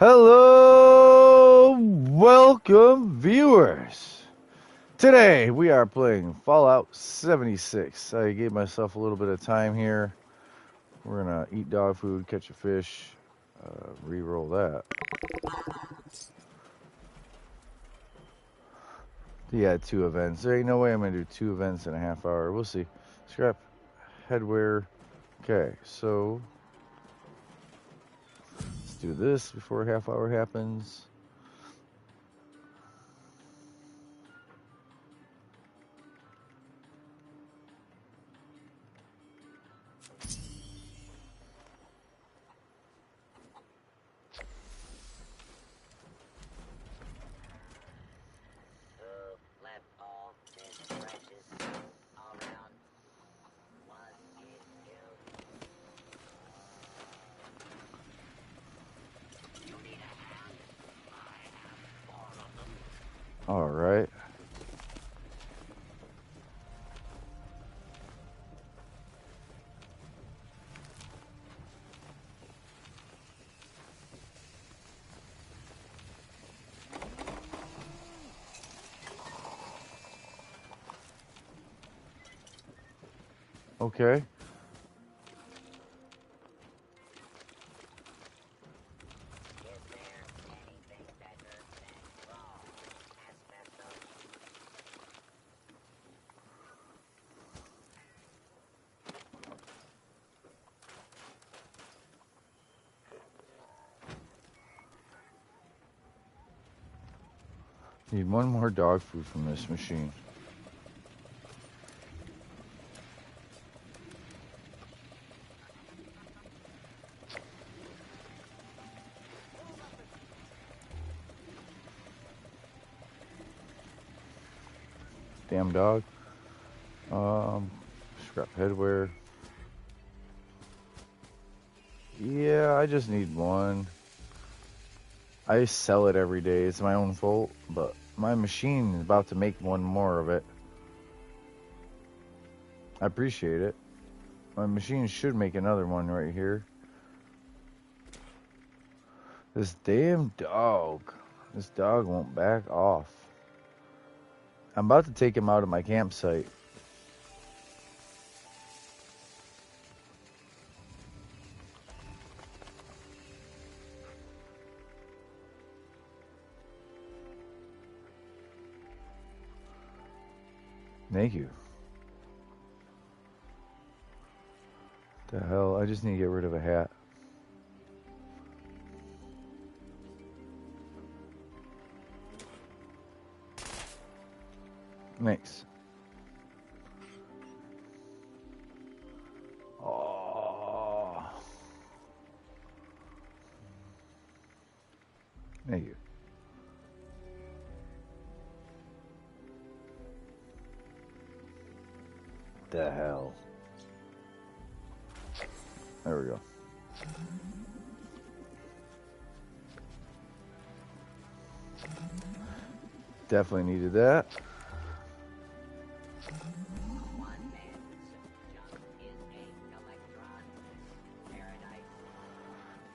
Hello, welcome viewers. Today we are playing Fallout 76. I gave myself a little bit of time here. We're gonna eat dog food, catch a fish, re-roll that. Yeah, 2 events. There ain't no way I'm gonna do 2 events in a half hour. We'll see. Scrap headwear. Okay, so let's do this before a half hour happens. All right. Okay. Need one more dog food from this machine. Damn dog. Scrap headwear. Yeah, I just need one. I sell it every day. It's my own fault, but my machine is about to make one more of it. I appreciate it. My machine should make another one right here. This damn dog. This dog won't back off. I'm about to take him out of my campsite. Thank you. The hell? I just need to get rid of a hat. Thanks. Oh. Thank you. The hell? There we go. Definitely needed that.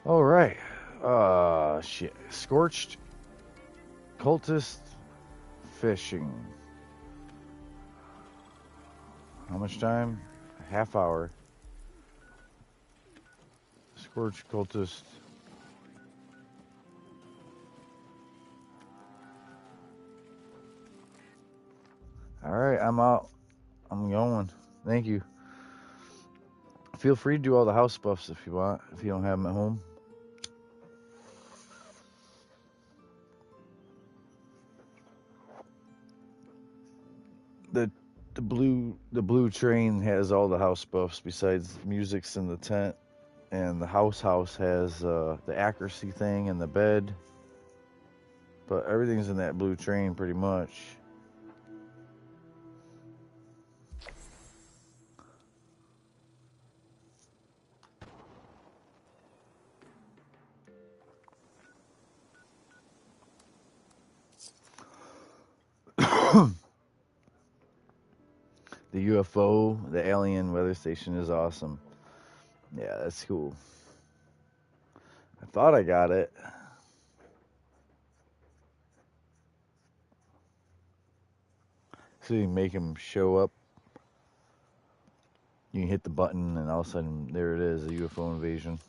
All right. Shit. Scorched cultist fishing. How much time? A half hour. Scorched cultist. All right, I'm out. I'm going. Thank you. Feel free to do all the house buffs if you want, if you don't have them at home. The blue train has all the house buffs besides music's in the tent, and the house has the accuracy thing and the bed. But everything's in that blue train pretty much. The UFO, the alien weather station is awesome. Yeah, that's cool. I thought I got it. So you make them show up. You can hit the button, and all of a sudden, there it is, a UFO invasion.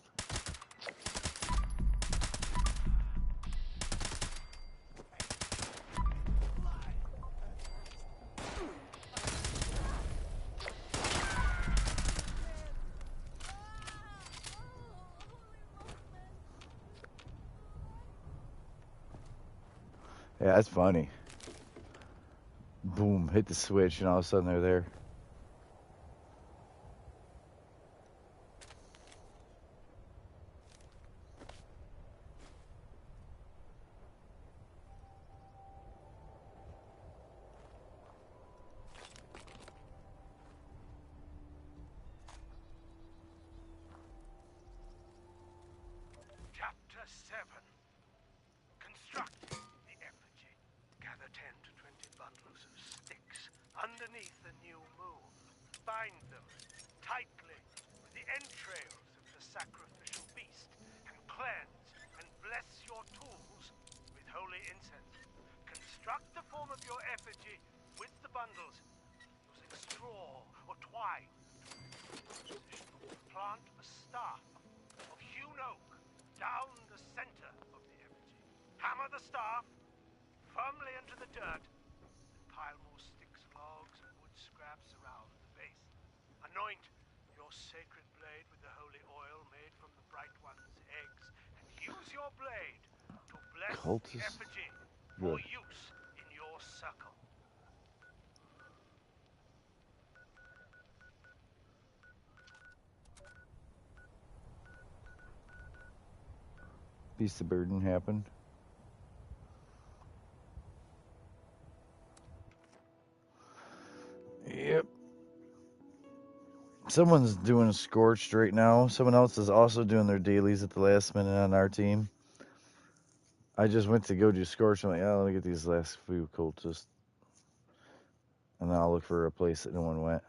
Yeah, that's funny. Boom, hit the switch, and all of a sudden they're there. Chapter 7. Construct the effigy. Gather 10 to 20 bundles of sticks underneath the new moon. Bind them tightly with the entrails of the sacrificial beast and cleanse and bless your tools with holy incense. Construct the form of your effigy with the bundles using straw or twine. Plant a staff of hewn oak down the center of the effigy. Hammer the staff firmly into the dirt and pile more sticks, logs, and wood scraps around the base. Anoint your sacred blade with the holy oil made from the Bright One's eggs and use your blade to bless the Cultist. effigy for Good. use in your circle. Beast of Burden happened. Yep. Someone's doing Scorched right now. Someone else is also doing their dailies at the last minute on our team. I just went to go do Scorched. I'm like, oh, let me get these last few cultists. And then I'll look for a place that no one went.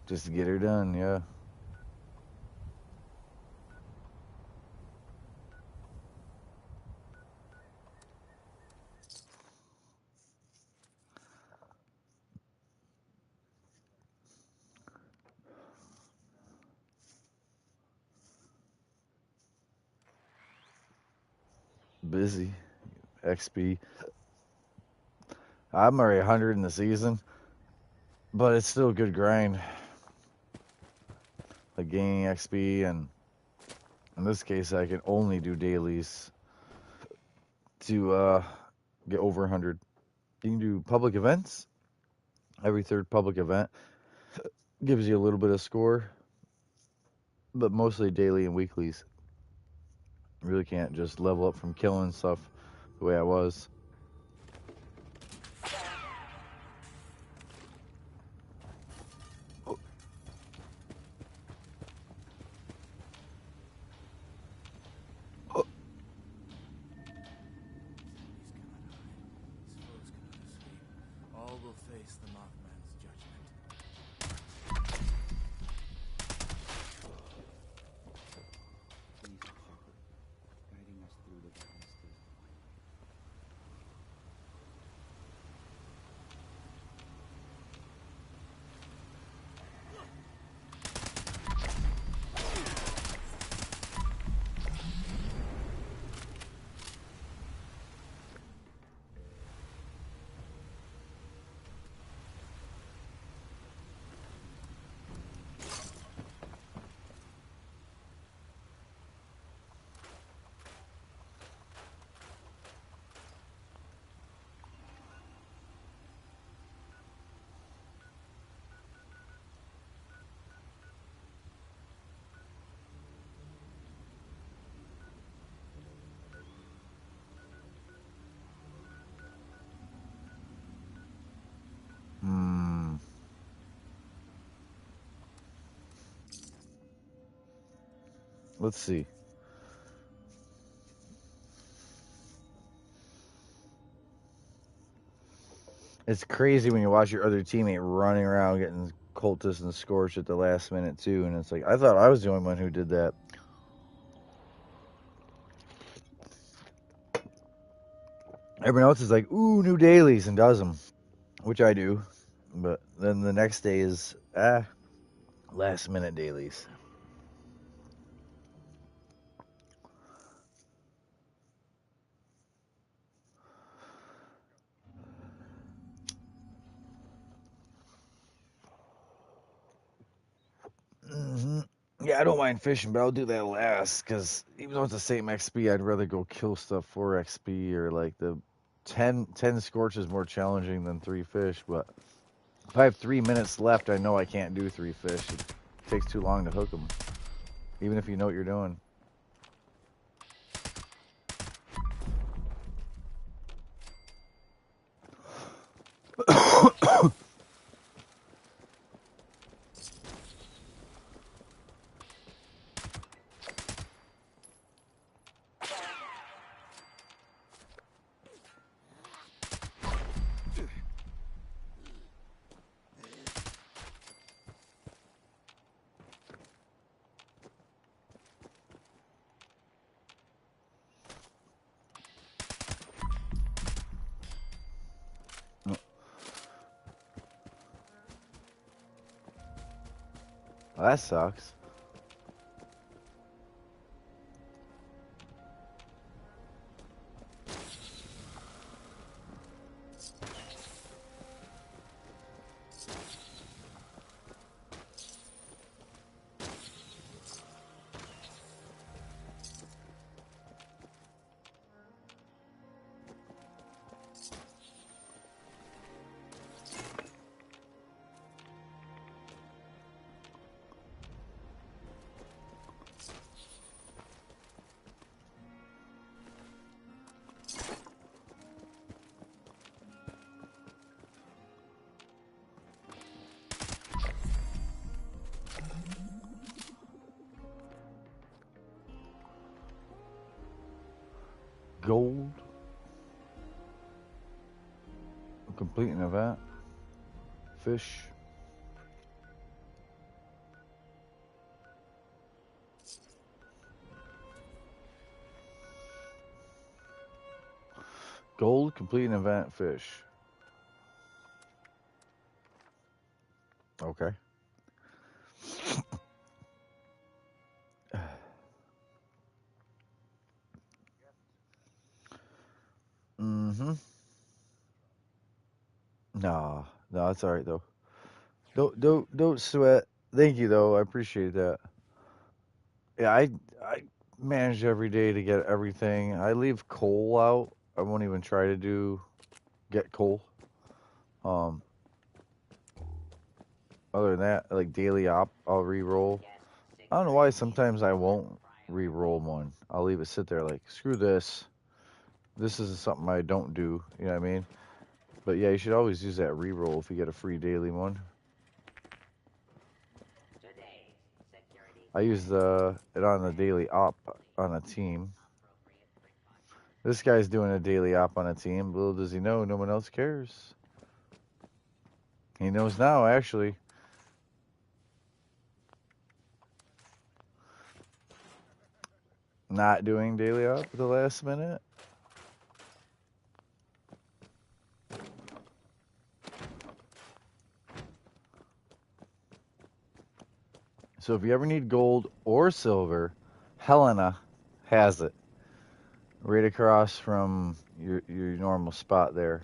Just to get her done, yeah. Busy. XP. I'm already 100 in the season, but it's still a good grind. Like gaining XP, and in this case, I can only do dailies to get over 100. You can do public events. Every third public event gives you a little bit of score, but mostly daily and weeklies. You really can't just level up from killing stuff the way I was. All will face the Mothman's judgment. Jesus, Shepherd, guiding us through the darkness to the light. Let's see. It's crazy when you watch your other teammate running around getting cultists and scorched at the last minute too, and it's like I thought I was the only one who did that. Everyone else is like, ooh, new dailies, and does them, which I do. But then the next day is, last minute dailies. hmm Yeah, I don't mind fishing, but I'll do that last, because even though it's the same XP, I'd rather go kill stuff for XP, or like the 10 scorch is more challenging than 3 fish, but if I have 3 minutes left, I know I can't do 3 fish. It takes too long to hook them, even if you know what you're doing. Well, that sucks. Gold. Complete an event. Fish. Gold, complete an event, fish. Okay. Mm-hmm. No, no, it's all right though. Don't sweat. Thank you though. I appreciate that. Yeah, I manage every day to get everything. I leave coal out. I won't even try to get coal. Um, Other than that, like daily op, I'll re-roll. I don't know why sometimes I won't re-roll one. I'll leave it sit there like screw this. This is something I don't do. You know what I mean? But yeah, you should always use that re-roll if you get a free daily one. I use it on the daily op on a team. This guy's doing a daily op on a team. Little does he know, no one else cares. He knows now, actually. Not doing daily op at the last minute. So if you ever need gold or silver, Helena has it. Right across from your normal spot there.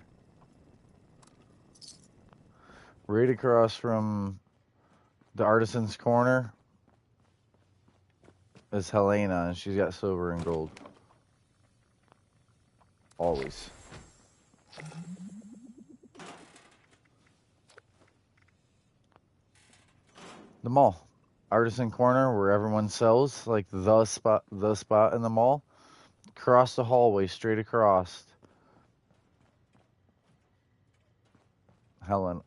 Right across from the Artisan's Corner is Helena, and she's got silver and gold. Always. The mall. Artisan Corner, where everyone sells, like the spot in the mall. Across the hallway, straight across. Helen.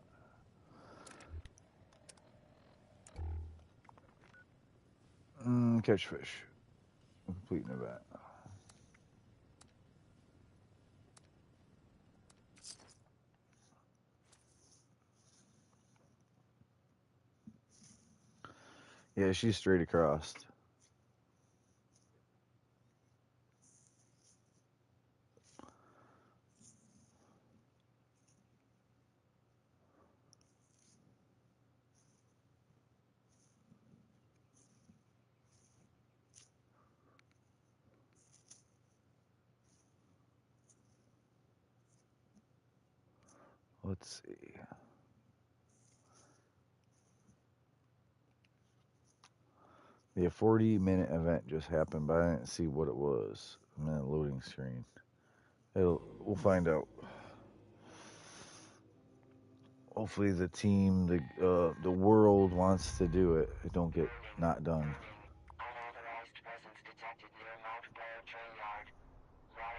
Catch fish. Complete an event. Yeah, she's straight across. Let's see. The 40-minute event just happened, but I didn't see what it was. I'm in a loading screen. We'll find out. Hopefully the team, the world wants to do it. It don't get not done.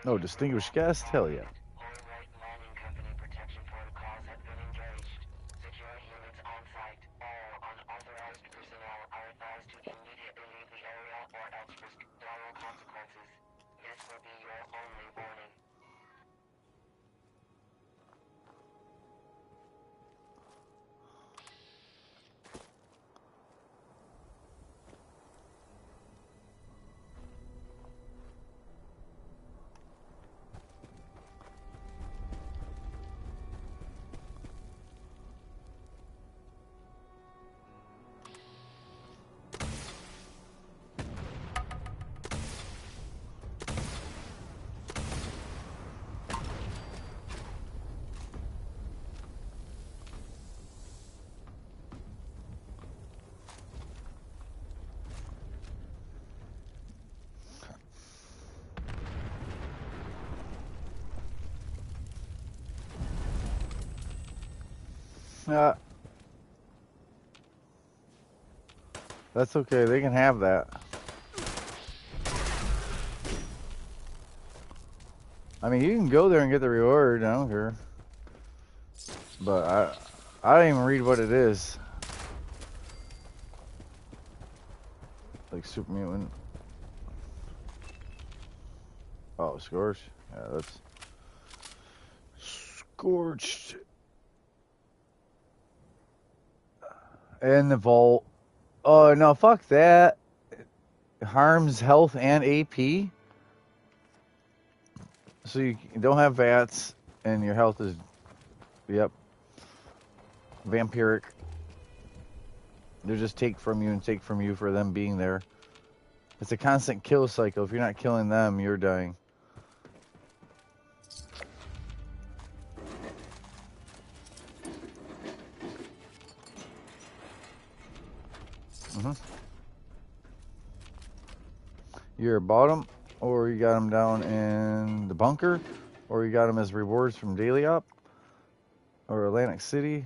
Oh, distinguished guest? Hell yeah. That's okay. They can have that. I mean, you can go there and get the reward. I don't care. But I don't even read what it is. Like Super Mutant. Oh, Scorched. Yeah, that's Scorched. And the Vault. Oh, no, fuck that. It harms health and AP. So you don't have VATS, and your health is, yep, vampiric. They just take from you and take from you for them being there. It's a constant kill cycle. If you're not killing them, you're dying. You're bottom, or you got them down in the bunker, or you got them as rewards from Daily Op, or Atlantic City.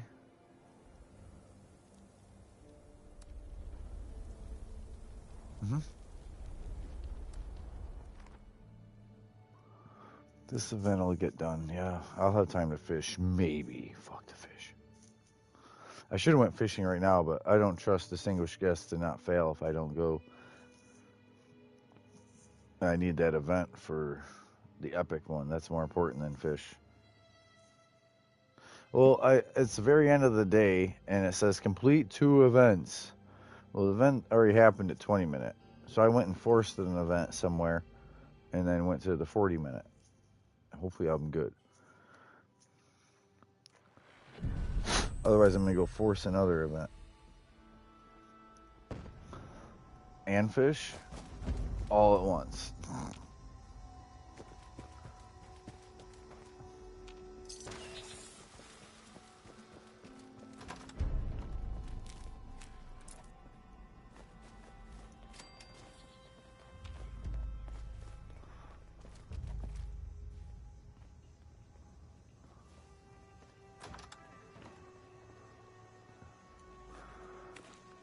This event will get done. Yeah, I'll have time to fish. Maybe. Fuck the fish. I should have went fishing right now, but I don't trust distinguished guests to not fail if I don't go. I need that event for the epic one. That's more important than fish. Well, it's the very end of the day, and it says complete 2 events. Well, the event already happened at 20 minute. So I went and forced an event somewhere, and then went to the 40 minute. Hopefully I'm good. Otherwise, I'm going to go force another event. And fish all at once.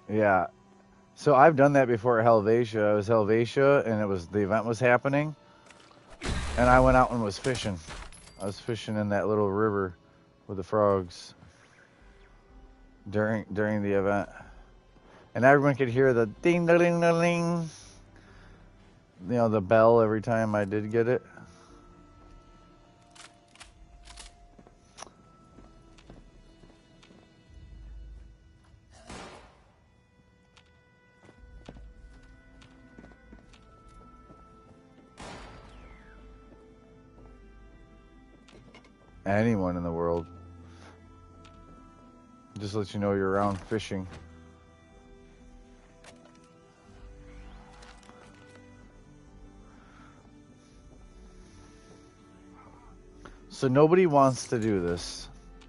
Yeah. So I've done that before at Helvetia. It was Helvetia, and the event was happening, and I went out and was fishing. I was fishing in that little river with the frogs during the event, and everyone could hear the ding ding ding ding, you know, the bell every time I did get it. anyone in the world. Just let you know you're around fishing. So nobody wants to do this.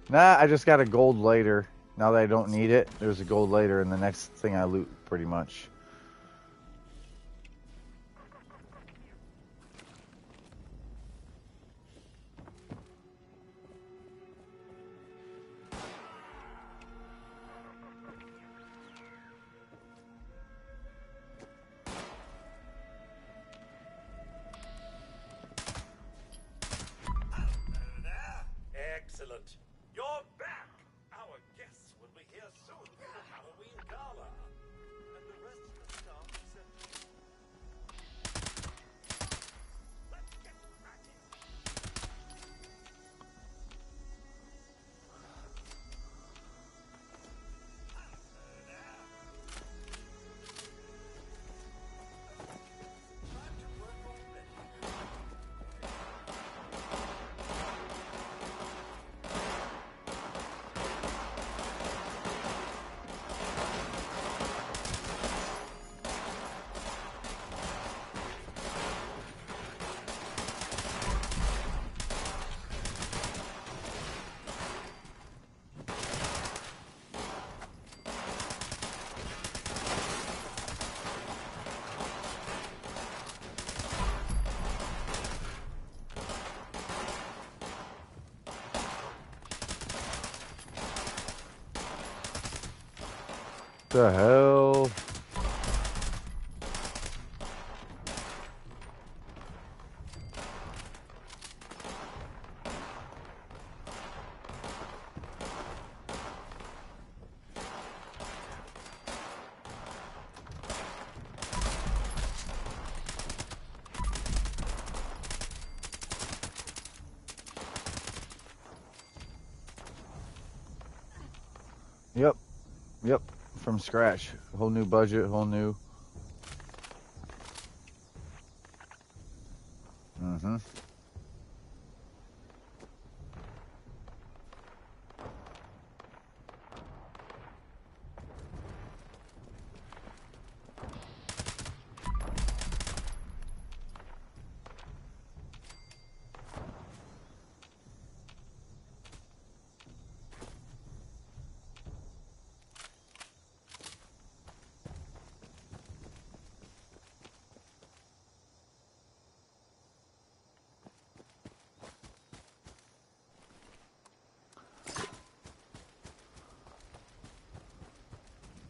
Nah, I just got a gold later. Now that I don't need it, there's a gold later, and the next thing I loot, pretty much. Excellent. You're back. Our guests will be here soon for the Halloween gala. And the rest of the staff said, let's get cracking. Time to work already. The hell? Yep. Yep. From scratch. Whole new budget, whole new. Mm-hmm.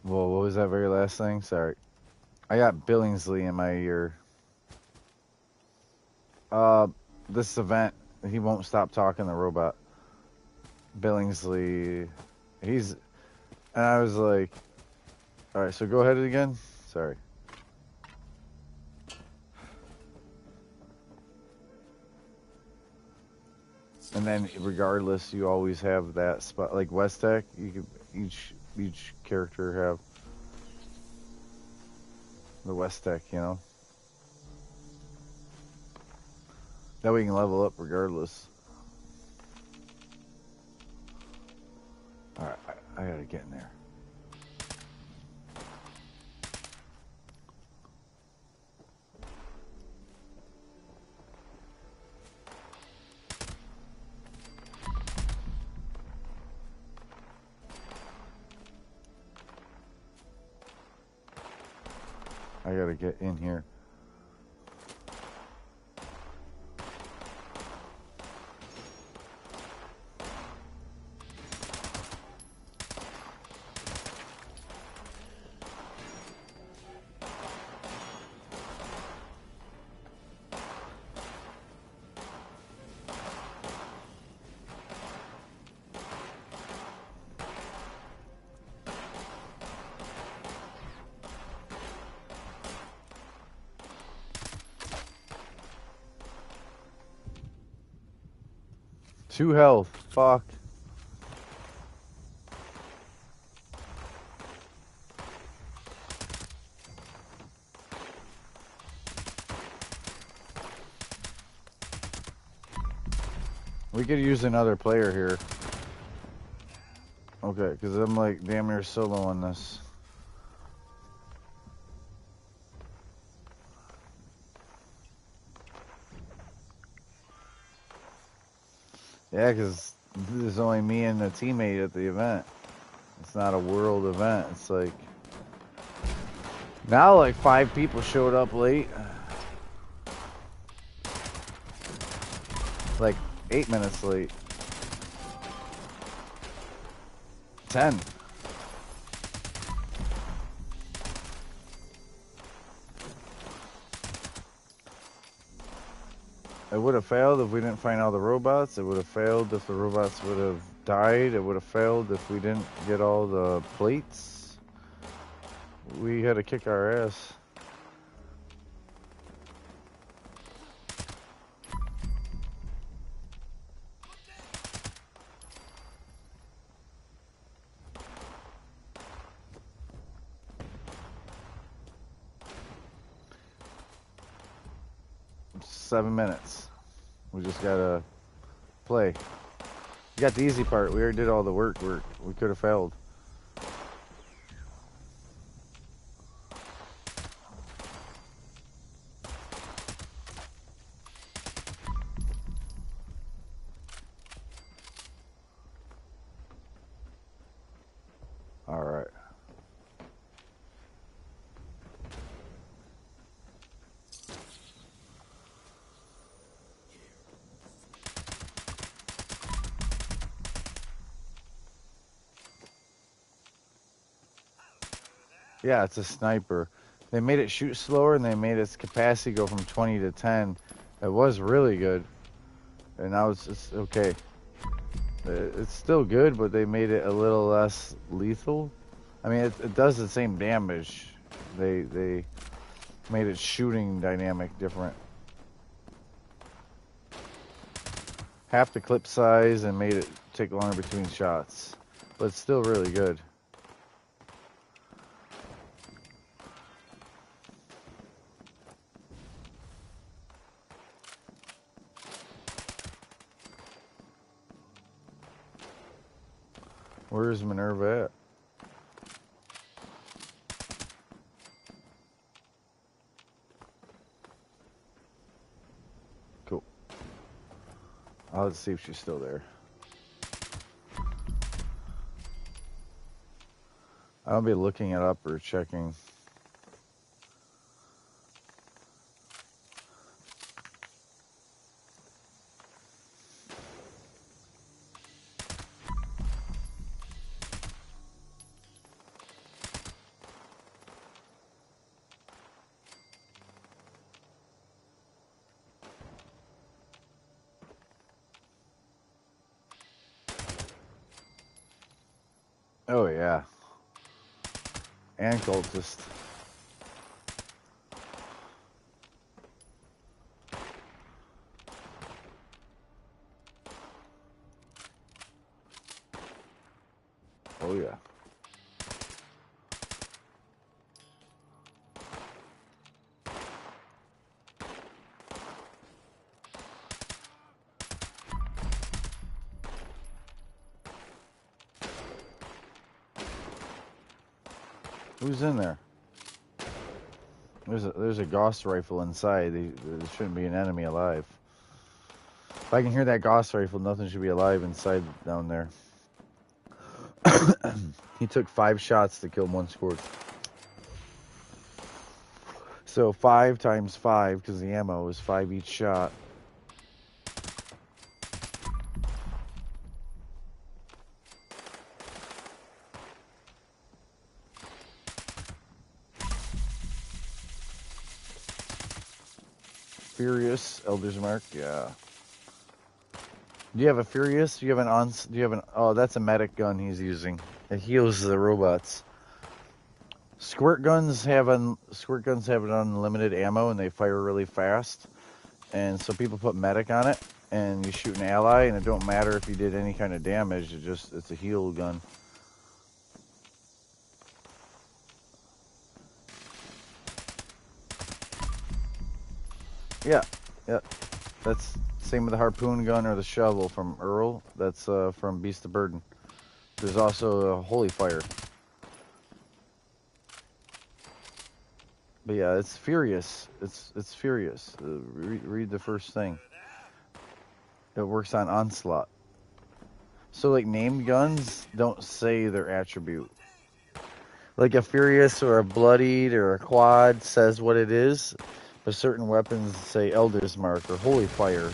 Whoa, what was that very last thing? Sorry. I got Billingsley in my ear. This event, he won't stop talking, the robot. Billingsley, and I was like, alright, so go ahead again. Sorry. And then regardless, you always have that spot, like West-Tech, you can, each character have the West-Tech, you know? That way you can level up regardless. Alright, I gotta get in there. I gotta get in here. Two health. Fuck. We could use another player here. Okay, because I'm like damn near solo on this. Yeah, because there's only me and a teammate at the event. It's not a world event. It's like now like 5 people showed up late. Like 8 minutes late. 10. It would have failed if we didn't find all the robots. It would have failed if the robots would have died. It would have failed if we didn't get all the plates. We had to kick our ass. Seven minutes. We just gotta play. We got the easy part. We already did all the work. We could have failed. All right. Yeah, it's a sniper. They made it shoot slower and they made its capacity go from 20 to 10. It was really good. And now it's okay. It's still good, but they made it a little less lethal. I mean, it does the same damage. They made its shooting dynamic different. Half the clip size and made it take longer between shots. But it's still really good. Where's Minerva at? Cool. I'll have to see if she's still there. I'll be looking it up or checking. Oh yeah. And cultist. Oh yeah. Who's in there? There's a Gauss rifle inside. There shouldn't be an enemy alive. If I can hear that Gauss rifle, nothing should be alive inside down there. He took 5 shots to kill 1 squirt. So 5 times 5, because the ammo is 5 each shot. Furious, Elder's Mark, yeah. Do you have a Furious? Do you have an oh, that's a medic gun he's using. It heals the robots. Squirt guns have an unlimited ammo and they fire really fast. And so people put medic on it and you shoot an ally and it don't matter if you did any kind of damage, it's a heal gun. Yeah. That's Same with the harpoon gun or the shovel from Earl. That's from Beast of Burden. There's also a Holy Fire. But yeah, it's Furious. It's Furious. Read the first thing. It works on Onslaught. So like named guns don't say their attribute. Like a Furious or a Bloodied or a Quad says what it is, but certain weapons say Elder's Mark or Holy Fire,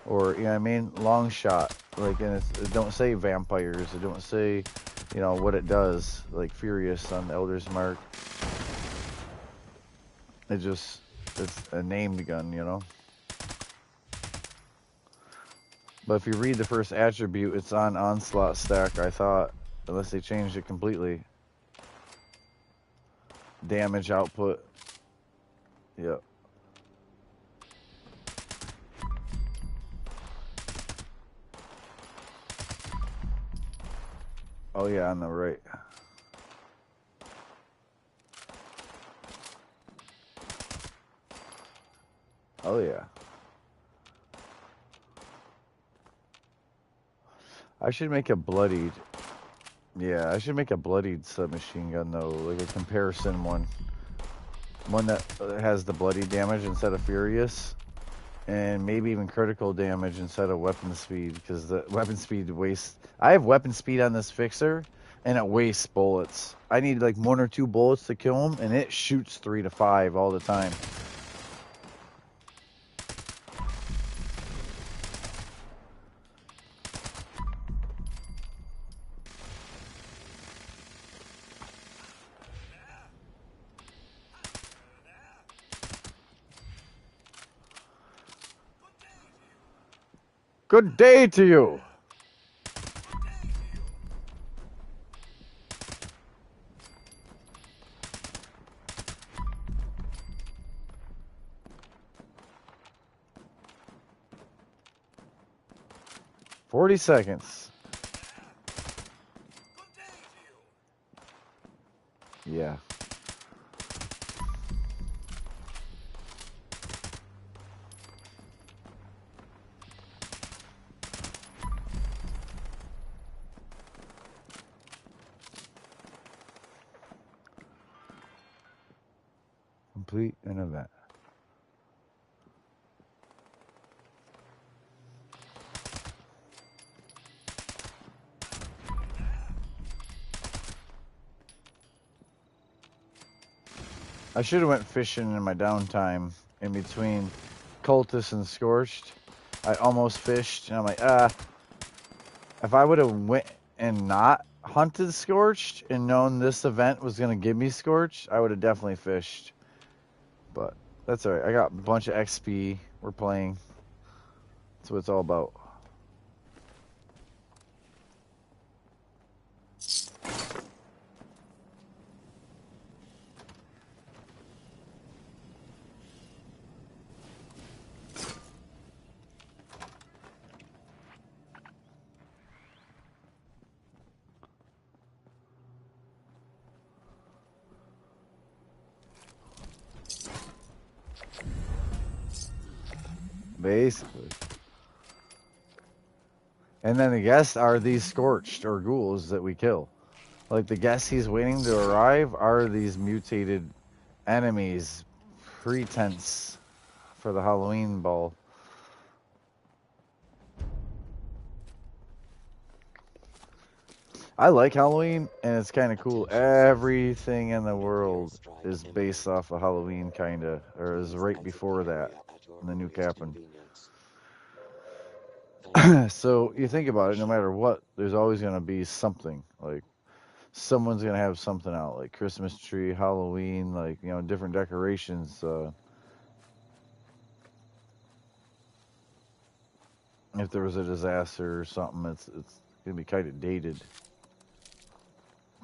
or you know what I mean, Long Shot. Like, and it don't say vampires. It don't say, you know, what it does. Like Furious on the Elder's Mark. It's a named gun, you know. But if you read the first attribute, it's on Onslaught stack, I thought, unless they changed it completely. Damage output. Yep. Oh yeah, on the right. Oh yeah. I should make a bloodied. Yeah, I should make a bloodied submachine gun though, like a comparison one. One that has the bloody damage instead of furious, and maybe even critical damage instead of weapon speed, because the weapon speed wastes. I have weapon speed on this fixer, and it wastes bullets. I need like 1 or 2 bullets to kill him, and it shoots 3 to 5 all the time. Good day to you. "40 seconds. Yeah. Complete an event. I should have went fishing in my downtime in between Cultist and Scorched. I almost fished, and I'm like, if I would have went and not hunted Scorched and known this event was going to give me Scorched, I would have definitely fished. But that's alright. I got a bunch of XP. We're playing. That's what it's all about. Basically. And then the guests are these Scorched or ghouls that we kill. Like the guests he's waiting to arrive are these mutated enemies, pretense for the Halloween ball. I like Halloween, and it's kind of cool. Everything in the world is based off of Halloween, kind of, or is right before that in the new Captain. So you think about it, no matter what, there's always going to be something. Like someone's going to have something out, like Christmas tree, Halloween, like, you know, different decorations. If there was a disaster or something, it's going to be kind of dated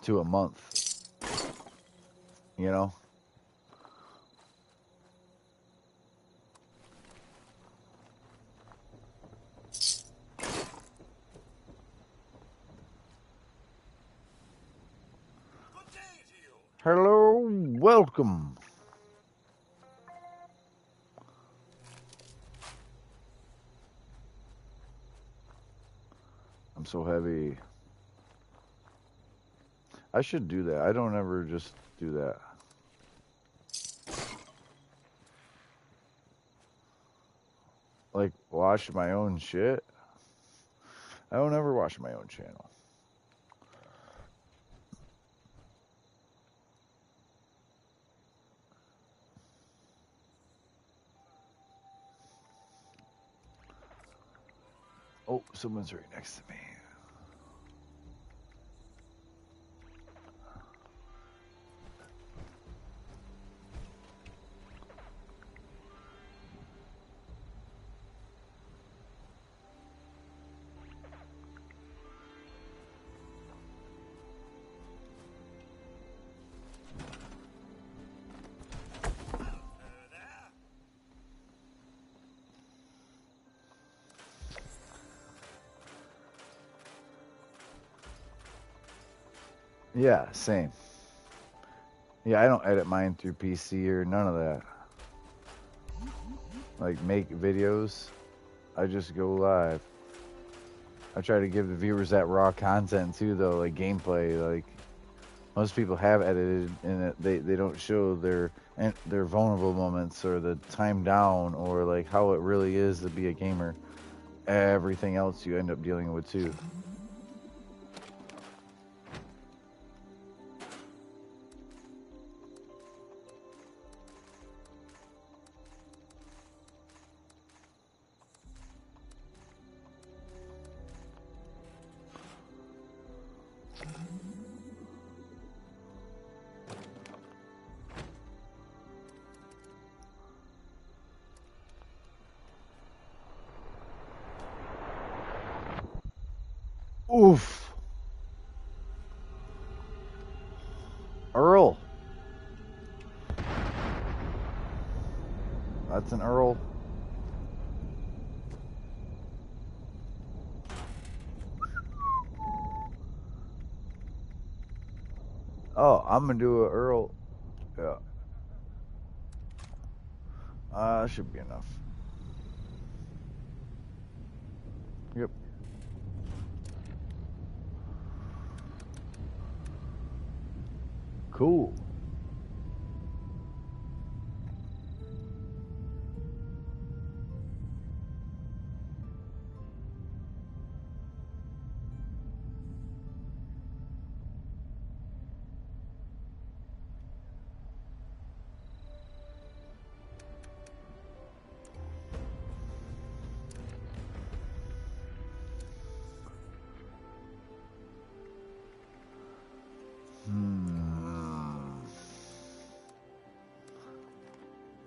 to a month, you know? Hello, welcome. I'm so heavy. I should do that. I don't ever just do that. Like, wash my own shit. I don't ever wash my own channel. Oh, someone's right next to me. Yeah, same. Yeah, I don't edit mine through PC or none of that. Like, make videos. I just go live. I try to give the viewers that raw content too, though, like gameplay. Like most people have edited, and they don't show their vulnerable moments or the time down or like how it really is to be a gamer. Everything else you end up dealing with too. Oof. Earl. That's an Earl. Oh, I'm gonna do a Earl. Yeah. Should be enough. Yep. Cool.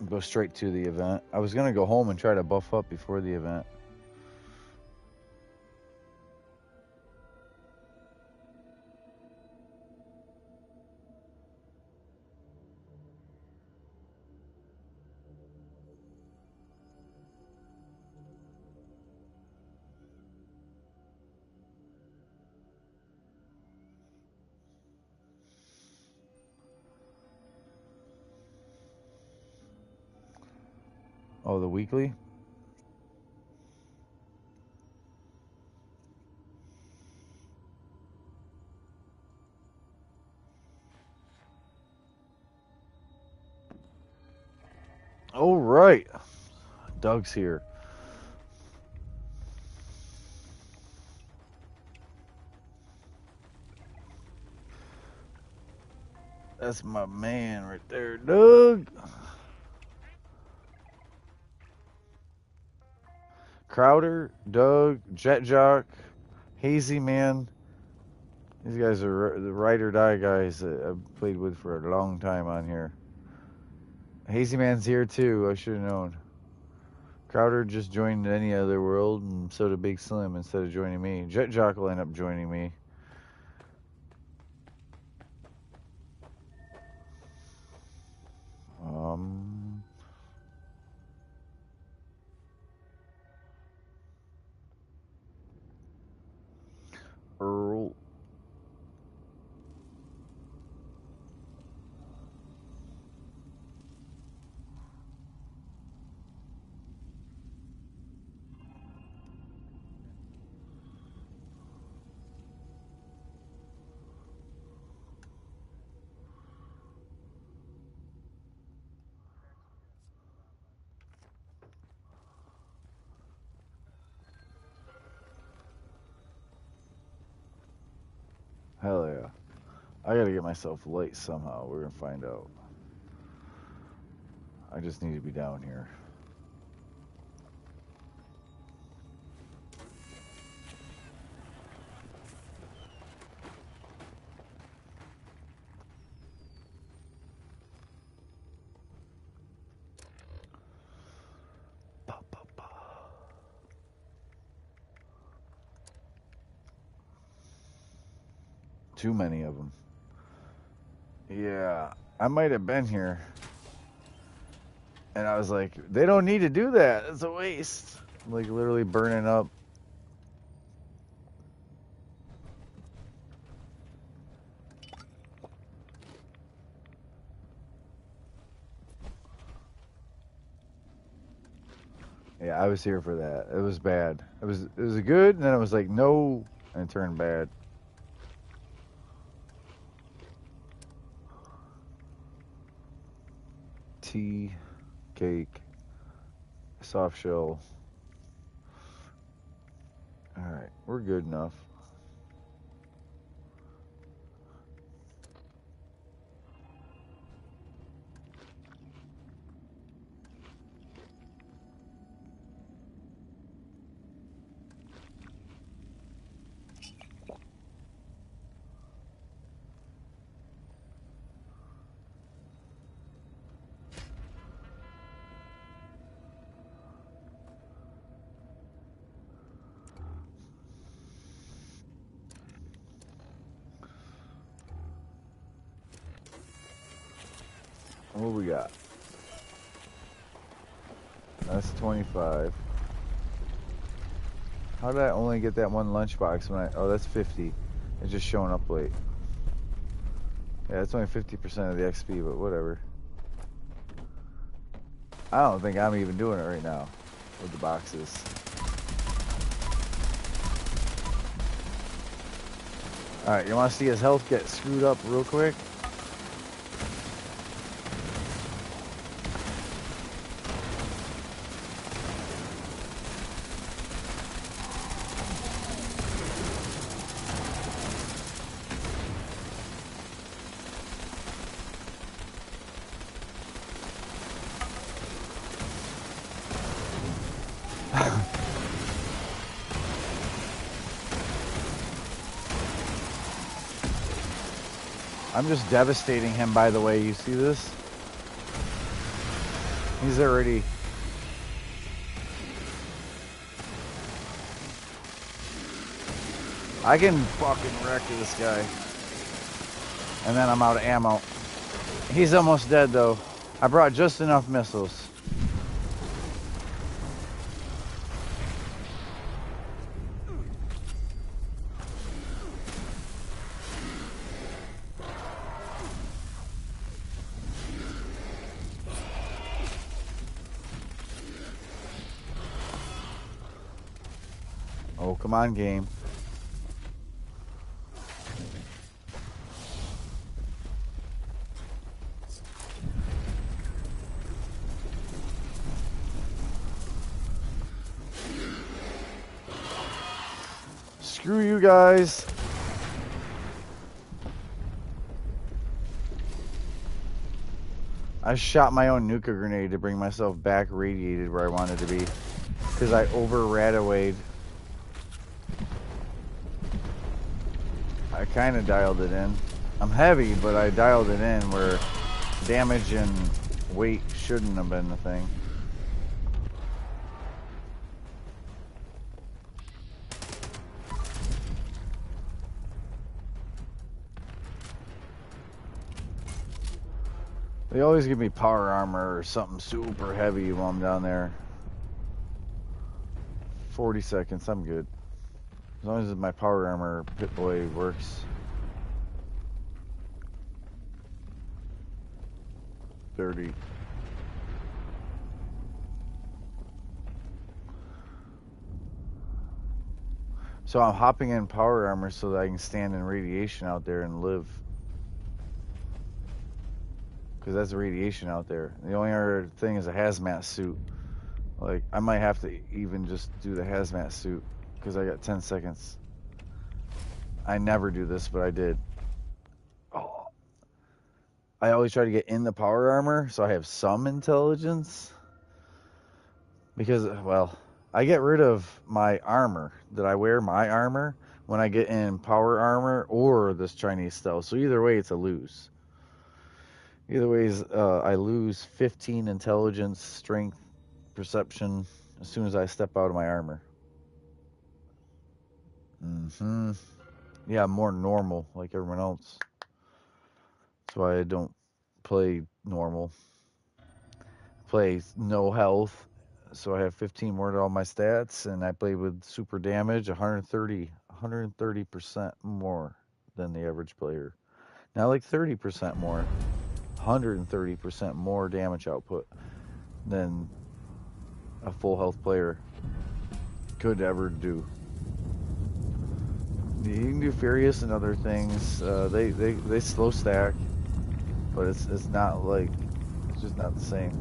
Go straight to the event. I was gonna go home and try to buff up before the event. Oh, the weekly? All right. Doug's here. That's my man right there, Doug. Crowder, Doug, Jet Jock, Hazy Man. These guys are the ride or die guys that I've played with for a long time on here. Hazy Man's here too. I should have known. Crowder just joined Any Other World, and so did Big Slim instead of joining me. Jet Jock will end up joining me. Earl. I gotta get myself light somehow. We're gonna find out. I just need to be down here. Too many of them. Yeah, I might have been here. And I was like, they don't need to do that. It's a waste. Like literally burning up. Yeah, I was here for that. It was bad. It was good, and then it was like no, and it turned bad. Tea, cake, soft shell. All right, we're good enough. What we got? That's 25. How did I only get that one lunchbox when I... Oh, that's 50. It's just showing up late. Yeah, it's only 50% of the XP, but whatever. I don't think I'm even doing it right now with the boxes. Alright, you want to see his health get screwed up real quick? I'm just devastating him, by the way. You see this? He's already... I can fucking wreck this guy. And then I'm out of ammo. He's almost dead, though. I brought just enough missiles. Oh, come on, game. Screw you guys. I shot my own nuka grenade to bring myself back radiated where I wanted to be. Because I over-radawayed. I kind of dialed it in. I'm heavy, but I dialed it in where damage and weight shouldn't have been the thing. They always give me power armor or something super heavy while I'm down there. 40 seconds, I'm good. As long as my power armor Pip-Boy works. 30. So I'm hopping in power armor so that I can stand in radiation out there and live. Because that's radiation out there. The only other thing is a hazmat suit. Like, I might have to even just do the hazmat suit. Because I got 10 seconds. I never do this, but I did. Oh. I always try to get in the power armor so I have some intelligence. Because, well, I get rid of my armor that I wear, my armor, when I get in power armor or this Chinese stealth. So either way, it's a lose. Either way, I lose 15 intelligence, strength, perception as soon as I step out of my armor. Yeah, I'm more normal like everyone else. That's why I don't play normal. Play no health, so I have 15 more to all my stats, and I play with super damage, 130% more than the average player. Not like 30% more, 130% more damage output than a full health player could ever do. You can do Furious and other things. They slow stack, but it's not like, it's just not the same.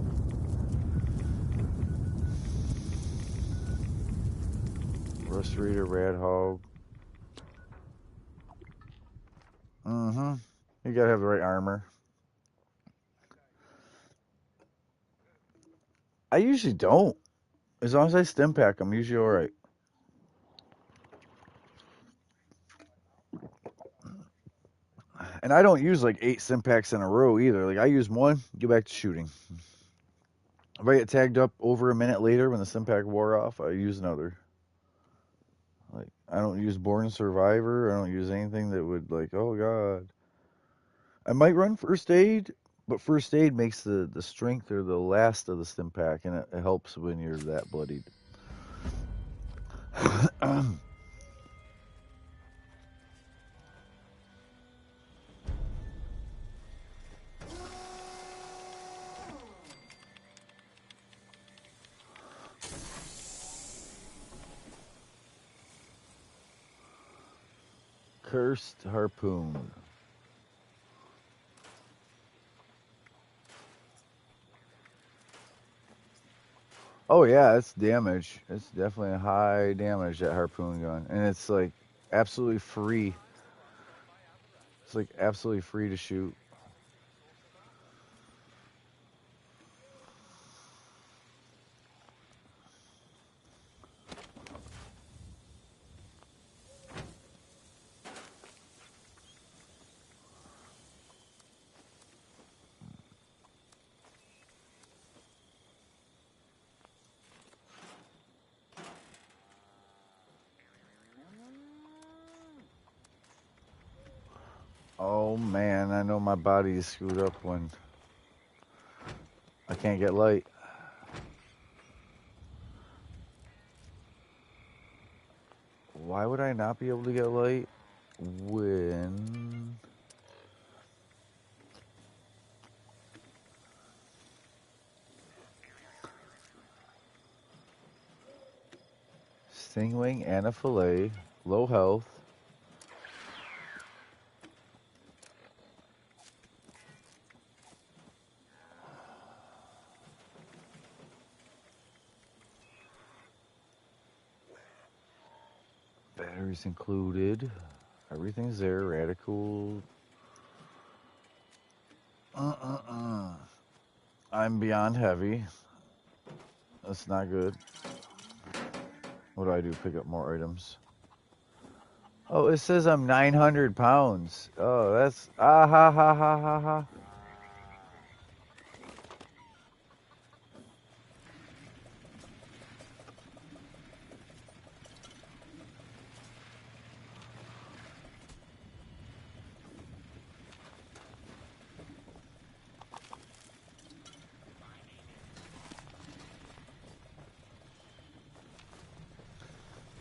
Rust Reader, Rad Hog. You gotta have the right armor. I usually don't. As long as I stim pack, I'm usually alright. And I don't use like 8 stim packs in a row either. Like I use one, get back to shooting. If I get tagged up over a minute later when the stim pack wore off, I use another. Like I don't use Born Survivor. I don't use anything that would like, oh god. I might run first aid, but first aid makes the strength or the last of the stim pack, and it helps when you're that bloodied. Cursed Harpoon. Oh yeah, it's damage. It's definitely a high damage, that harpoon gun. And it's like absolutely free. It's like absolutely free to shoot. Oh man, I know my body is screwed up when I can't get light. Why would I not be able to get light when... Stingwing and a fillet, low health. Batteries included. Everything's there. Radical. I'm beyond heavy. That's not good. What do I do? Pick up more items. Oh, it says I'm 900 pounds. Oh, that's... Ah ha ha ha ha ha.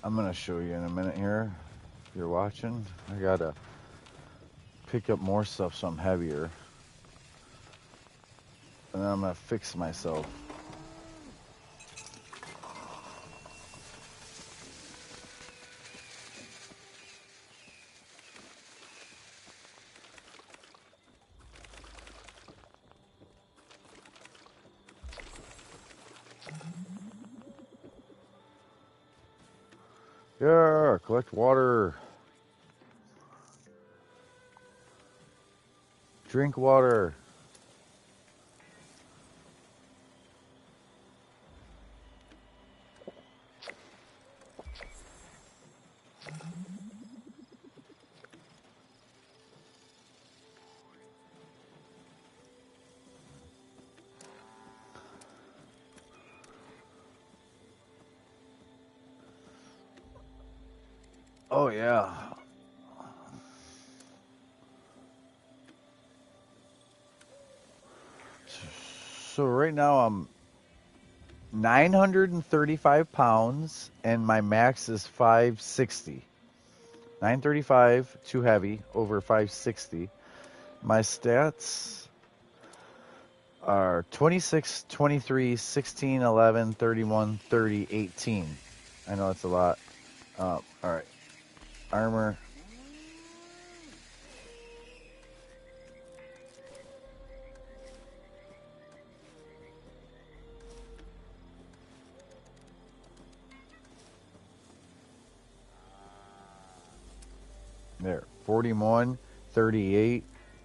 I'm gonna show you in a minute here. If you're watching, I gotta pick up more stuff so I'm heavier. And then I'm gonna fix myself. Yeah, collect water. Drink water. Oh yeah. So right now I'm 935 pounds and my max is 560. 935, too heavy, over 560. My stats are 26, 23, 16, 11, 31, 30, 18. I know it's a lot. All right. Armor. There. 41, 38,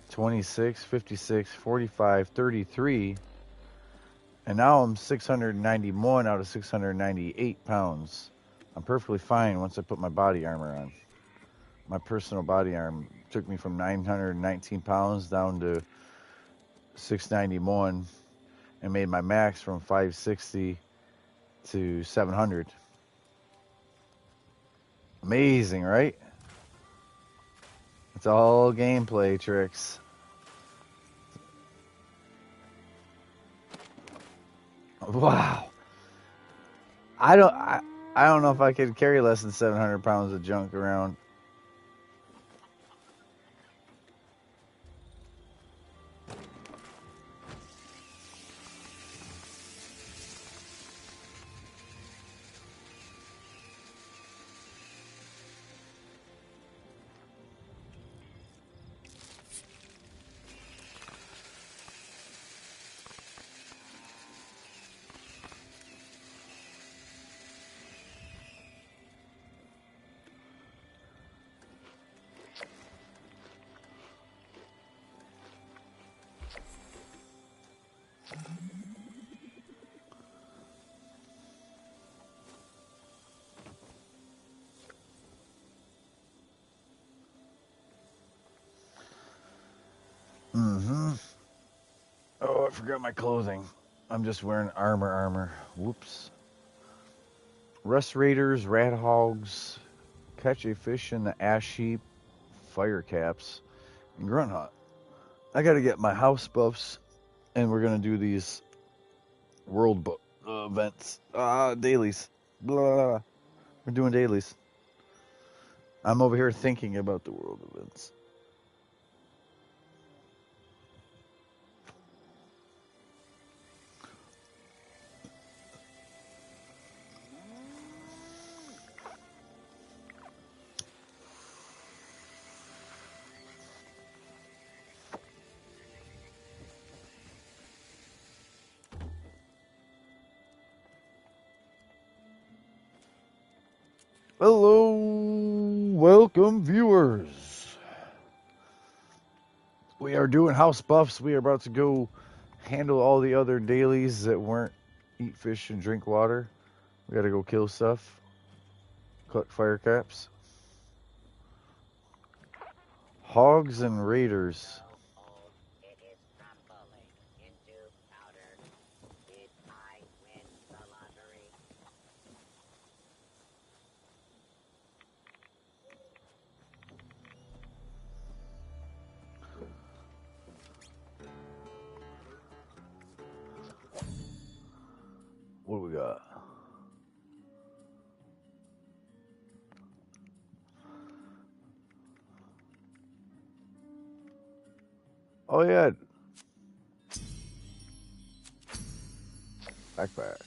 26, 56, 45, 33. And now I'm 691 out of 698 pounds. I'm perfectly fine once I put my body armor on. My personal body armor took me from 919 pounds down to 691 and made my max from 560 to 700. Amazing, right? It's all gameplay tricks. Wow. I don't know if I could carry less than 700 pounds of junk around. Mm-hmm. Oh, I forgot my clothing. I'm just wearing armor. Whoops. Rust Raiders, Rat Hogs, Catch a Fish in the Ash Heap, Fire Caps, and Grunt Hunt. I gotta get my house buffs, and we're gonna do these world events. Dailies. Blah, blah, blah. We're doing dailies. I'm over here thinking about the world events. Hello, welcome viewers. We are doing house buffs. We are about to go handle all the other dailies that weren't eat fish and drink water. We gotta go kill stuff, collect fire caps. Hogs and raiders. What do we got? Oh yeah, backpack.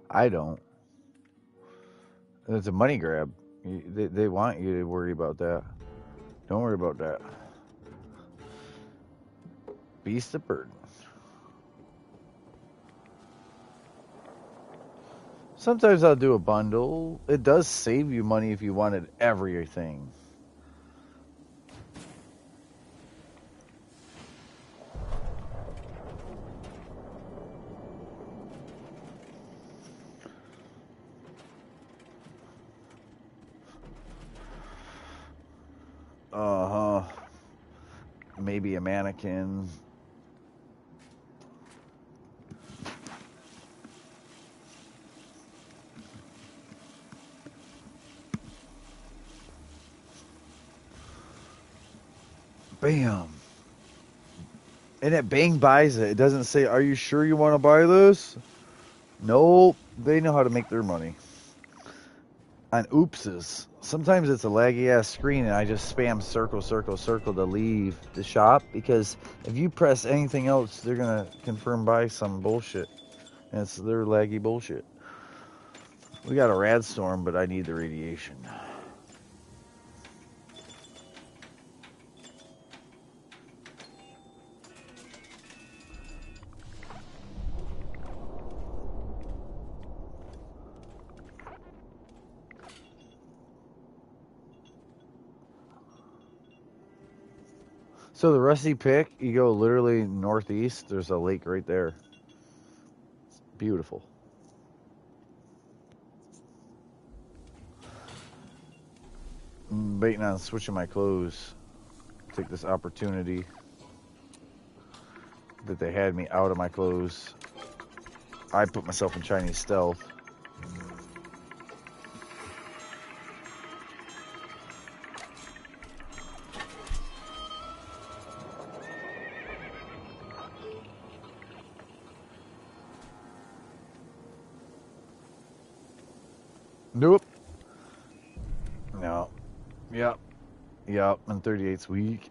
I don't. It's a money grab. They want you to worry about that. Don't worry about that. Beast of burden. Sometimes I'll do a bundle. It does save you money if you wanted everything. Uh-huh. Maybe a mannequin. Bam. And it bang buys it. It doesn't say, are you sure you want to buy this? Nope. They know how to make their money. On oopses. Sometimes it's a laggy ass screen and I just spam circle, circle, circle to leave the shop because if you press anything else, they're going to confirm buy some bullshit. And it's their laggy bullshit. We got a rad storm, but I need the radiation. So the Rusty Pick, you go literally northeast, there's a lake right there. It's beautiful. I'm waiting on switching my clothes. Take this opportunity that they had me out of my clothes. I put myself in Chinese stealth. Nope. No. Yep. Yep. And 38's weak.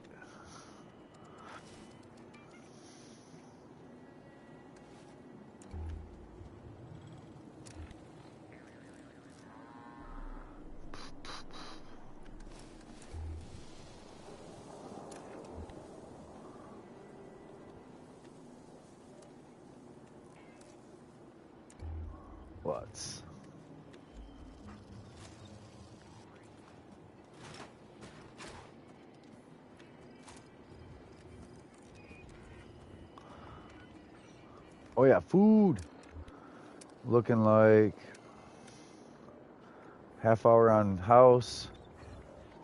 What? Oh yeah, food. Looking like half hour on house,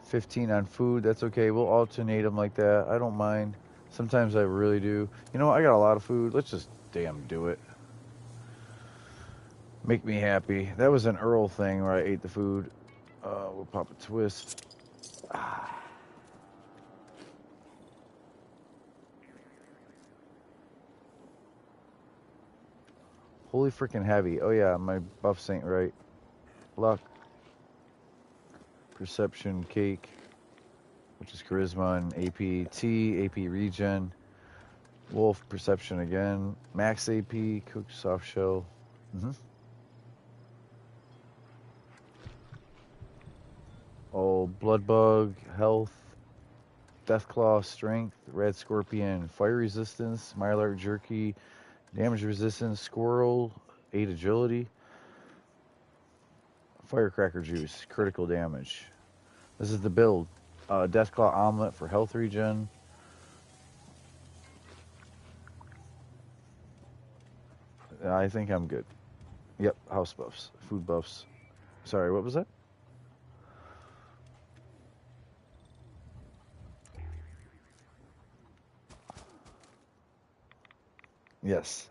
15 on food. That's okay. We'll alternate them like that. I don't mind. Sometimes I really do. You know what? I got a lot of food. Let's just damn do it. Make me happy. That was an Earl thing where I ate the food. We'll pop a twist. Ah. Holy freaking heavy. Oh yeah, my buffs ain't right. Luck. Perception, cake, which is charisma and AP. T, AP regen. Wolf, perception again. Max AP, cooked soft shell. Oh, blood bug, health, deathclaw, strength, red scorpion, fire resistance, mylar jerky, damage resistance, squirrel, 8 agility, firecracker juice, critical damage. This is the build. Deathclaw omelet for health regen. I think I'm good. Yep, house buffs, food buffs. Sorry, what was that? Yes.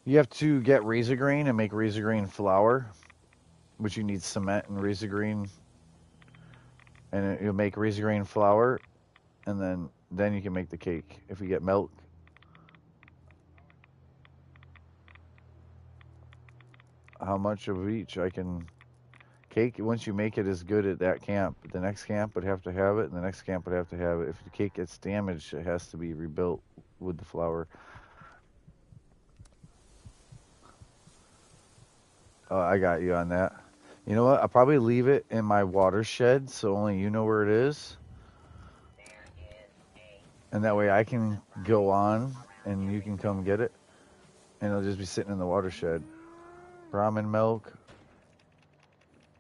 You have to get razor grain and make razor grain flour, which you need cement and razor grain, and you'll make razor grain flour, and then you can make the cake. If you get milk, how much of each I can cake? Once you make it is good at that camp, the next camp would have to have it, and the next camp would have to have it. If the cake gets damaged, it has to be rebuilt with the flour. Oh, I got you on that. You know what? I'll probably leave it in my watershed so only you know where it is. And that way I can go on and you can come get it. And it'll just be sitting in the watershed. Brahmin milk.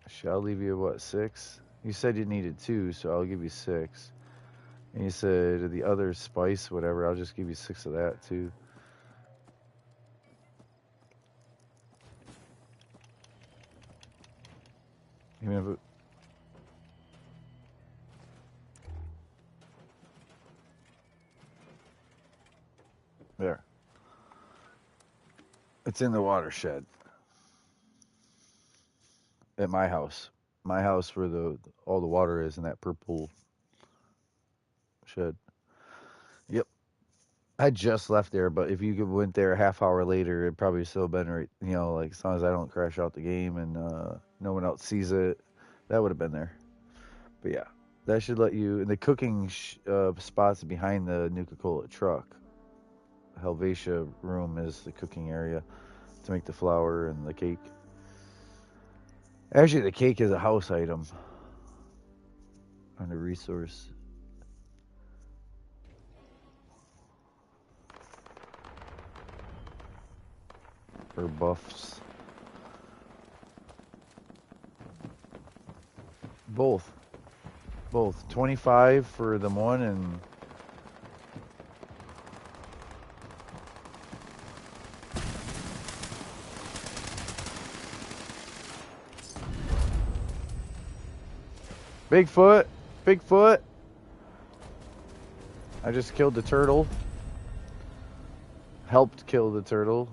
Shall leave you what, 6? You said you needed 2, so I'll give you 6. And you said the other spice, whatever, I'll just give you 6 of that too. Even if it, there. It's in the watershed. At my house. My house where all the water is in that purple shed. Yep. I just left there, but if you went there a half hour later, it'd probably still been right, you know, like as long as I don't crash out the game and no one else sees it, that would have been there. But yeah, that should let you. And the cooking spots behind the Nuka-Cola truck. Helvetia room is the cooking area to make the flour and the cake. Actually, the cake is a house item under resource. Or buffs. Both. 25 for the one and Bigfoot. I just killed the turtle. Helped kill the turtle.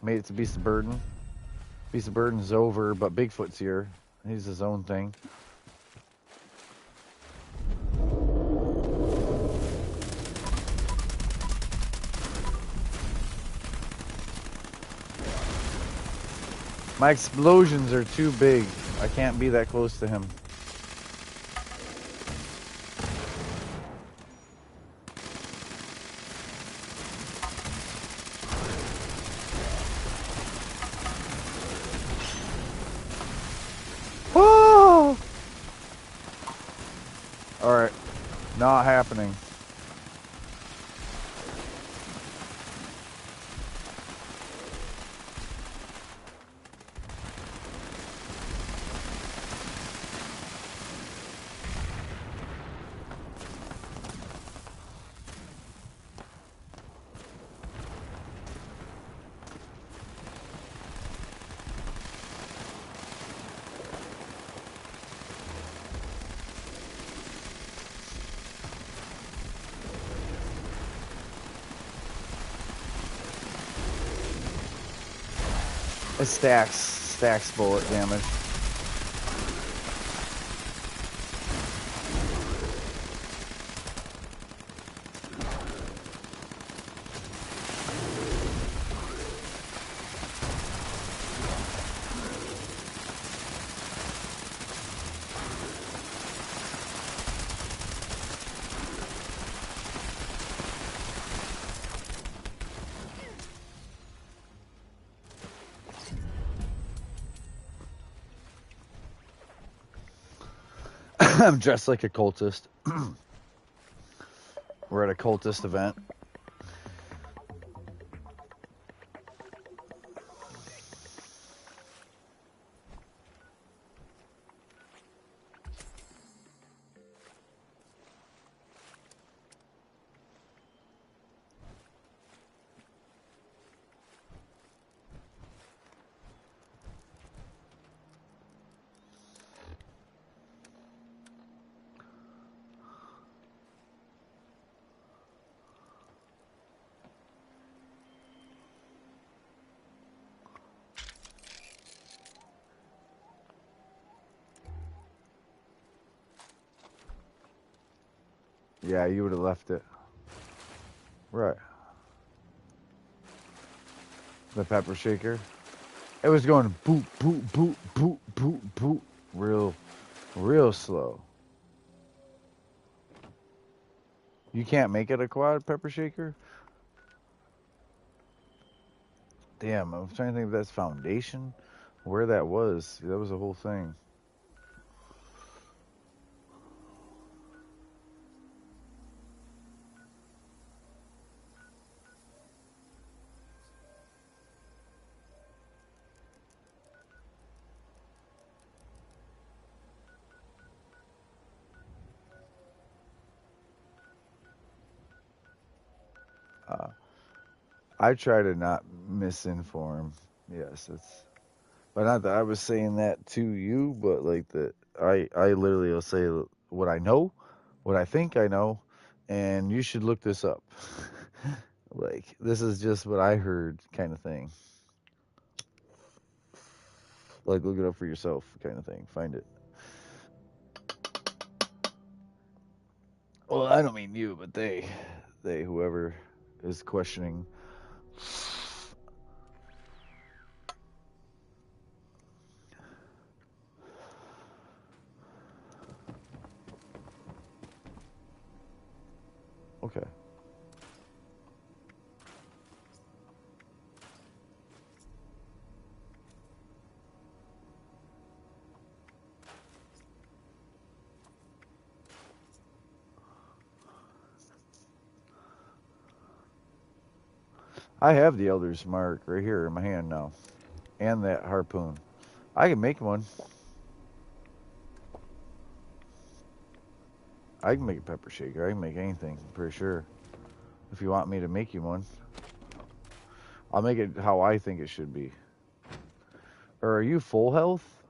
Made it to Beast of Burden. Beast of Burden's over, but Bigfoot's here. He's his own thing. My explosions are too big. I can't be that close to him. Oh! Alright. Not happening. It stacks bullet damage. I'm dressed like a cultist. We're at a cultist event. Yeah, you would have left it. Right. The pepper shaker. It was going boop, boop, boop, boop, boop, boop. Real slow. You can't make it a quad pepper shaker? Damn, I'm trying to think if that's foundation. Where that was. That was the whole thing. I try to not misinform. Yes, it's, but not that I was saying that to you, but like that I literally will say what I know, what I think I know, and you should look this up. Like this is just what I heard, kind of thing. Like look it up for yourself, kind of thing. Find it. Well, I don't mean you, but they whoever is questioning. Okay. I have the Elder's Mark right here in my hand now, and that harpoon. I can make one. I can make a pepper shaker. I can make anything, I'm pretty sure. If you want me to make you one, I'll make it how I think it should be. Or are you full health?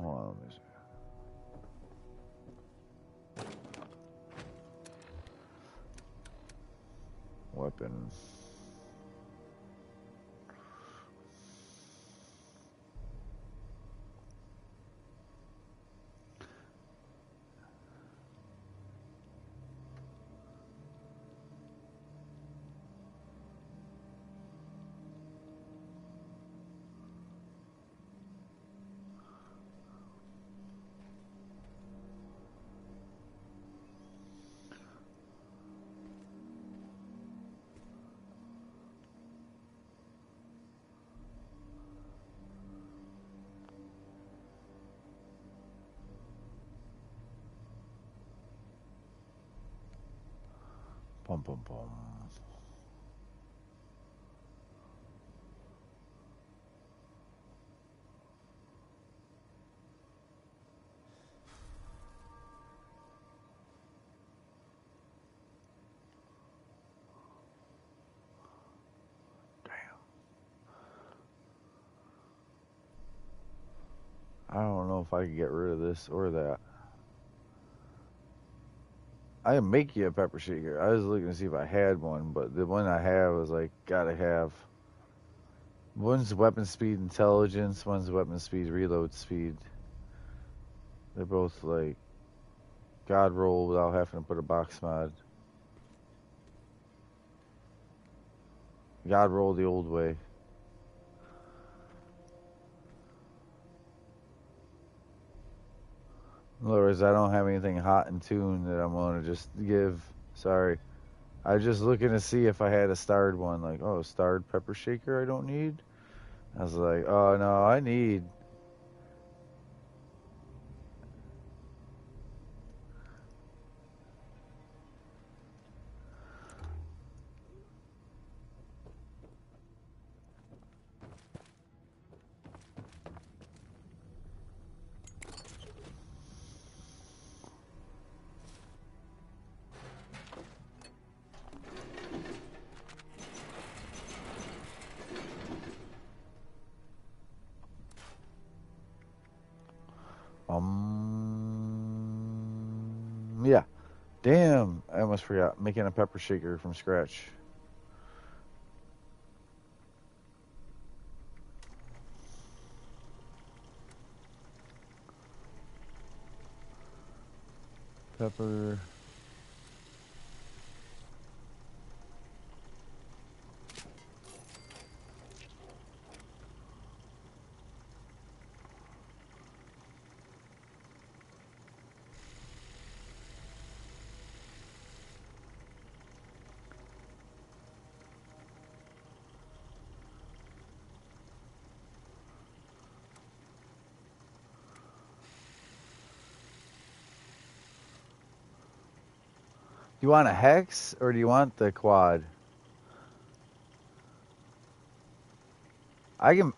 Hold on, let me see. Weapon. Pum pum pum. I don't know if I could get rid of this or that. I can make you a pepper shaker. I was looking to see if I had one, but the one I have is like, gotta have. One's weapon speed intelligence, one's weapon speed reload speed. They're both like God roll without having to put a box mod. God roll the old way. In other words, I don't have anything hot in tune that I'm going to just give. Sorry. I was just looking to see if I had a starred one. Like, oh, starred pepper shaker I don't need? I was like, oh, no, I need. Yeah. Damn, I almost forgot. Making a pepper shaker from scratch. Pepper. Do you want a hex or do you want the quad? I can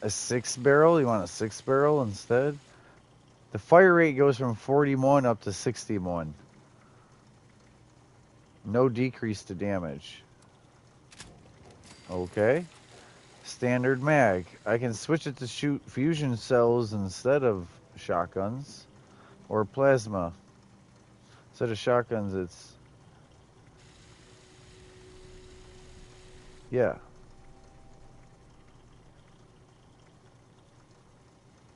a 6-barrel. You want a 6-barrel instead? The fire rate goes from 41 up to 61. No decrease to damage. Okay. Standard mag. I can switch it to shoot fusion cells instead of shotguns. Or plasma. Instead of shotguns, it's... Yeah.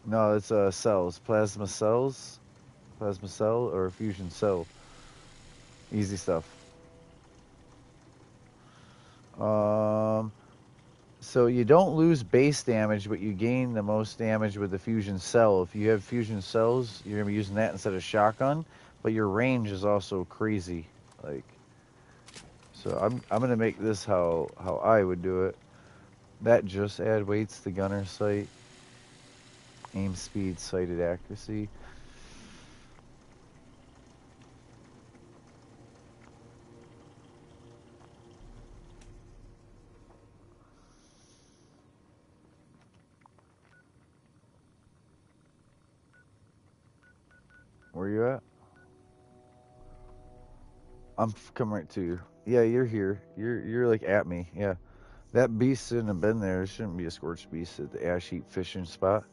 No, it's cells. Plasma cells. Plasma cell or fusion cell. Easy stuff. So you don't lose base damage, but you gain the most damage with the fusion cell. If you have fusion cells, you're gonna be using that instead of shotgun. But your range is also crazy. Like, so I'm gonna make this how I would do it. That just add weights to gunner sight, aim speed, sighted accuracy. Where you at? I'm coming right to you. Yeah, you're here. You're like at me. Yeah. That beast shouldn't have been there. It shouldn't be a scorched beast at the ash heap fishing spot.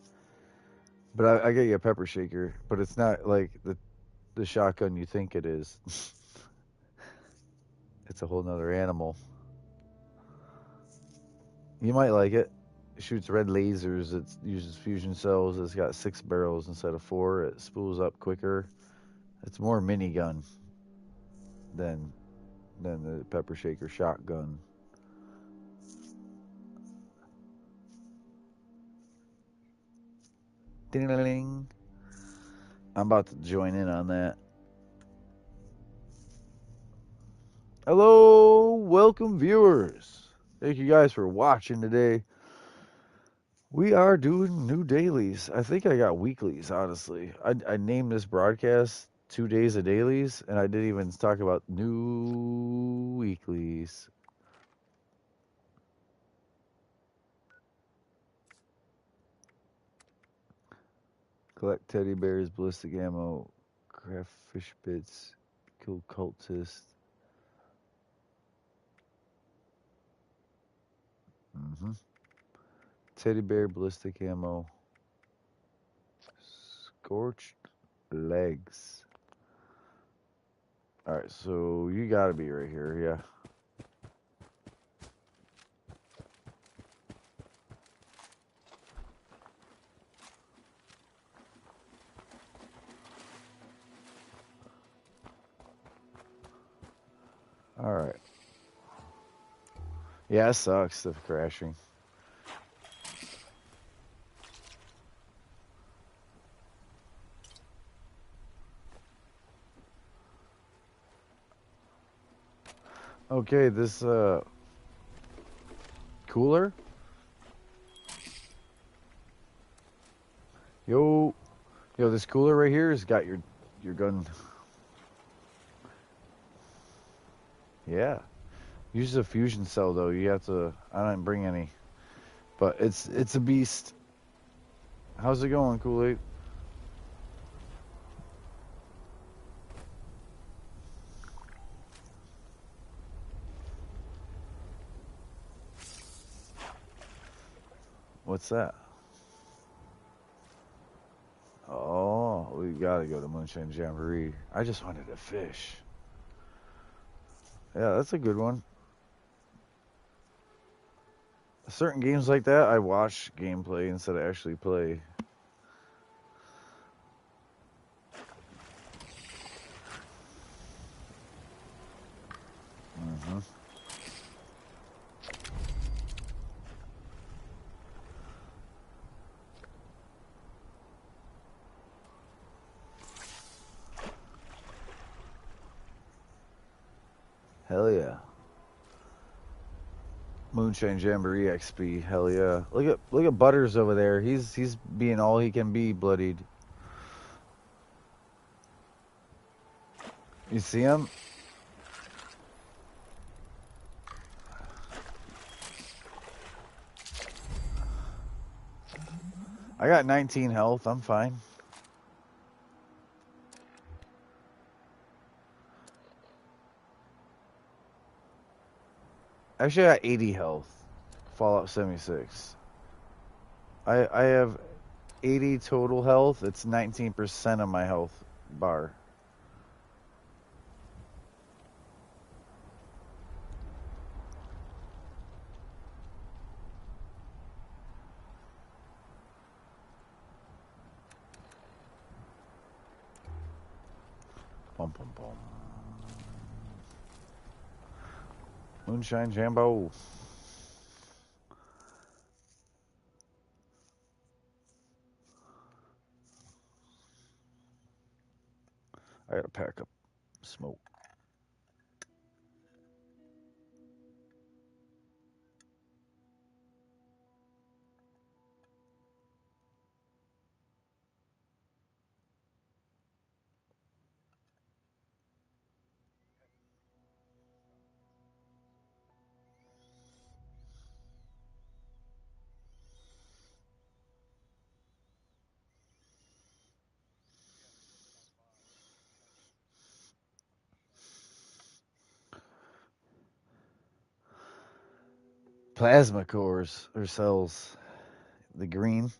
But I get you a pepper shaker, but it's not like the shotgun you think it is. It's a whole nother animal. You might like it. It shoots red lasers. It uses fusion cells. It's got 6 barrels instead of 4. It spools up quicker. It's more minigun than the pepper shaker shotgun. Ding-a-ling. I'm about to join in on that. Hello, welcome viewers. Thank you guys for watching today. We are doing new dailies. I think I got weeklies, honestly. I named this broadcast 2 days of dailies, and I didn't even talk about new weeklies. Collect teddy bears, ballistic ammo, craft fish bits, kill cultists. Teddy bear, ballistic ammo, scorched legs. Alright, so you gotta be right here, yeah. Alright. Yeah, it sucks, the crashing. Okay, this cooler. Yo, this cooler right here has got your gun. Yeah. Use a fusion cell though. You have to. I didn't bring any, but it's a beast. How's it going, Kool-Aid? What's that? Oh, we gotta go to Moonshine Jamboree. I just wanted to fish. Yeah, that's a good one. Certain games like that, I watch gameplay instead of actually play. Hell yeah. Moonshine Jamboree XP, hell yeah. Look at Butters over there. He's being all he can be, bloodied. You see him? I got 19 health, I'm fine. Actually, I got 80 health. Fallout 76. I have 80 total health. It's 19% of my health bar. Bum, bum, bum. Moonshine Jambo. I gotta pack up smoke. Plasma cores or cells. The green.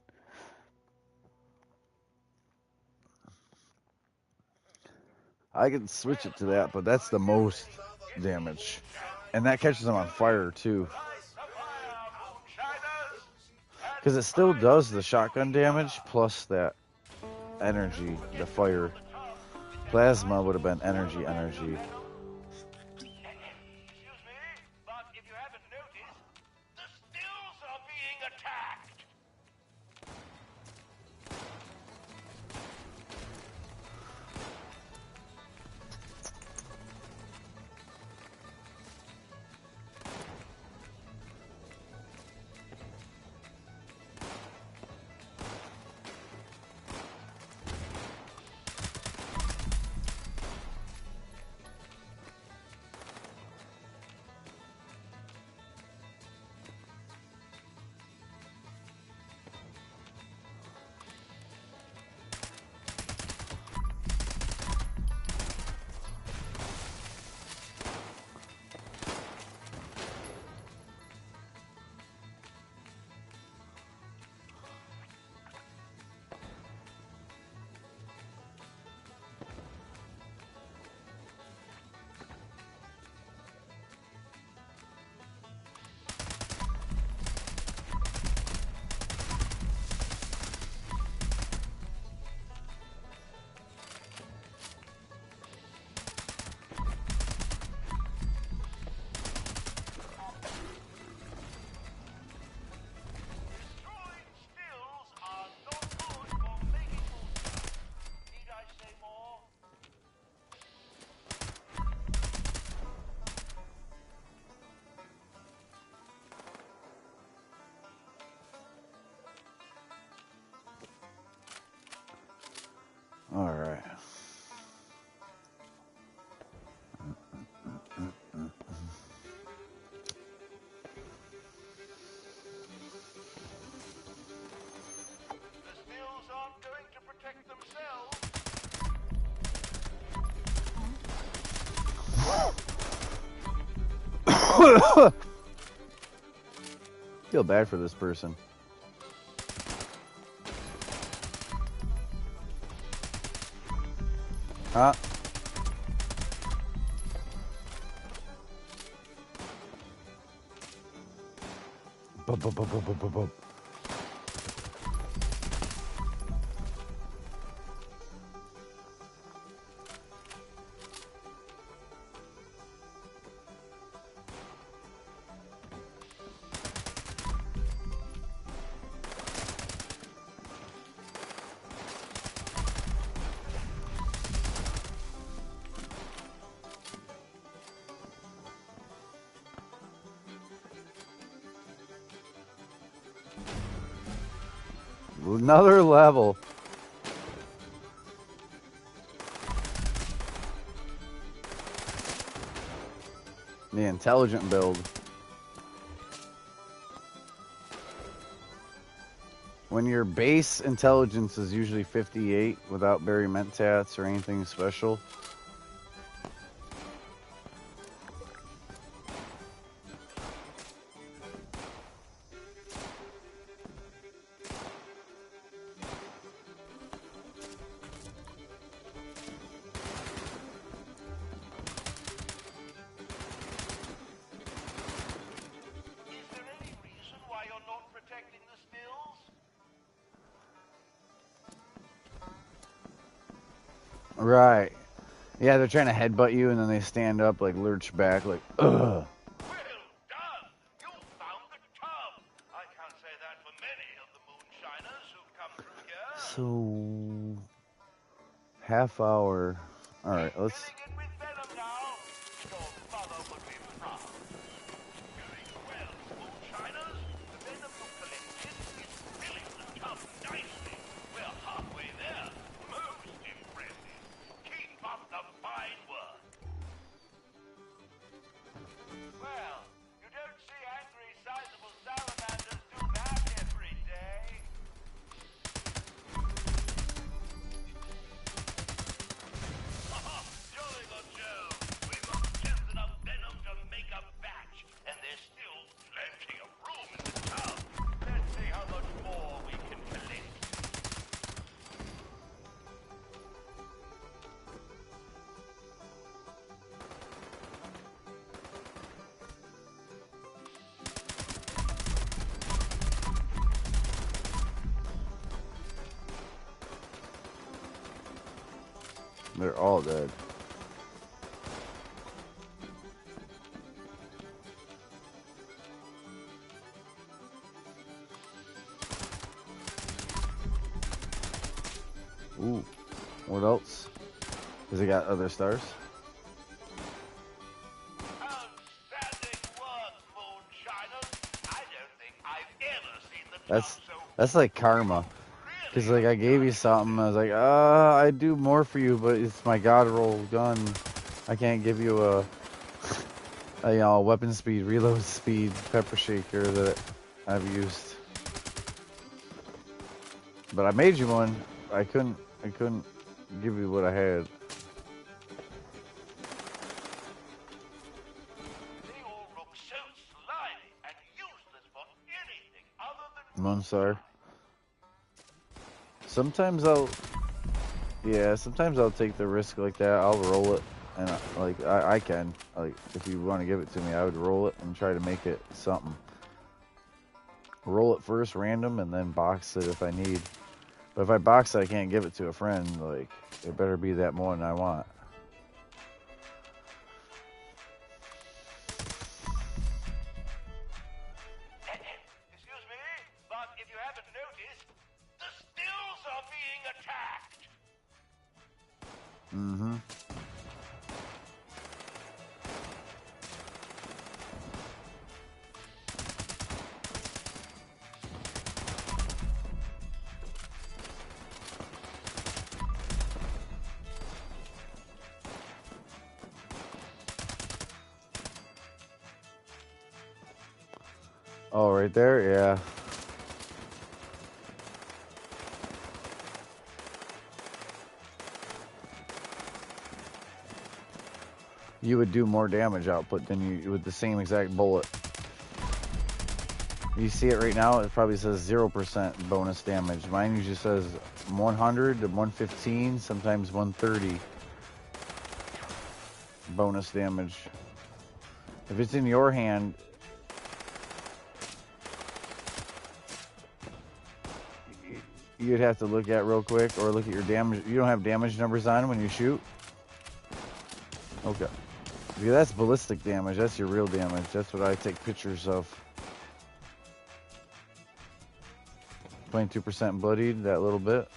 I can switch it to that, but that's the most damage. And that catches them on fire too. Because it still does the shotgun damage plus that energy, the fire. Plasma would have been energy. Excuse me, but if you haven't noticed, the stills are being attacked. All right. The stills aren't going to protect themselves. Feel bad for this person. Huh? Bum, bum, bum, bum, bum, bum, bum. Another level. The intelligent build. When your base intelligence is usually 58 without Berry Mentats or anything special, Right. Yeah, they're trying to headbutt you, and then they stand up, like, lurch back, like, ugh. Well done! You found the tub! I can't say that for many of the moonshiners who've come through here. So, half hour. All right, let's. Filling it with venom now. Your mother would be proud. Doing well, moonshiners. The venom you collected is filling the tub nicely. We're halfway there. Most impressive. Keep up the fine work. Well, you don't see angry, sizable salamanders do that every day. Jolly good, Joe. We've got just enough venom to make a batch, and there's still plenty of room in the tub. Let's see how much more we can collect. They're all dead. Ooh. What else? Has it got other stars? Outstanding work, moonshiners. I don't think I've ever seen the That's tub so that's like karma. Cause like I gave you something, I was like, I'd do more for you, but it's my god roll gun. I can't give you a weapon speed, reload speed, pepper shaker that I've used. But I made you one. I couldn't give you what I had. They all look so slimy and useless for anything other than Munsar. Sometimes I'll take the risk like that. I'll roll it, and I can. Like, if you want to give it to me, I would roll it and try to make it something. Roll it first, random, and then box it if I need. But if I box it, I can't give it to a friend. Like, it better be that one I want. Excuse me, but if you haven't noticed, the stills are being attacked. Mm-hmm. Oh, right there? Yeah. You would do more damage output than you with the same exact bullet. You see it right now, it probably says 0% bonus damage. Mine usually says 100 to 115, sometimes 130 bonus damage. If it's in your hand, you'd have to look at real quick, or look at your damage. You don't have damage numbers on when you shoot? Okay. Yeah, that's ballistic damage. That's your real damage. That's what I take pictures of. 22% bloodied, that little bit.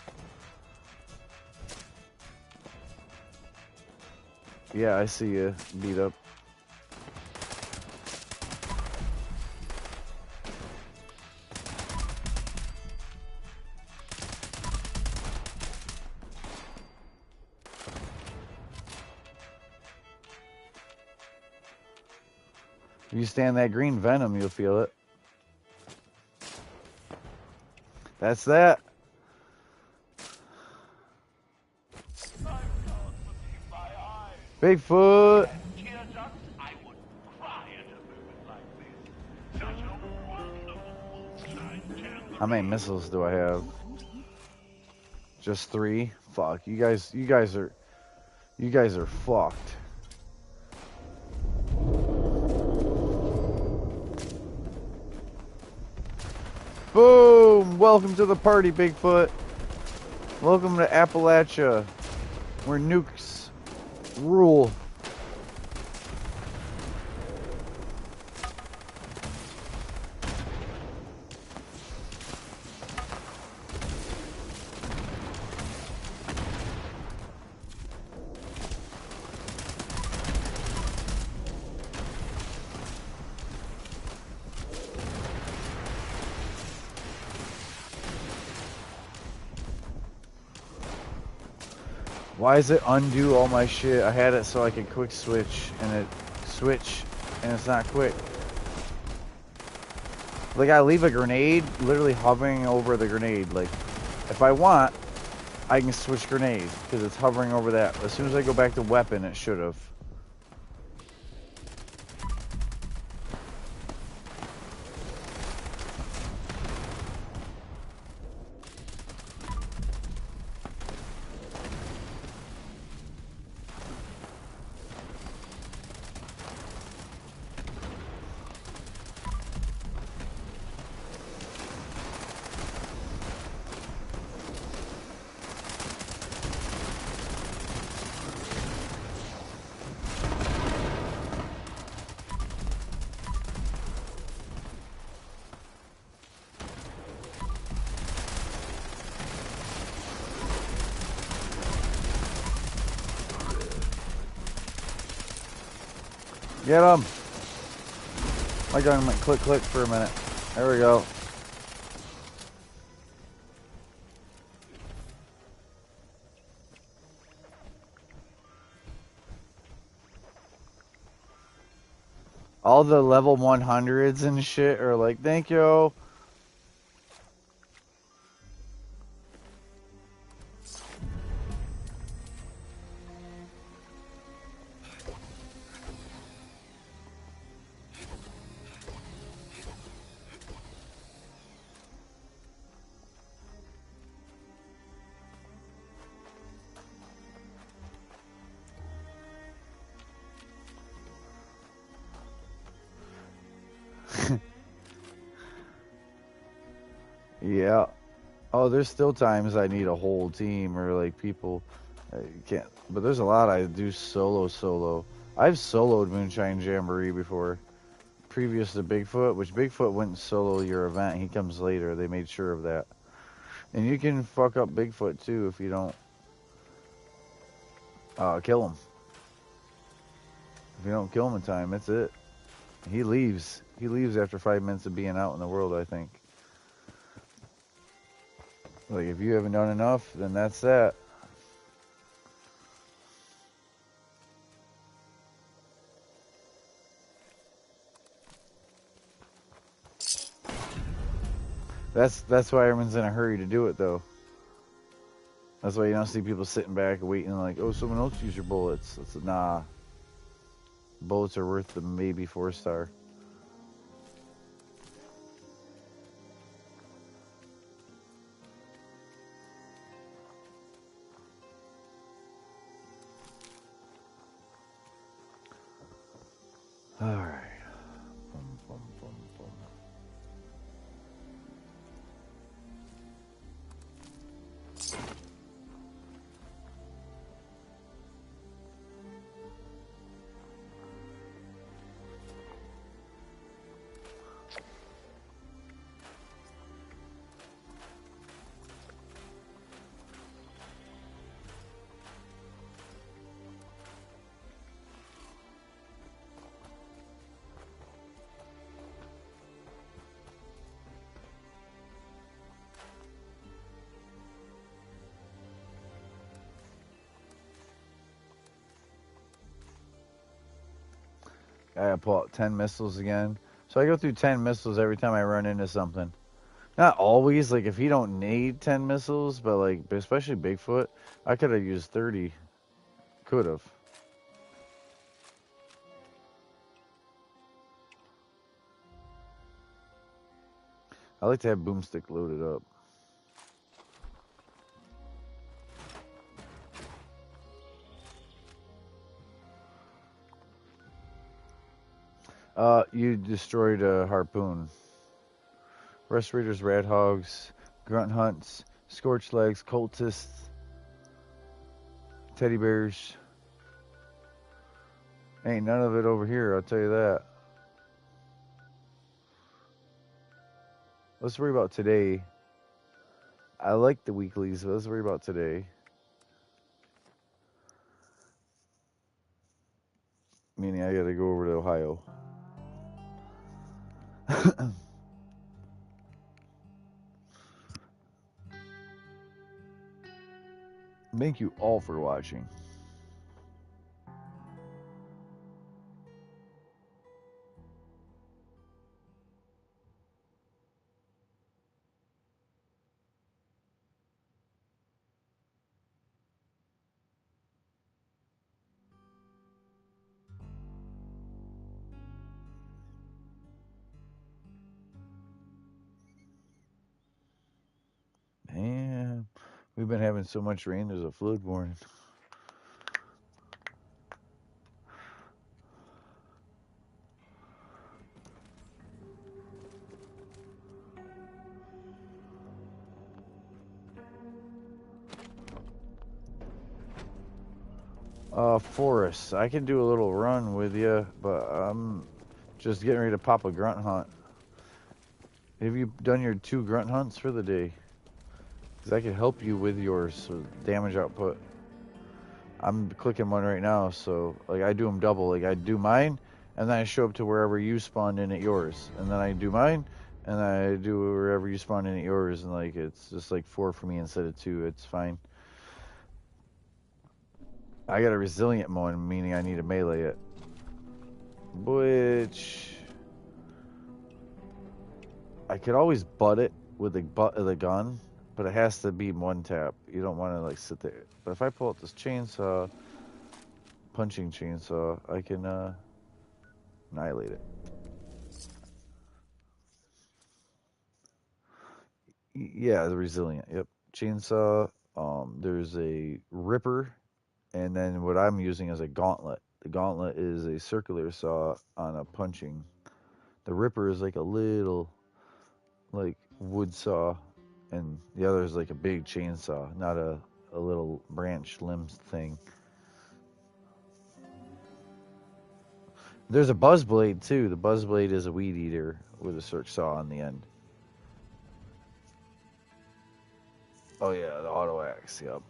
Yeah, I see you beat up. If you stand that green venom, you'll feel it. That's that. I can't believe my eyes. Bigfoot. Tear ducts, I would cry at a moment like this. Such a wonderful moonshine channel. How many missiles do I have? Just 3? Fuck. You guys are fucked. Boom! Welcome to the party, Bigfoot. Welcome to Appalachia. Where nukes rule. Why does it undo all my shit? I had it so I could quick switch, and it's not quick. Like, I leave a grenade literally hovering over the grenade. Like, if I want, I can switch grenades because it's hovering over that. As soon as I go back to weapon, it should have. Get him! My gun went click click for a minute. There we go. All the level 100s and shit are like, thank you. Yeah. Oh, there's still times I need a whole team or like people. I can't. But there's a lot I do solo. I've soloed Moonshine Jamboree before, previous to Bigfoot, which Bigfoot wouldn't solo your event. He comes later. They made sure of that. And you can fuck up Bigfoot too if you don't kill him. If you don't kill him in time, that's it. He leaves. He leaves after 5 minutes of being out in the world, I think. Like, if you haven't done enough, then that's that. That's why everyone's in a hurry to do it, though. That's why you don't see people sitting back waiting like, oh, someone else use your bullets. It's, nah. Bullets are worth the maybe 4-star. All right. Boom, boom, boom, boom. I gotta pull out 10 missiles again. So I go through 10 missiles every time I run into something. Not always, like if you don't need 10 missiles, but like, especially Bigfoot, I could have used 30. Could have. I like to have boomstick loaded up. You destroyed a harpoon. Respirators, rad hogs, grunt hunts, scorched legs, cultists, teddy bears. Ain't none of it over here, I'll tell you that. Let's worry about today. I like the weeklies, but let's worry about today. Meaning I gotta go over to Ohio. Thank you all for watching. Man, we've been having so much rain, there's a flood warning. Forrest, I can do a little run with you, but I'm just getting ready to pop a grunt hunt. Have you done your 2 grunt hunts for the day? Because I can help you with yours, so damage output. I'm clicking one right now, so like I do them double. Like I do mine, and then I show up to wherever you spawned in at yours, and then I do mine, and then I do wherever you spawned in at yours, and like it's just like 4 for me instead of 2. It's fine. I got a resilient one, meaning I need to melee it, which I could always butt it with the butt of the gun, but it has to be 1 tap. You don't want to like sit there. But if I pull out this chainsaw, punching chainsaw, I can annihilate it. Yeah, the resilient. Yep, chainsaw. There's a ripper, and then what I'm using is a gauntlet. The gauntlet is a circular saw on a punching. The ripper is like a little, like wood saw, and the other is like a big chainsaw, not a little branch limbs thing. There's a buzzblade too. The buzzblade is a weed eater with a circ saw on the end. Oh yeah, the auto axe. Yep.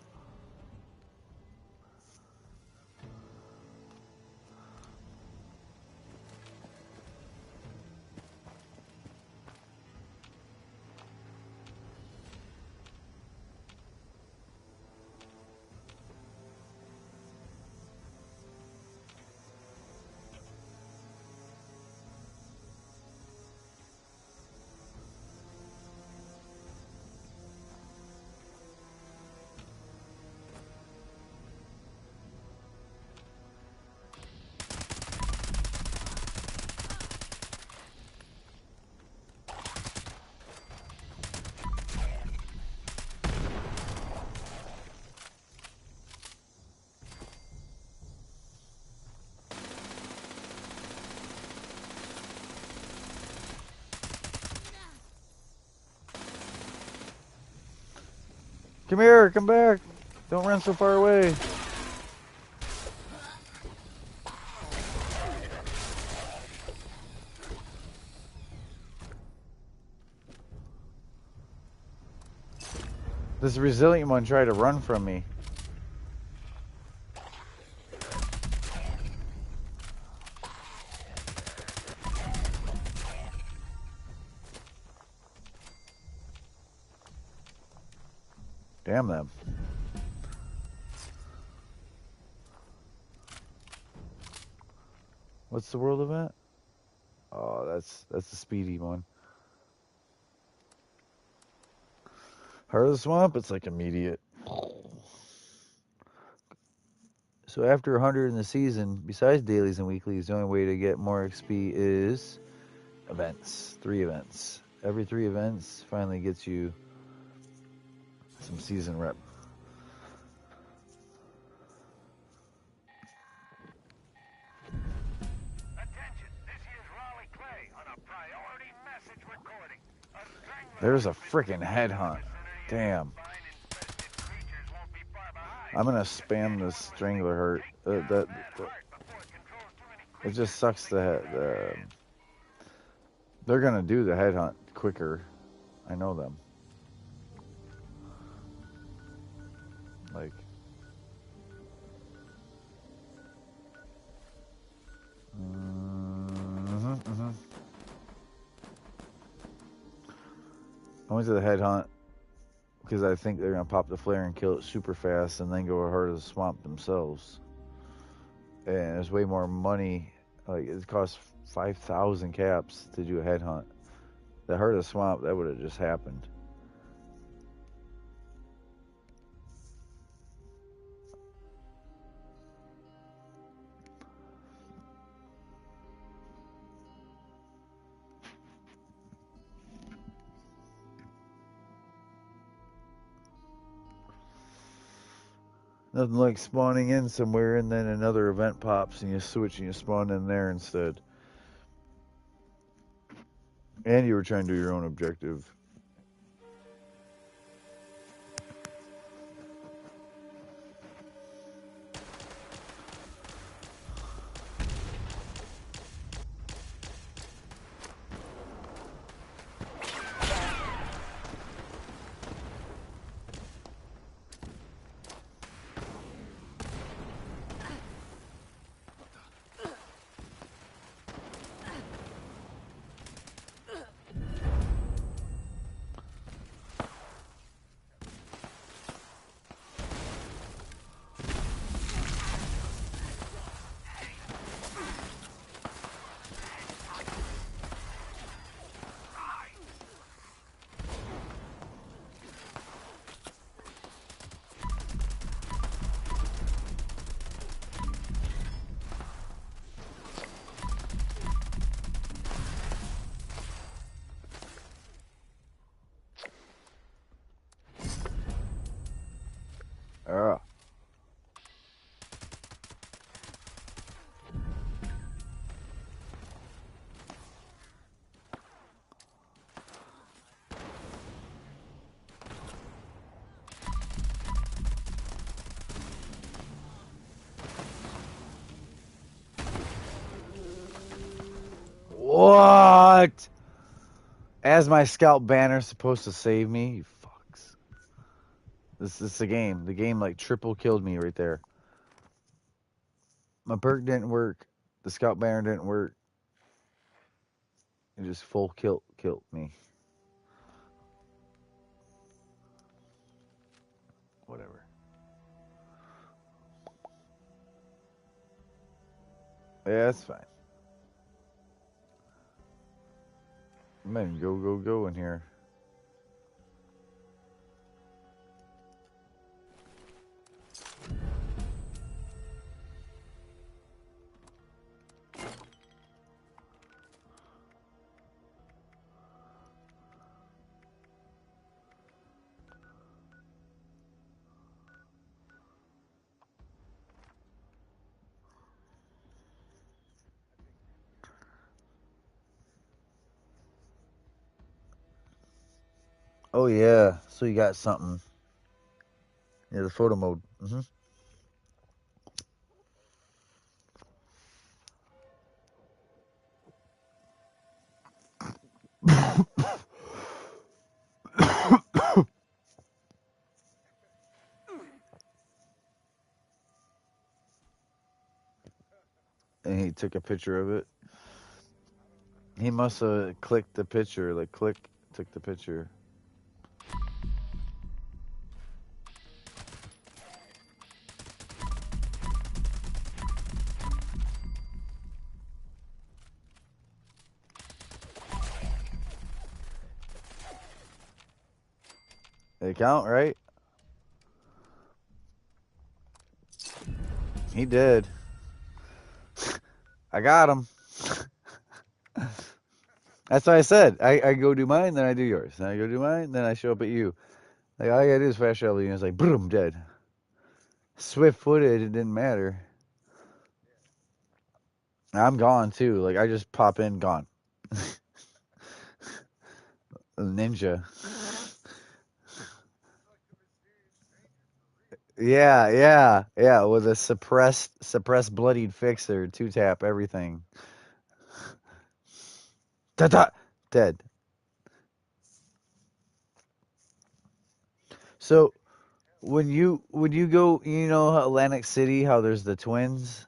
Come here, come back. Don't run so far away. This resilient one tried to run from me. Damn them. What's the world event? Oh, that's the speedy one. Heart of the Swamp, it's like immediate. So after 100 in the season, besides dailies and weeklies, the only way to get more XP is events. 3 events. Every 3 events finally gets you some season rep. Attention, this is Raleigh Clay on a priority message recording. There's a freaking headhunt. Damn. I'm gonna spam the strangler hurt. It just sucks that they're gonna do the headhunt quicker. I know them. Like. I went to the headhunt because I think they're gonna pop the flare and kill it super fast, and then go Heart of the Swamp themselves. And there's way more money. Like it costs 5,000 caps to do a headhunt. The Heart of the Swamp, that would have just happened. Nothing like spawning in somewhere and then another event pops and you switch and you spawn in there instead. And you were trying to do your own objective. Ah. What? As my scout banner supposed to save me? You fucks. This is the game. The game like triple killed me right there. My perk didn't work. The scout banner didn't work. It just full killed me. Whatever. Yeah, that's fine. Man, go in here. Oh yeah, so you got something. Yeah, the photo mode. And he took a picture of it. He must have clicked the picture, like took the picture. They count, right? He did. I got him. That's what I said. I go do mine, then I do yours. Then I go do mine, then I show up at you. Like all you gotta do is flash travel, and it's like boom, dead. Swift footed, it didn't matter. I'm gone too. Like I just pop in, gone. Ninja. Yeah, yeah, yeah. With a suppressed bloodied fixer, 2-tap everything. Ta ta, dead. So when you go, you know how Atlantic City, how there's the twins.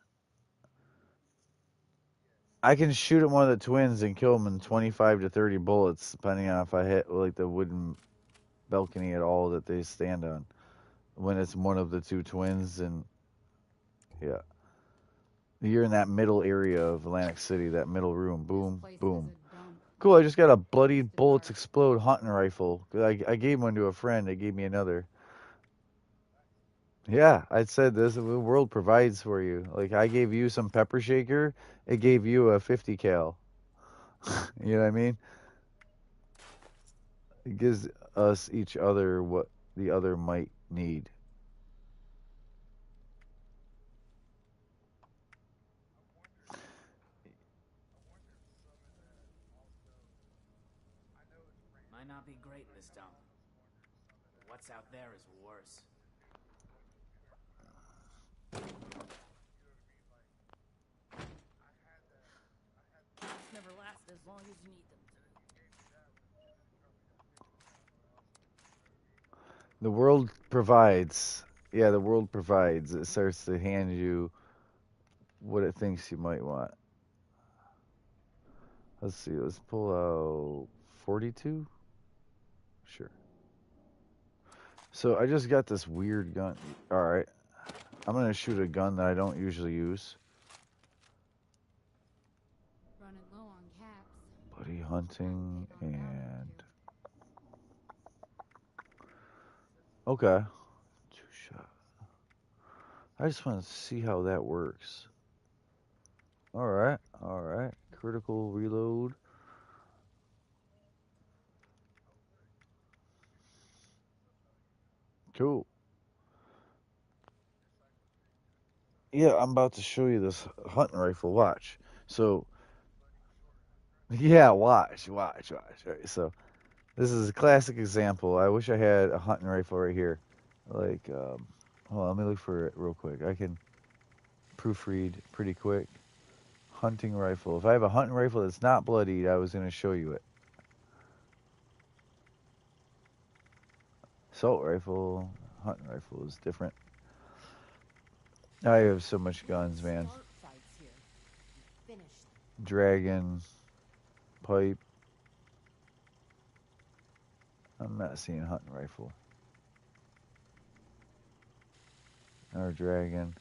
I can shoot at one of the twins and kill them in 25 to 30 bullets, depending on if I hit like the wooden balcony at all that they stand on. When it's one of the two twins, and yeah, you're in that middle area of Atlantic City, that middle room. Boom, boom. Cool. I just got a bloody bullets explode hunting rifle. I gave one to a friend. They gave me another. Yeah, I said this. The world provides for you. Like I gave you some pepper shaker. It gave you a 50 cal. You know what I mean? It gives us each other what the other might need. Might not be great in this dump. But what's out there is worse. Never last as long as you need them to. The world provides. Yeah, the world provides. It starts to hand you what it thinks you might want. Let's see. Let's pull out 42. Sure. So I just got this weird gun. All right. I'm going to shoot a gun that I don't usually use. Running low on caps. Buddy hunting and... Okay. 2-shot. I just want to see how that works. All right. All right. Critical reload. Cool. Yeah, I'm about to show you this hunting rifle. Watch. So, yeah, watch. All right, so, this is a classic example. I wish I had a hunting rifle right here. Like, hold on, let me look for it real quick. I can proofread pretty quick. Hunting rifle. If I have a hunting rifle that's not bloodied, I was going to show you it. Assault rifle, hunting rifle is different. I have so much guns, man. Dragon, pipe. I'm not seeing hunting rifle. Or dragon.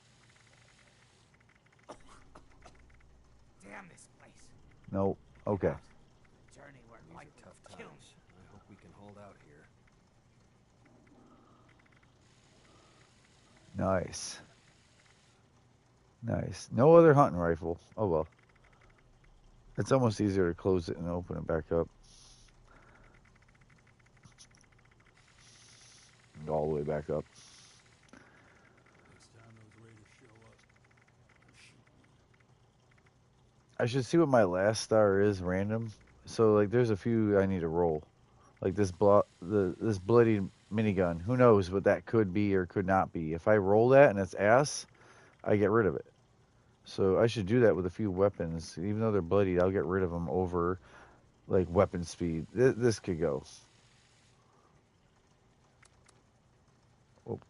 Damn this place. Nope. Okay. Journey where These life are tough will kill times. me. I hope we can hold out here. Nice. Nice. No other hunting rifle. Oh well. It's almost easier to close it and open it back up. And all the way back up. Next time those raiders show up, I'm shooting I should see what my last star is random. So like there's a few I need to roll. Like this this bloody minigun. Who knows what that could be or could not be. If I roll that and it's ass, I get rid of it. So I should do that with a few weapons. Even though they're bloodied, I'll get rid of them over like weapon speed. This could go. Oh.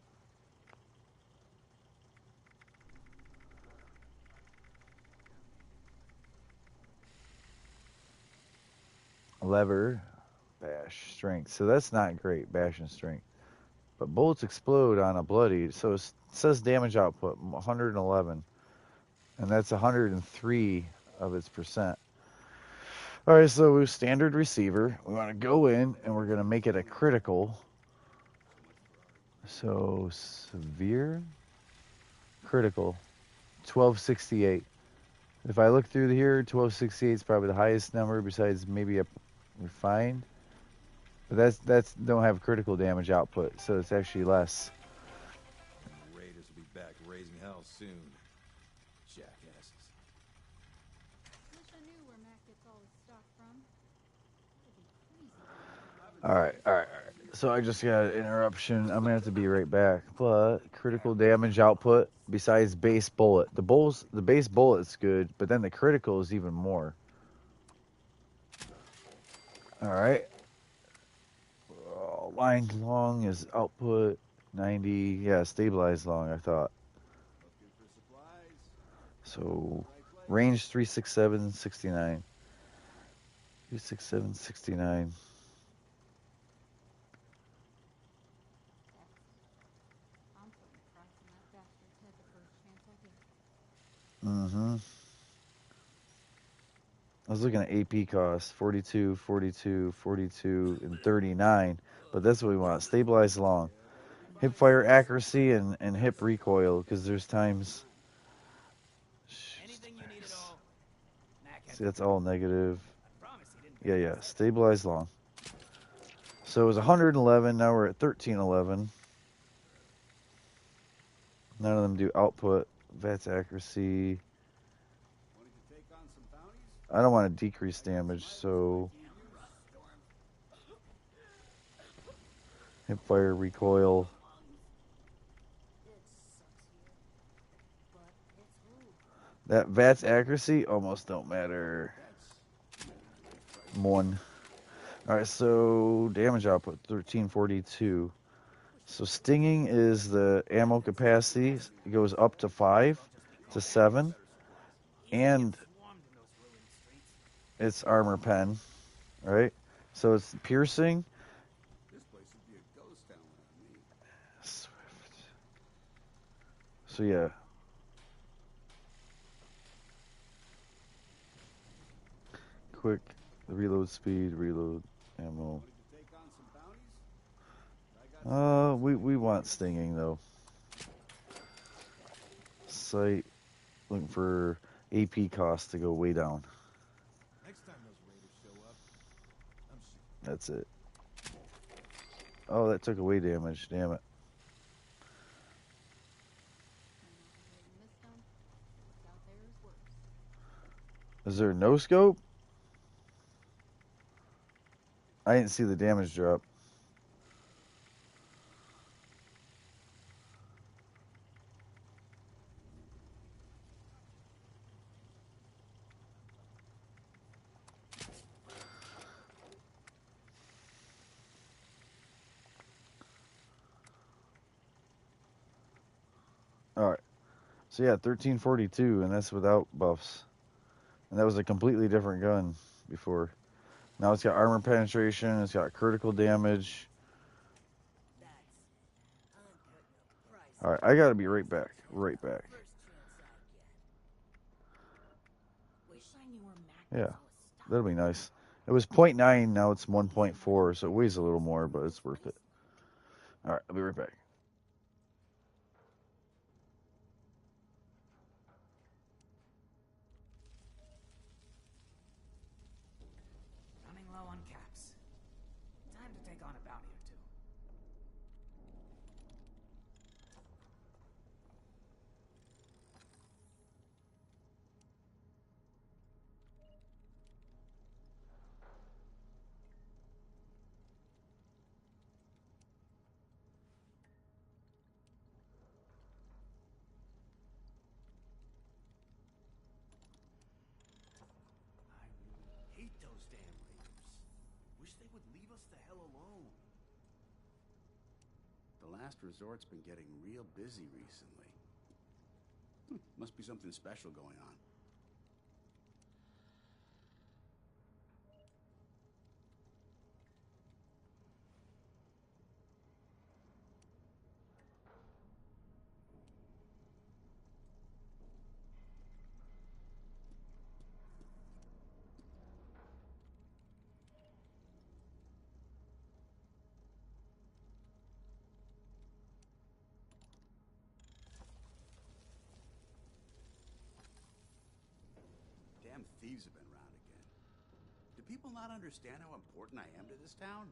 Lever, bash, strength. So that's not great, bash and strength. But bullets explode on a bloody. So it says damage output 111, and that's 103 of its percent. All right, so standard receiver. We want to go in and we're going to make it a critical. So severe, critical, 1268. If I look through here, 1268 is probably the highest number besides maybe a refined. But that's don't have critical damage output, so it's actually less. The raiders will be back raising hell soon. Jackasses. Wish I knew where Mac gets all his stock from. It'd be crazy. All right. So I just got an interruption. I'm gonna have to be right back. But critical damage output besides base bullet. The base bullet's good, but then the critical is even more. All right. Lined long is output 90. Yeah, stabilized long. I thought. Looking for supplies? So range 367 69. 367 69. I'm putting a price on that bastard's head the first chance I get. Mm-hmm. I was looking at AP costs 42, 42, 42, and 39. But that's what we want. Stabilized long. Hip fire accuracy and hip recoil, because there's times. Anything you need at all. Mac had See, that's all negative. I promise he didn't. Yeah. Stabilized long. So it was 111. Now we're at 1311. None of them do output. VATS accuracy. Wanted to take on some bounties? I don't want to decrease damage, so hip fire recoil. That VATS accuracy almost don't matter. One. Alright, so damage output 1342. So stinging is the ammo capacity. It goes up to 5 to 7. And it's armor pen. Right? So it's piercing. This place would be a ghost town without me. Swift. So yeah. Quick reload speed, reload ammo. Wanted to take on some bounties? We want stinging though. Sight, looking for AP cost to go way down. Next time those raiders show up, I'm shooting. That's it. Oh, that took away damage. Damn it. And this done, what's out there is worse. Is there no scope? I didn't see the damage drop. Alright. So yeah, 1342, and that's without buffs. And that was a completely different gun before. Now it's got armor penetration, it's got critical damage. Alright, I gotta be right back. Right back. Yeah, that'll be nice. It was 0.9, now it's 1.4, so it weighs a little more, but it's worth it. Alright, I'll be right back. Running low on caps. Time to take on a bounty or two. I hate those damn raiders. Wish they would leave us the hell alone. The last resort's been getting real busy recently. Must be something special going on. Damn thieves have been around again. Do people not understand how important I am to this town?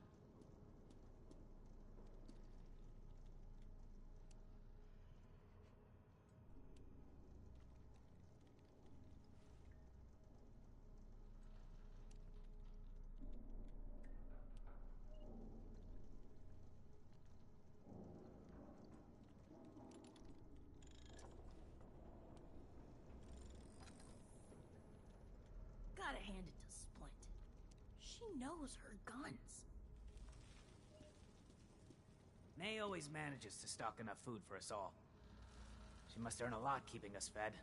knows her guns. May always manages to stock enough food for us all. She must earn a lot keeping us fed.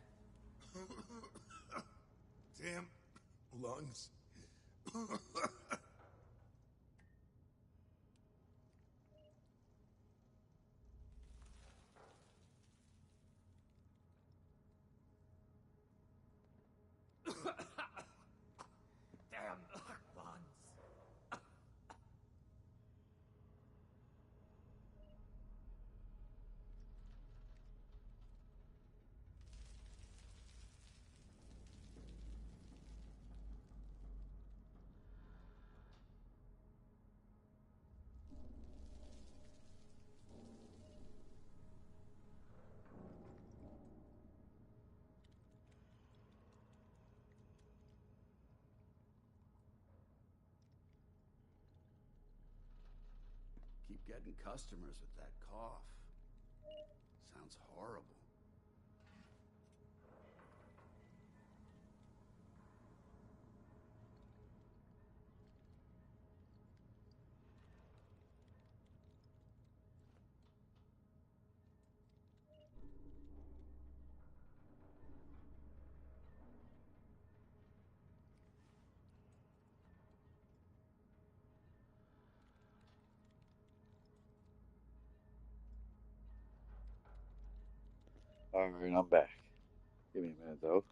Damn lungs. Damn lungs. Keep getting customers with that cough. Sounds horrible. Alright, I'm back. Give me a minute though.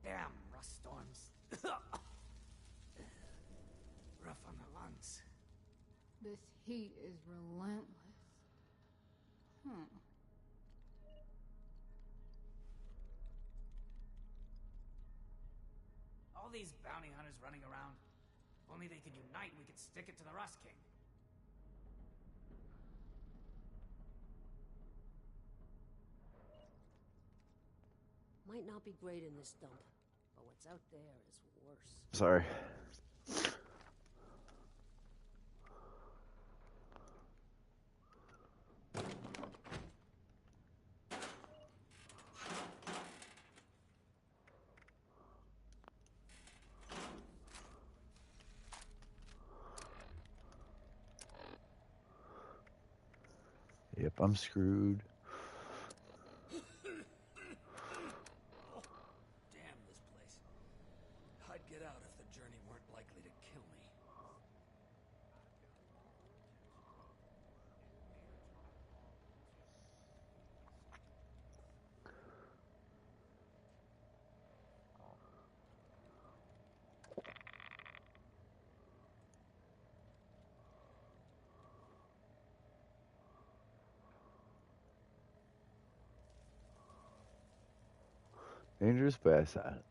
Damn rust storms. Rough on the lungs. This heat is relentless. All these bounty hunters running around. If only they could unite, we could stick it to the Rust King. Might not be great in this dump, but what's out there is worse. Sorry. Yep, I'm screwed. Damn this place. I'd get out if the journey weren't likely to kill me. Dangerous backside.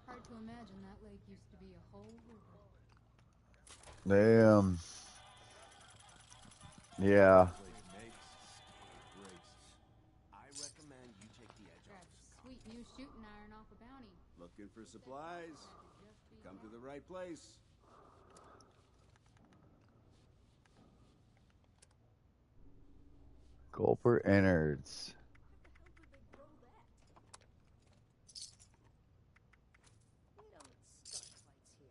Hard to imagine that lake used to be a whole river. Damn. Yeah. I recommend you take the edge Grab off. a sweet new shooting iron off a bounty. Looking for supplies? Come to the right place. Gulper innards. We don't start fights here.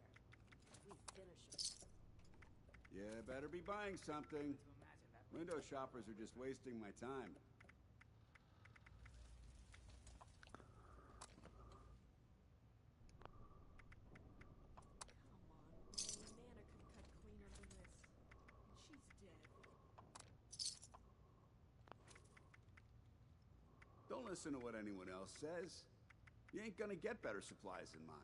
We finish them. Yeah, better be buying something. Window shoppers are just wasting my time. Come on, Nana could cut cleaner than this. And she's dead. Don't listen to what anyone else says. You ain't gonna get better supplies than mine.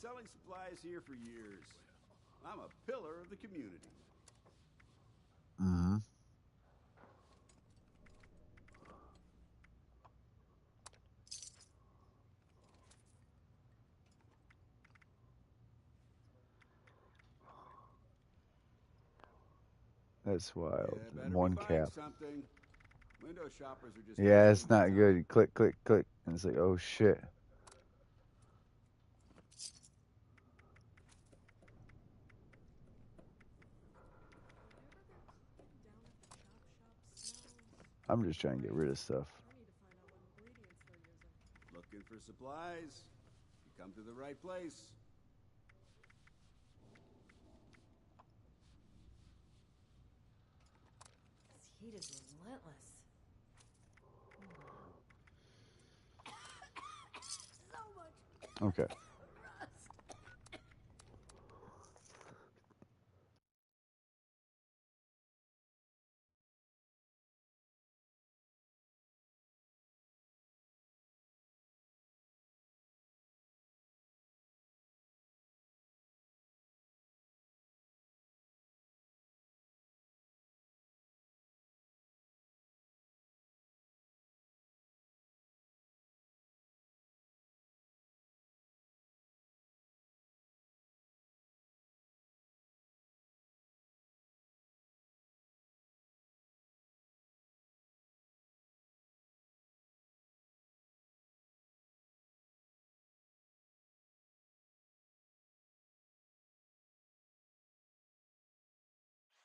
selling supplies here for years. I'm a pillar of the community. Mm-hmm. That's wild. Yeah, better One be buying cap. something. Window shoppers are just Yeah, wasting it's my not time. good. You click, click, click. And it's like, oh shit. I'm just trying to get rid of stuff. Looking for supplies? You come to the right place. This heat is relentless. So much Okay. rust.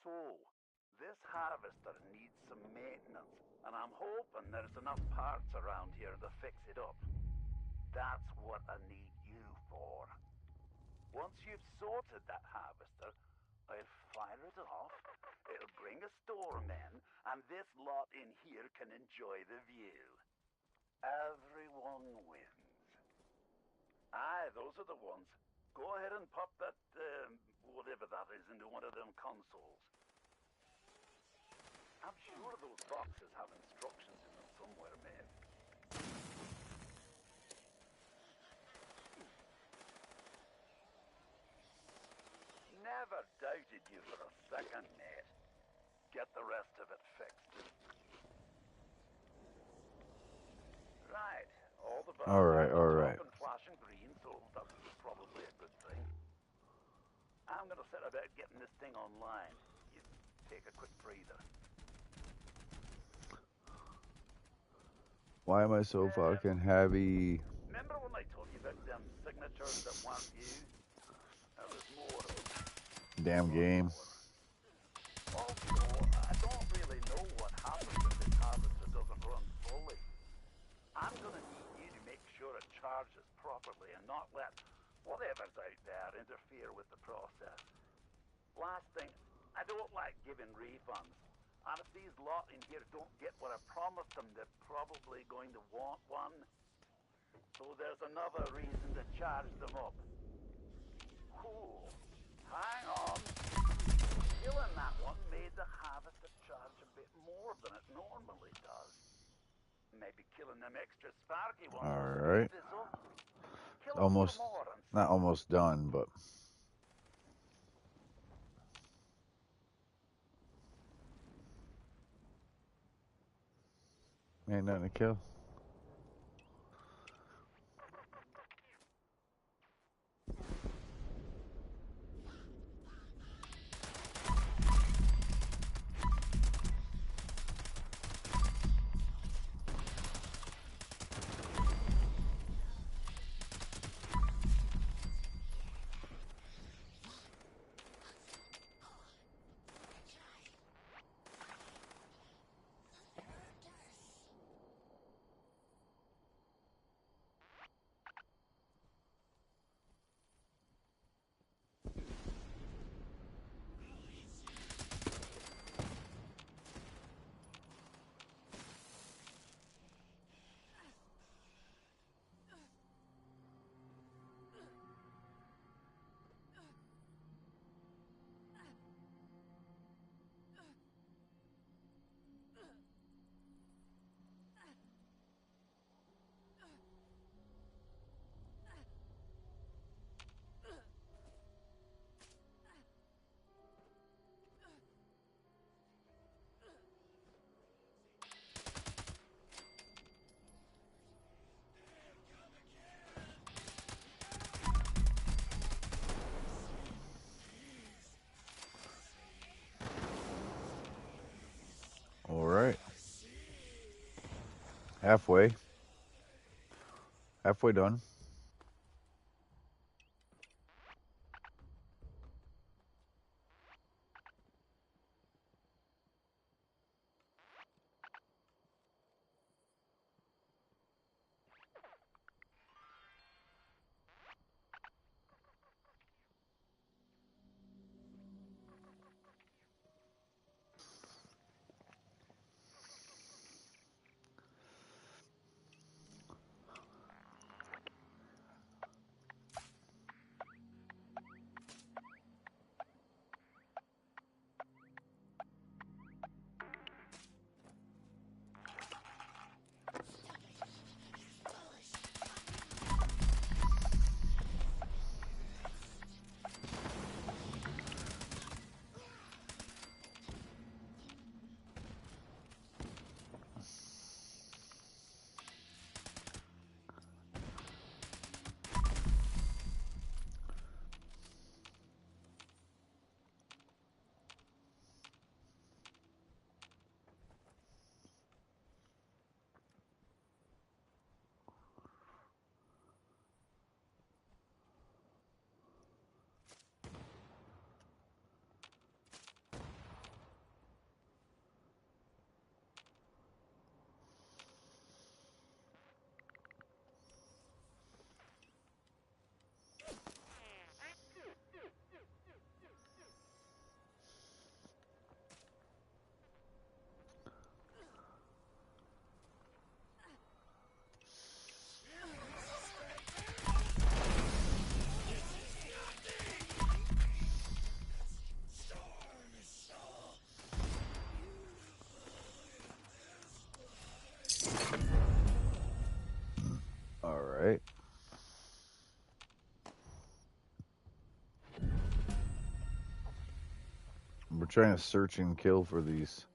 So, this harvester needs some maintenance, and I'm hoping there's enough parts around here to fix it up. That's what I need you for. Once you've sorted that harvester, I'll fire it off, it'll bring a storm in, and this lot in here can enjoy the view. Everyone wins. Aye, those are the ones. Go ahead and pop that, whatever that is, into one of them consoles. I'm sure those boxes have instructions in them somewhere, mate. Never doubted you for a second, mate. Get the rest of it fixed. Right, all the buttons All right, all are right. up and flashing green, so that's probably a good thing. I'm gonna set about getting this thing online. You take a quick breather. Why am I so fucking heavy? Remember when I told you about them signatures that weren't used? There's more of them. Damn game. Also, I don't really know what happens if this harvester doesn't run fully. I'm gonna need you to make sure it charges properly and not let whatever's out there interfere with the process. Last thing, I don't like giving refunds. And if these lot in here don't get what I promised them, they're probably going to want one. So there's another reason to charge them up. Cool. Hang on. Killing that one made the harvester charge a bit more than it normally does. Maybe killing them extra sparky ones All will right. speed this up. Kill a Almost, few more and not almost done, but ain't nothing to kill. Halfway. Halfway done. Alright. We're trying to search and kill for these.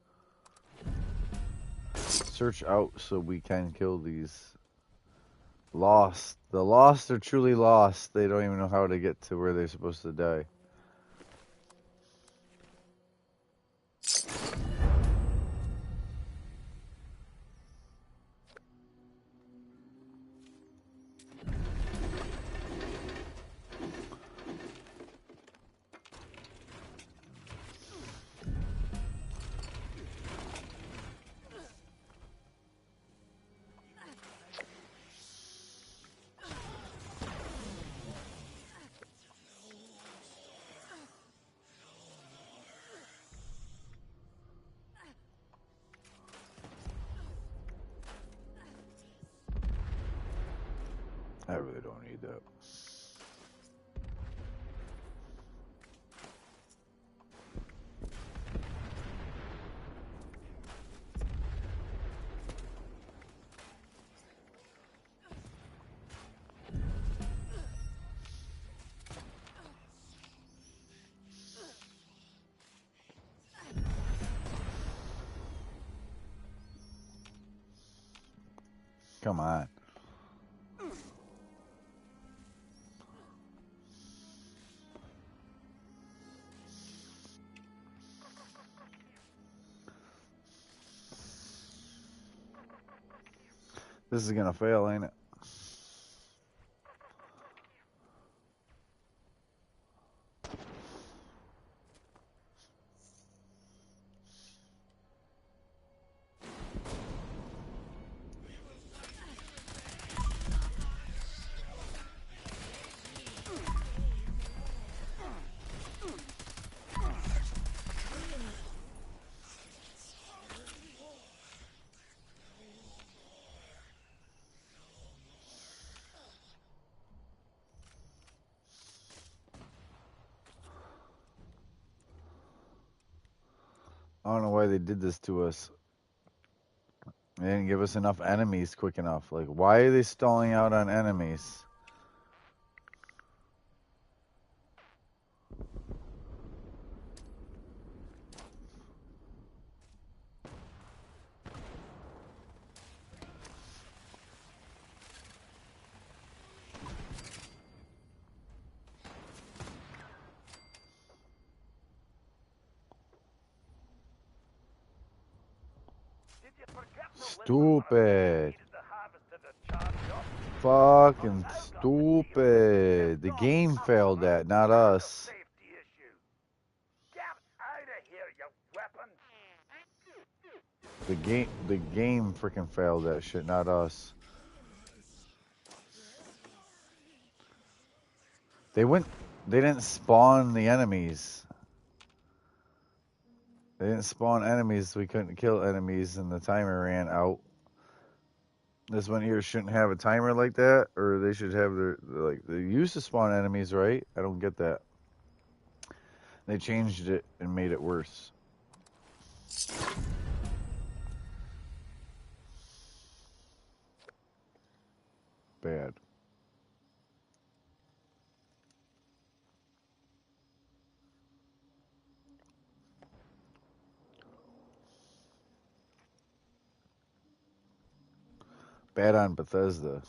Search out so we can kill these. Lost. The lost are truly lost. They don't even know how to get to where they're supposed to die. I really don't need that. Come on. This is gonna fail, ain't it? I don't know why they did this to us. They didn't give us enough enemies quick enough. Like, why are they stalling out on enemies? Did you forget to listen when I Stupid. needed the harvester to charge up? Fucking stupid. The game failed that, not us. Safety issue. Get out of here, you weapon! The game freaking failed that shit, not us. They didn't spawn the enemies. They didn't spawn enemies, so we couldn't kill enemies and the timer ran out. This one here shouldn't have a timer like that, or they should have they used to spawn enemies, right? I don't get that. They changed it and made it worse. Bad. Bad on Bethesda.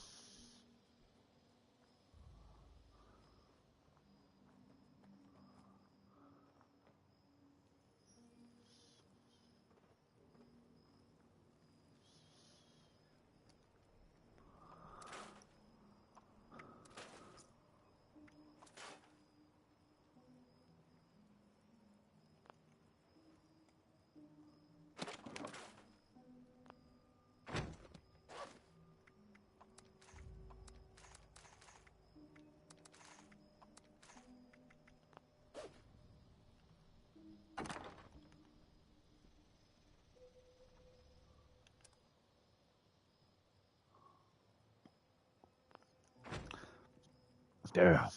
Yeah.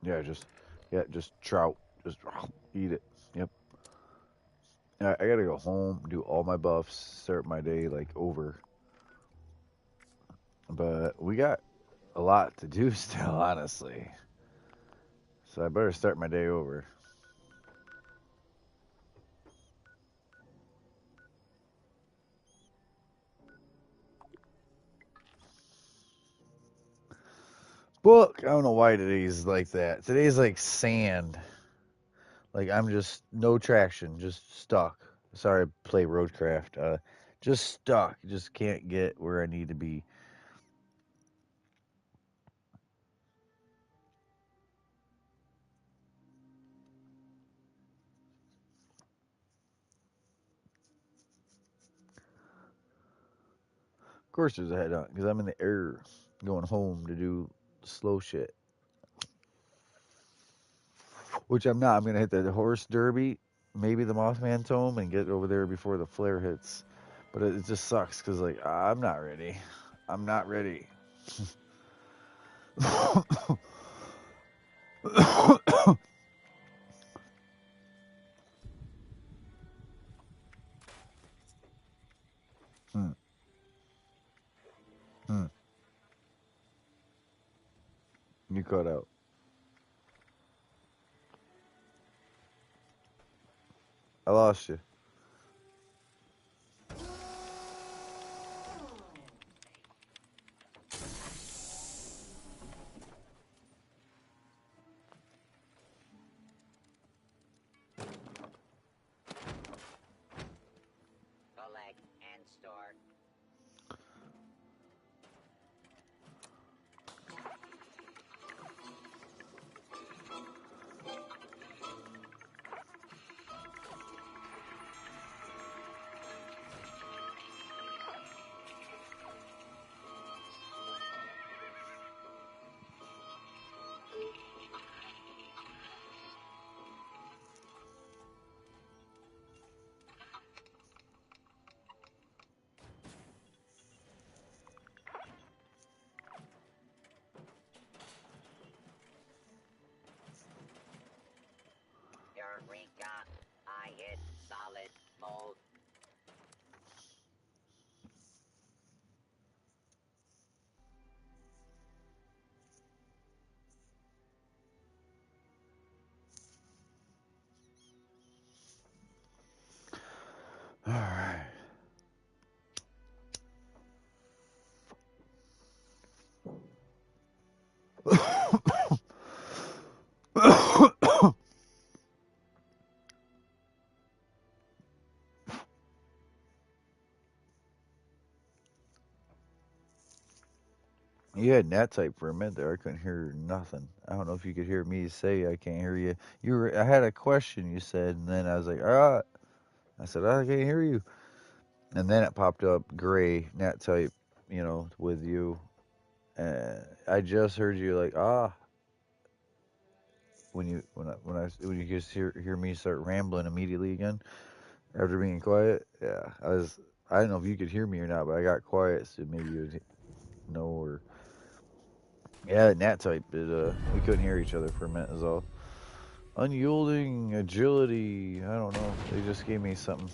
Yeah, just trout. Just eat it. Yep. I gotta go home, do all my buffs, start my day like over. But we got a lot to do still, honestly. So I better start my day over. Book. I don't know why today's like that. Today's like sand. Like I'm just no traction, just stuck. Sorry, I play Roadcraft. Just stuck. Just can't get where I need to be. Of course, there's a head on because I'm in the air, going home to do slow shit. Which I'm not. I'm gonna hit the horse derby, maybe the Mothman Tome, and get over there before the flare hits. But it just sucks because like I'm not ready. I'm not ready. Hmm. Hmm. You cut out. I lost you. Collect and store. You had Nat type for a minute there. I couldn't hear nothing. I don't know if you could hear me say. I can't hear you. I had a question you said, and then I was like, ah. I said, I can't hear you. And then it popped up gray Nat type, with you. I just heard you like when you just hear me start rambling immediately again after being quiet. Yeah, I don't know if you could hear me or not, but I got quiet, so maybe you would know or yeah, Nat type. We couldn't hear each other for a minute, is all. Unyielding agility. I don't know. They just gave me something.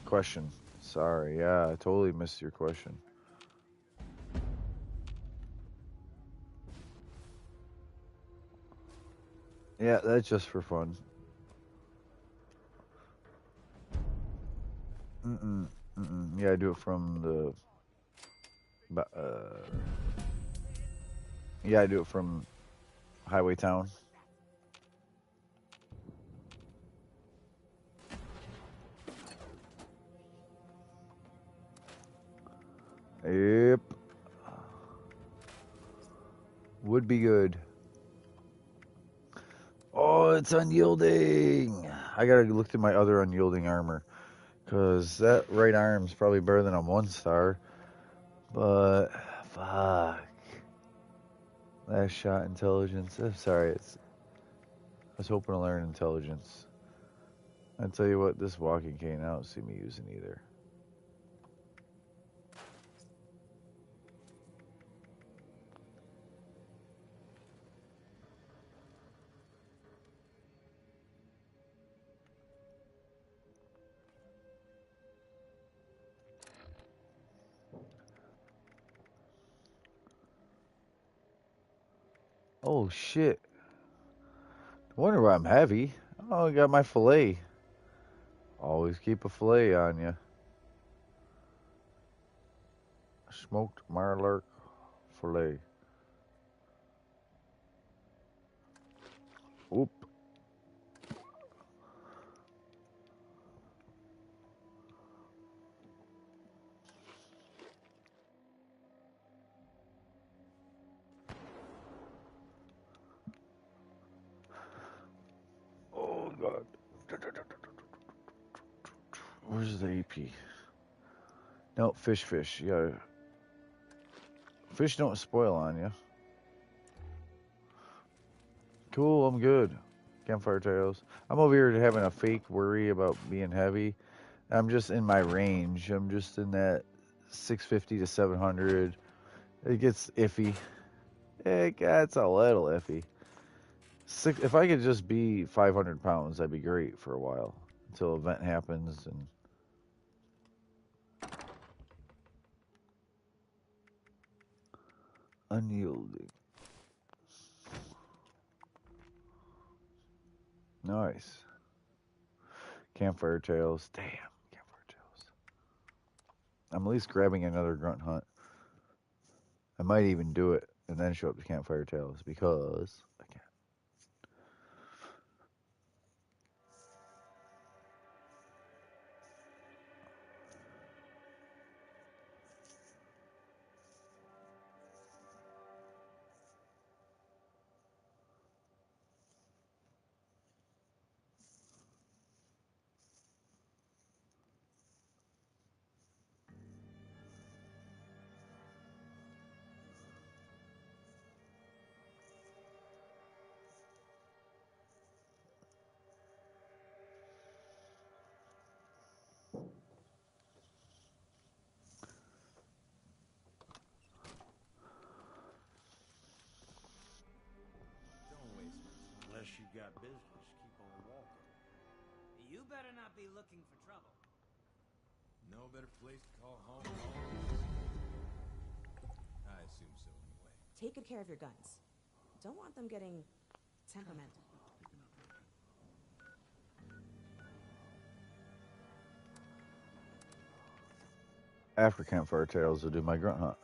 Question. Sorry. Yeah, I totally missed your question. Yeah, that's just for fun. Yeah, I do it from yeah, I do it from Highway Town. Yep. Would be good. Oh, it's unyielding. I gotta look through my other unyielding armor. Because that right arm's probably better than a 1-star. But, fuck. Last shot intelligence. I'm sorry, I was hoping to learn intelligence. I tell you what, this walking cane, I don't see me using either. Oh, shit. I wonder why I'm heavy. Oh, I got my fillet. Always keep a fillet on you. Smoked Marlark fillet. Oop. Oh, God. Where's the AP? No, fish. Yeah. Fish don't spoil on you. Cool, I'm good. Campfire tales. I'm over here having a fake worry about being heavy. I'm just in my range. I'm just in that 650 to 700. It gets iffy. It's a little iffy. If I could just be 500 pounds, that'd be great for a while until an event happens and. Unyielding. Nice. Campfire tales. Damn, campfire tales. I'm at least grabbing another grunt hunt. I might even do it and then show up to campfire tales because I can. Unless you got business, keep on walking. You better not be looking for trouble. No better place to call home. I assume so anyway. Take good care of your guns. Don't want them getting temperamental. After campfire tales, I'll do my grunt hunt.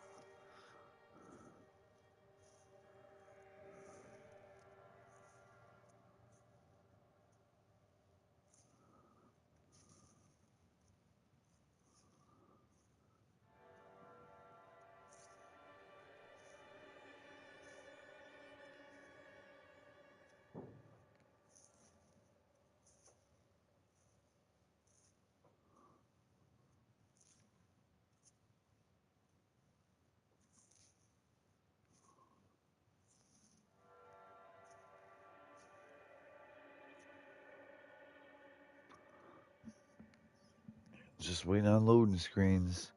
Just waiting on loading screens.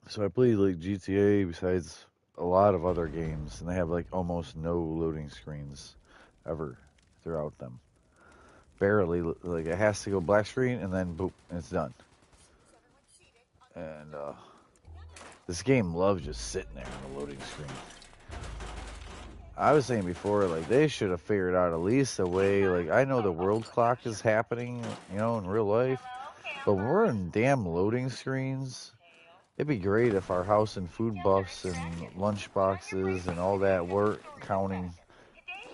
So I played like GTA besides a lot of other games, and they have like almost no loading screens ever throughout them. Barely, like it has to go black screen and then boop, and it's done. And this game loves just sitting there on the loading screen. I was saying before, like they should have figured out at least a way. Like I know the world clock is happening, you know, in real life, but when we're in damn loading screens, it'd be great if our house and food buffs and lunch boxes and all that were counting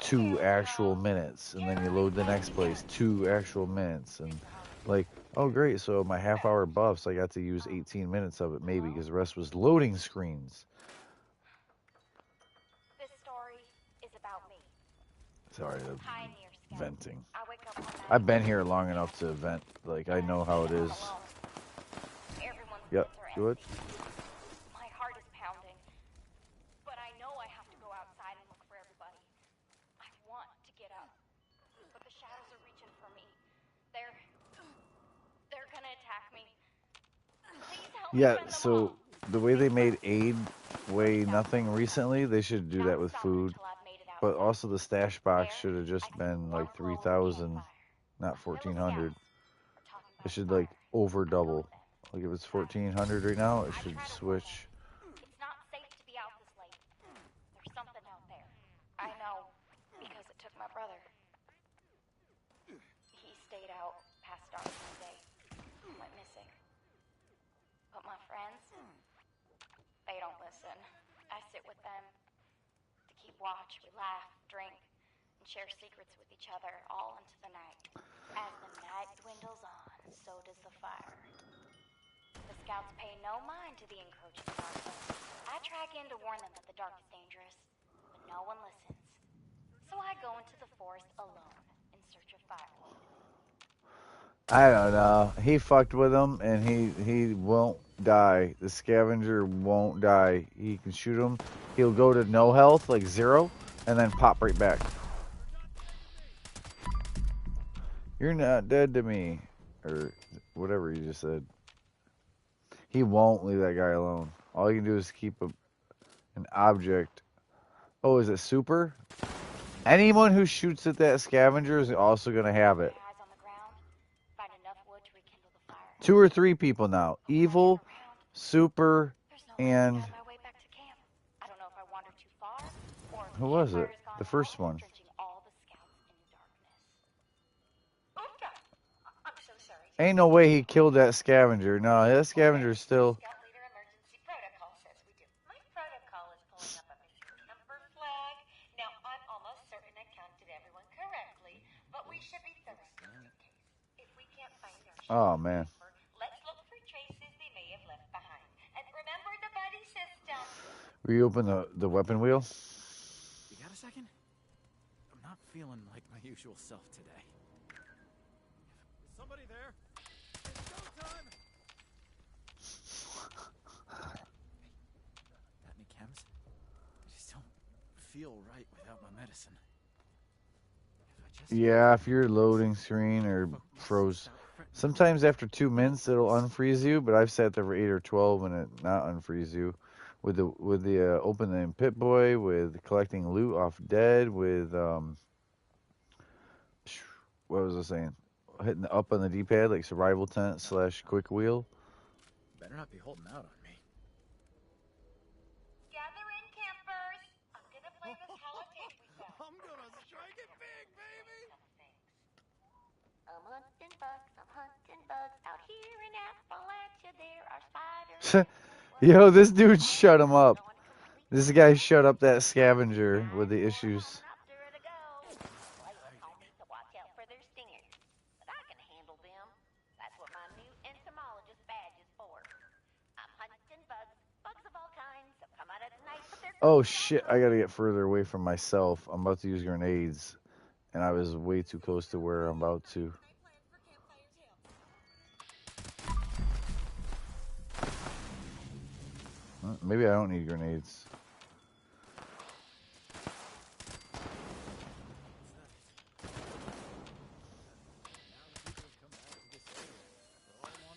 2 actual minutes, and then you load the next place 2 actual minutes, and like, oh great, so my half-hour buffs, I got to use 18 minutes of it maybe because the rest was loading screens. This story is about me. Sorry, venting. I've been here long enough to vent. Like I know how it is. Yep. Good. My heart is pounding, but I know I have to go outside and look for everybody. I want to get up, but the shadows are reaching for me. They're gonna attack me. Please help me Yeah, fend them so the way they made aid weigh nothing recently, they should do that with food. But also the stash box should have just been like 3,000, not 1,400. It should like over double. Like if it's 1,400 right now, it should switch. It's not safe to be out this late. There's something out there. I know, because it took my brother. He stayed out past dark one day. Went missing. But my friends, they don't listen. I sit with them to keep watch. We laugh, drink, and share secrets with each other all into the night. As the night dwindles on, so does the fire. The scouts pay no mind to the encroaching darkness. I track in to warn them that the dark is dangerous, but no one listens. So I go into the forest alone in search of firewood. I don't know. He fucked with him, and he won't die. The scavenger won't die. He can shoot him. He'll go to no health, like 0, and then pop right back. You're not dead to me, or whatever you just said. He won't leave that guy alone. All you can do is keep an object. Oh, is it super? Anyone who shoots at that scavenger is also going to have it. 2 or 3 people now. Evil, super, and... Who was it? The first one. Ain't no way he killed that scavenger. No, that scavenger's still... Oh, man. Reopen the weapon wheel. You got a second? I'm not feeling like my usual self today. Is somebody there? It's showtime! Got any chems? I just don't feel right without my medicine. Yeah, if your loading screen or froze. Sometimes after 2 minutes it'll unfreeze you, but I've sat there for 8 or 12 and it not unfreeze you. With the opening Pip-Boy, with collecting loot off dead, with what was I saying? Hitting up on the D-pad like survival tent / quick wheel. Better not be holding out on me. Gather in, campers. I'm gonna play this holotape we found. I'm gonna strike it big, baby. I'm hunting bugs out here in Appalachia. There are spiders. Yo, this dude shut him up. This guy shut up that scavenger with the issues. Oh shit, I gotta get further away from myself. I'm about to use grenades, and I was way too close to where I'm about to. Maybe I don't need grenades.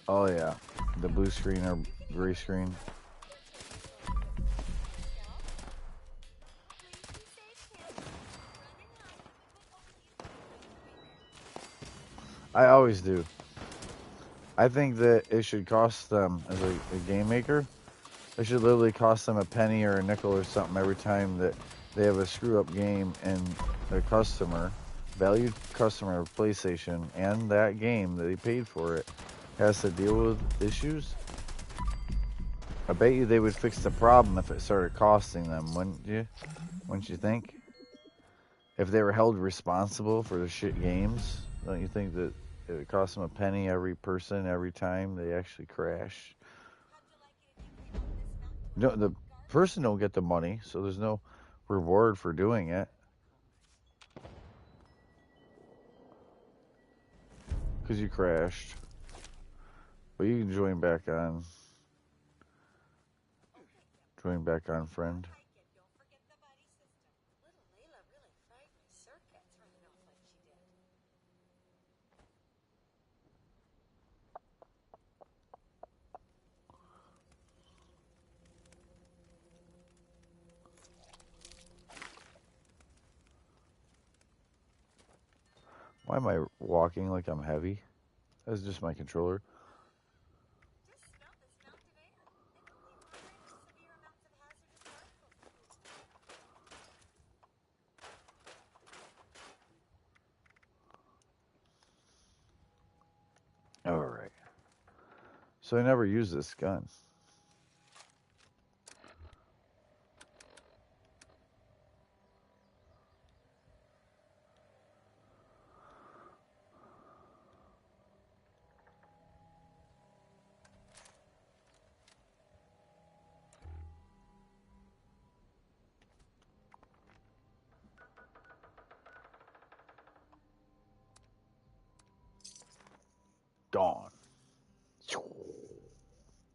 Oh, Oh yeah, the blue screen or gray screen. I always do. I think that it should cost them, as a game maker, it should literally cost them a penny or a nickel or something every time that they have a screw up game and their customer, valued customer of PlayStation and that game that they paid for it, has to deal with issues. I bet you they would fix the problem if it started costing them, wouldn't you? Wouldn't you think? If they were held responsible for the shit games, don't you think that it would cost them a penny every person every time they actually crash? No, the person don't get the money, so there's no reward for doing it. Because you crashed. But you can join back on. Join back on, friend. Why am I walking like I'm heavy? That's just my controller. Alright. So I never use this gun. Gone.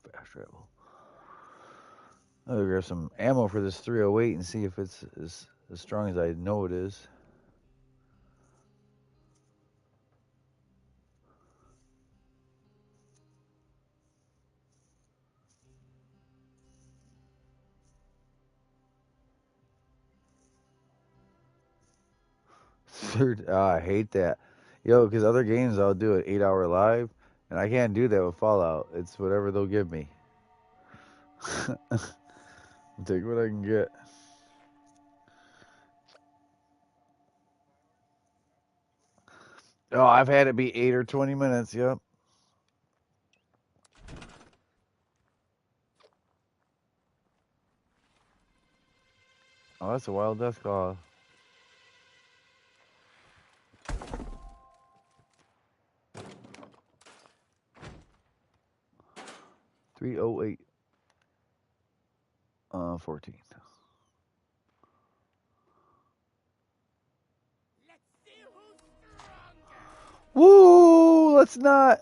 Fast travel. I'll grab some ammo for this 308 and see if it's as strong as I know it is. I hate that. Yo, because other games I'll do an 8-hour live, and I can't do that with Fallout. It's whatever they'll give me. I'll take what I can get. Oh, I've had it be 8 or 20 minutes, yep. Oh, that's a wild death call. .308. 14. Woo! Let's not.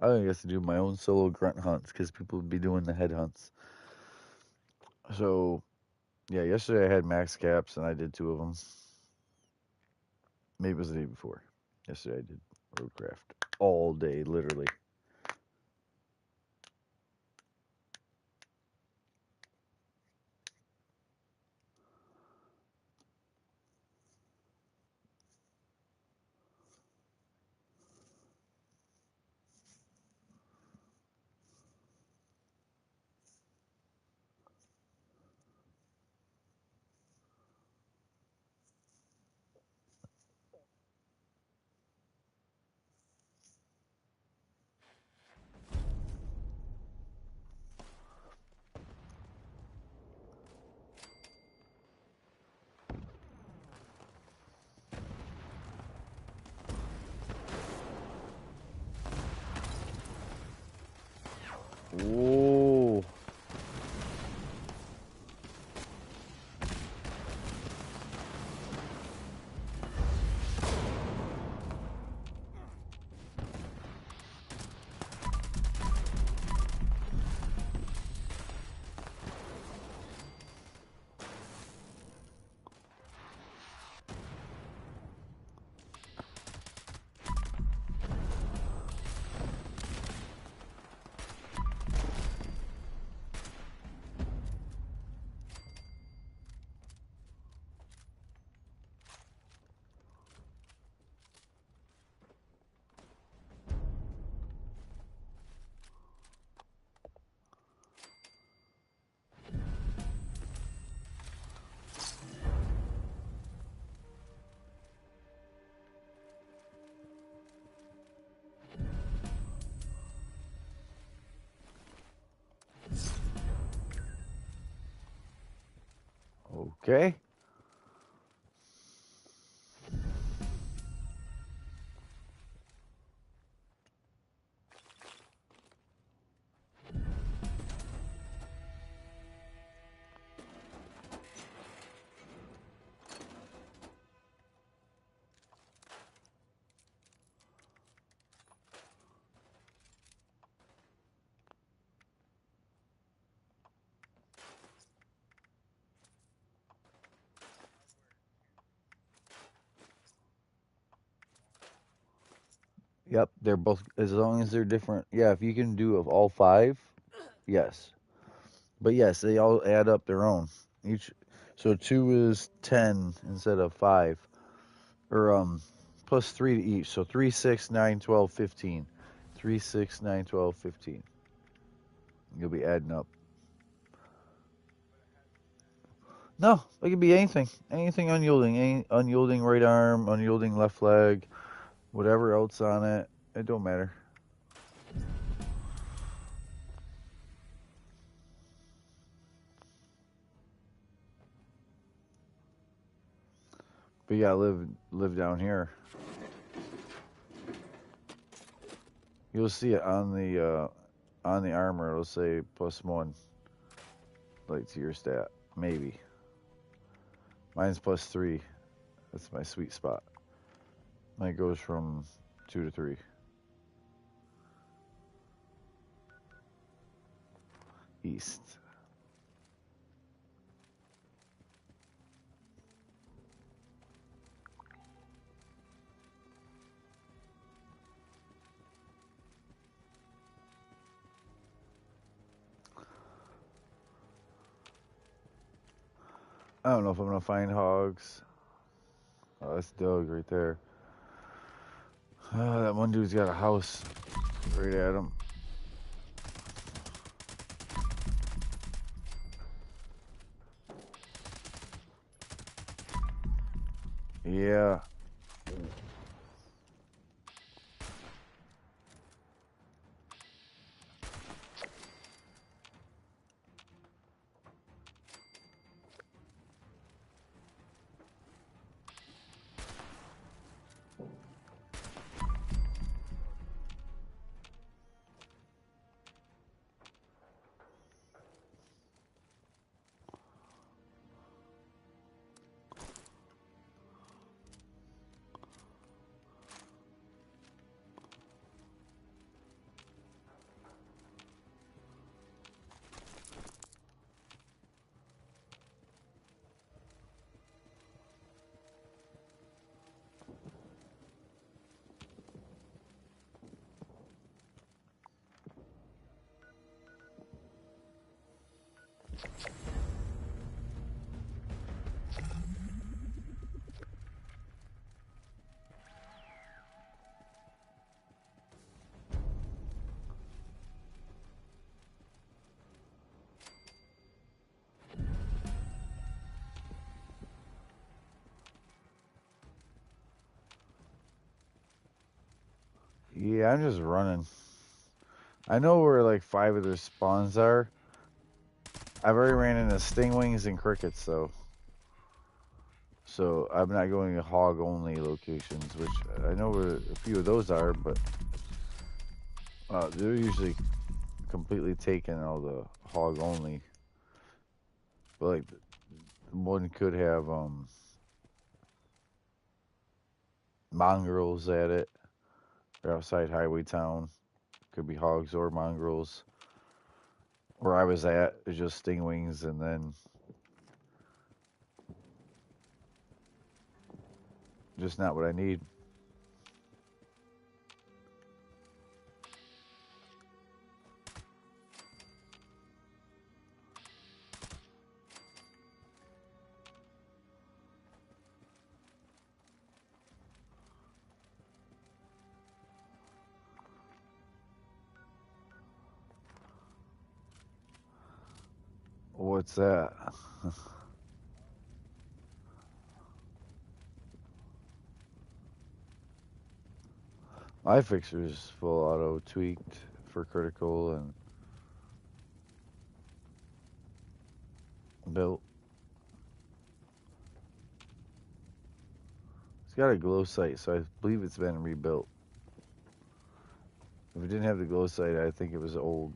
I think I have to do my own solo grunt hunts because people would be doing the head hunts. So, yeah, yesterday I had max caps and I did 2 of them. Maybe it was the day before. Yesterday I did roadcraft all day, literally. Okay. Yep, they're both, as long as they're different. Yeah, if you can do of all 5, yes. But yes, they all add up their own. Each, so 2 is 10 instead of 5, or plus 3 to each. So 3, 6, 9, 12, 15. 3, 6, 9, 12, 15. You'll be adding up. No, it could be anything. Anything unyielding. Any unyielding right arm, unyielding left leg, whatever else on it. It don't matter. But yeah, live down here. You'll see it on the armor. It'll say +1, like to your stat. Maybe. Mine's +3. That's my sweet spot. Mine goes from 2 to 3. East. I don't know if I'm gonna find hogs. Oh, that's Doug right there. That one dude's got a house right at him. Yeah. Yeah, I'm just running. I know where like 5 of their spawns are. I've already ran into stingwings and crickets, though. So I'm not going to hog-only locations, which I know where a few of those are, but they're usually completely taken, all the hog-only. But like, one could have mongrels at it. They're outside Highway Town. Could be hogs or mongrels. Where I was at is just stingwings, and then just not what I need. What's that? My fixer's full auto tweaked for critical and built. It's got a glow sight, so I believe it's been rebuilt. If it didn't have the glow sight, I think it was old.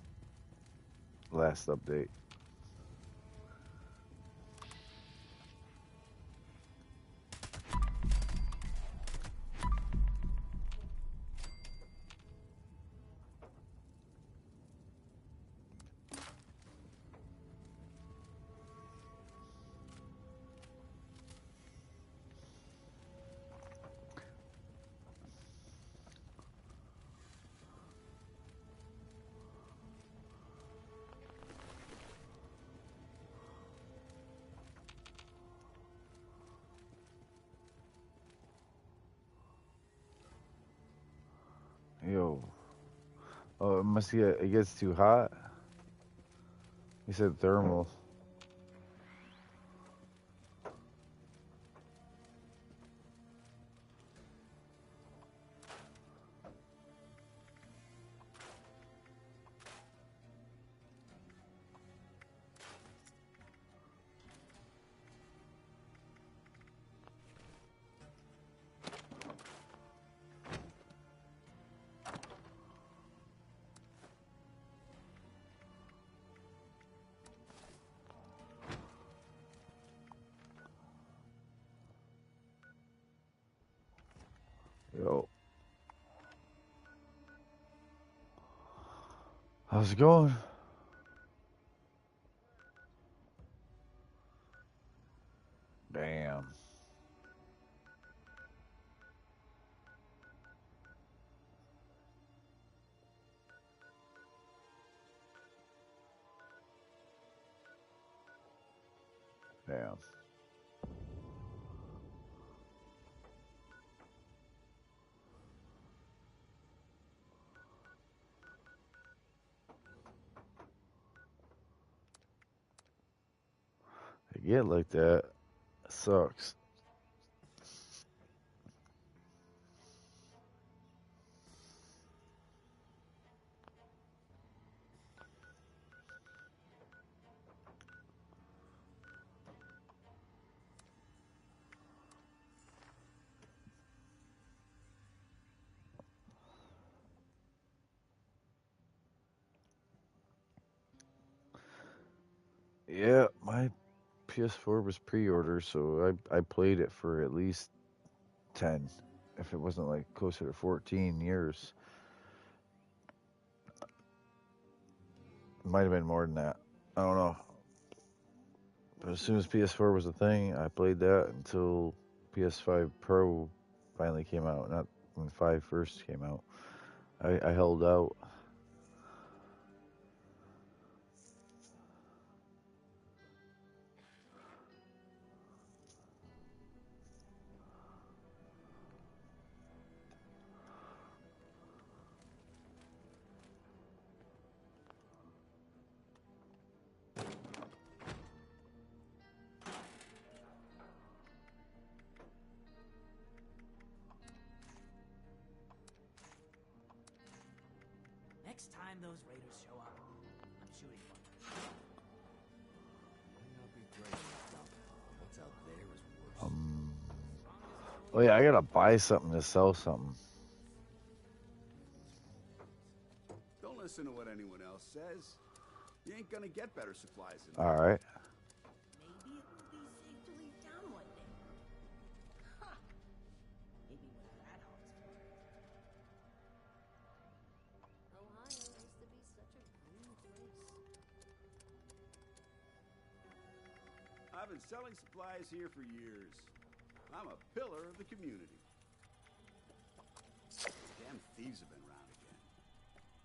Last update. Yo. Oh, it gets too hot. He said thermal. Yo. How's it going? Damn. Damn. I get like that. It sucks. Yeah, my PS4 was pre-order, so I played it for at least 10, if it wasn't like closer to 14 years. It might have been more than that. I don't know. But as soon as PS4 was a thing, I played that until PS5 Pro finally came out. Not when 5 first came out. I held out. Next time those raiders show up, I'm shooting one. What's out there is worse. Oh yeah, I gotta buy something to sell something. Don't listen to what anyone else says. You ain't gonna get better supplies than All right. Maybe it will be safe to leave town one day. Ha! Maybe when that hog's flipped. Ohio used to be such a green place. I've been selling supplies here for years. I'm a pillar of the community. Damn thieves have been around again.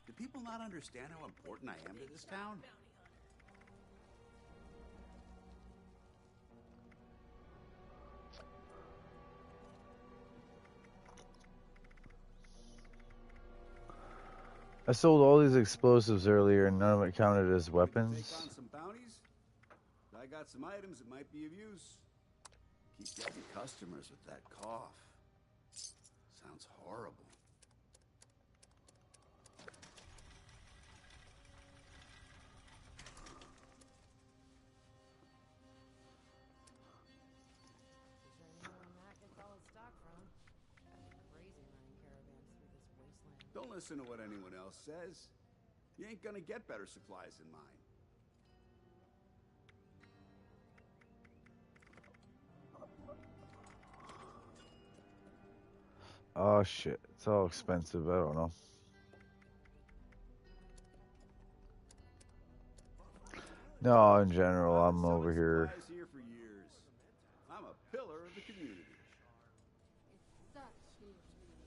Do people not understand how important I am to this town? I sold all these explosives earlier and none of it counted as Take weapons. on some bounties? I got some items that might be of use. Keep getting customers with that cough. Sounds horrible. Sure know where Matt gets all his stock from. Don't listen to what anyone else says. You ain't gonna get better supplies than mine. Oh shit, it's all expensive. I don't know. No, in general, I'm over here. Here for years. I'm a pillar of the community. It's such a community.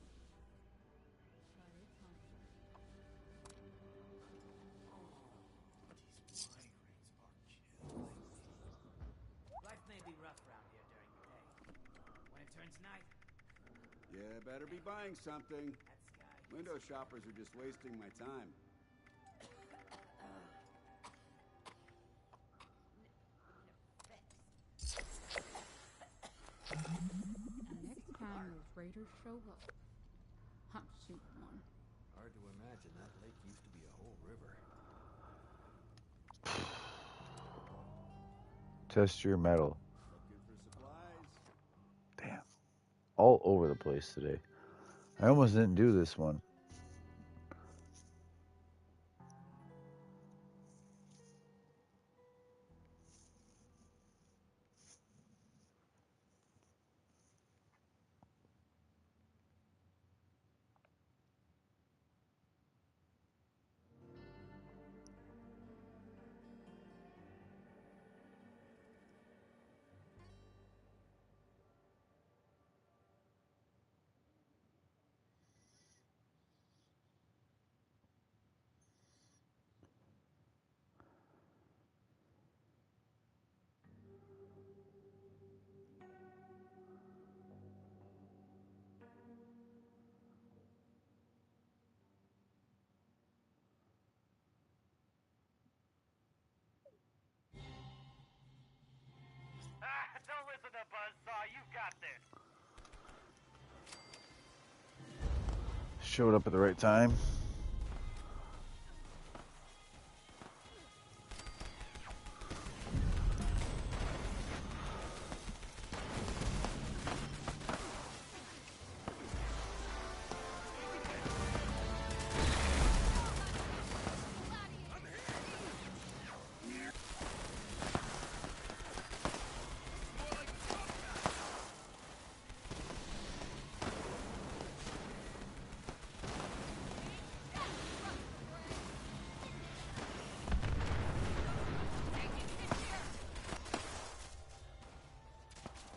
But it's Life may be rough around here during the day. When it turns night, Yeah, better be buying something. Window shoppers are just wasting my time. next time those raiders show up, I'm shooting one. Hard to imagine that lake used to be a whole river. Test your metal. Looking for supplies? Damn. All over the place today. I almost didn't do this one. Don't listen to Buzzsaw. You got this. Showed up at the right time.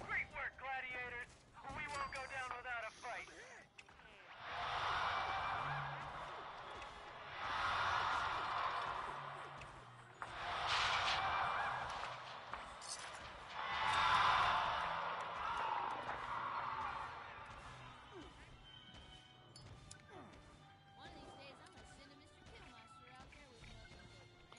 Great work, gladiators. We won't go down without a fight. One of these days, I'm gonna send a Mr. Killmonster out there with nothing but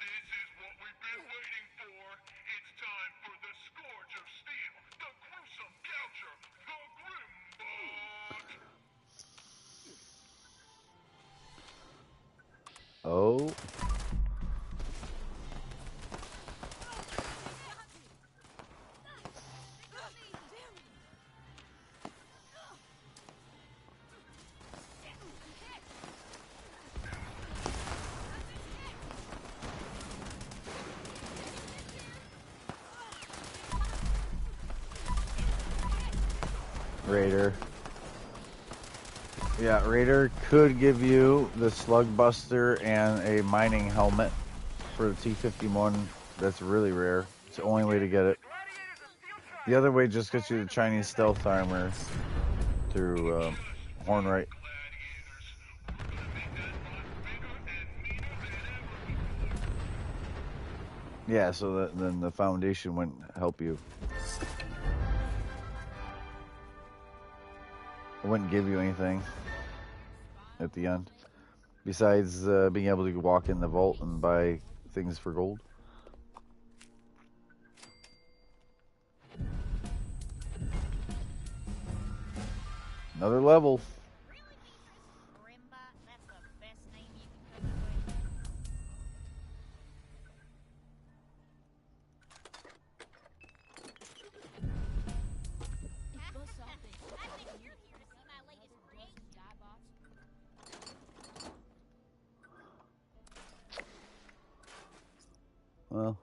This is what we've been waiting for. It's time for the Scourge of Steel, the Gruesome Gouger, the Grimbot. Oh. Raider. Yeah, Raider could give you the Slug Buster and a mining helmet for the T-51. That's really rare. It's the only way to get it. The other way just gets you the Chinese stealth armor through Hornwright. Yeah, so that, then the Foundation wouldn't help you. wouldn't give you anything at the end. Besides being able to walk in the vault and buy things for gold. Another level. Well.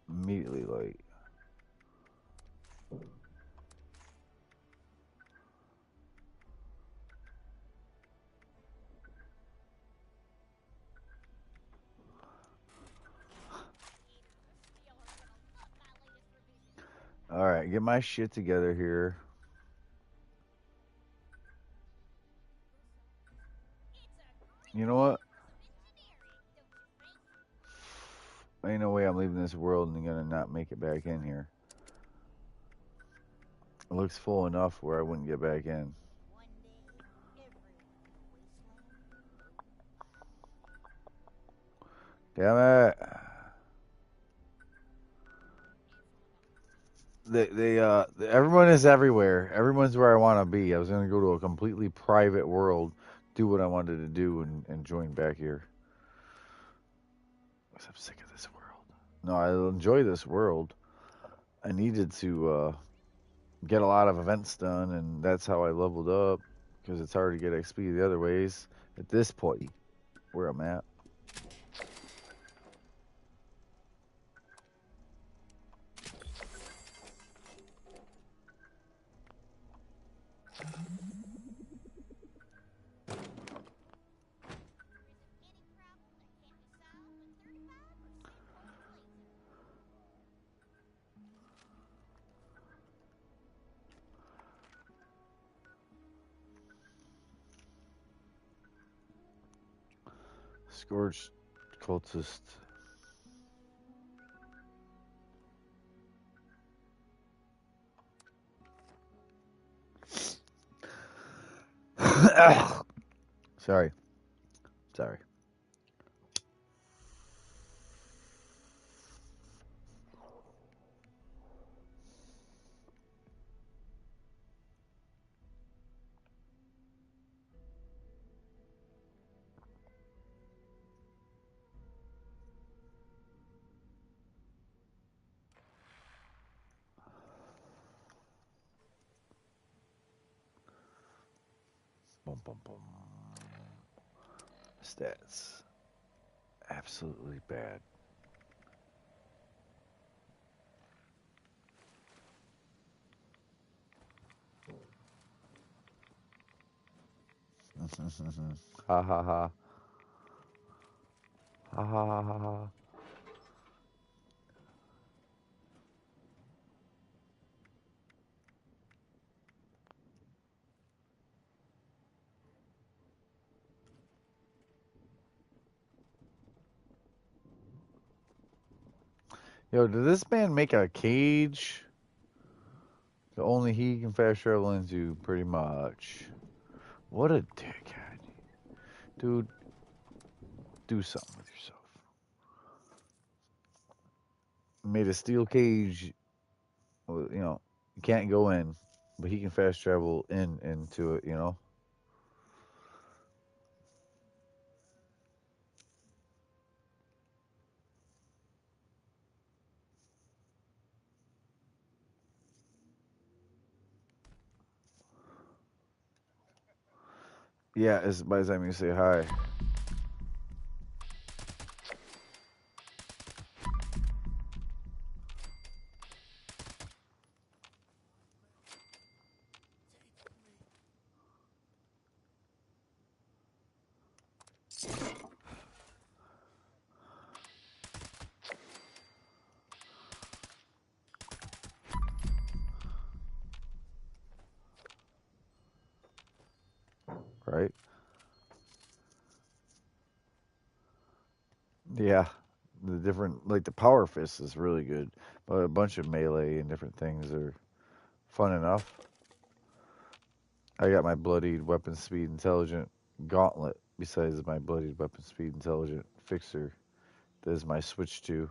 Immediately late. All right, get my shit together here. You know what? Ain't no way I'm leaving this world and gonna not make it back in here. It looks full enough where I wouldn't get back in. Damn it. Everyone is everywhere. Everyone's where I want to be. I was going to go to a completely private world, do what I wanted to do, and join back here. Because I'm sick of this world. No, I enjoy this world. I needed to get a lot of events done, and that's how I leveled up. Because it's hard to get XP the other ways at this point where I'm at. Scourged cultist. Sorry. Boom, boom, boom. Stats. Absolutely bad. Ha ha ha. Ha ha ha ha ha. Yo, did this man make a cage that only he can fast travel into, pretty much? What a dickhead. Dude, do something with yourself. Made a steel cage, you know, you can't go in, but he can fast travel into it, you know? Yeah, it's by the time you say hi. Right? Yeah. The different, like the power fist is really good, but a bunch of melee and different things are fun enough. I got my bloodied weapon speed intelligent gauntlet besides my bloodied weapon speed intelligent fixer. That is my switch to.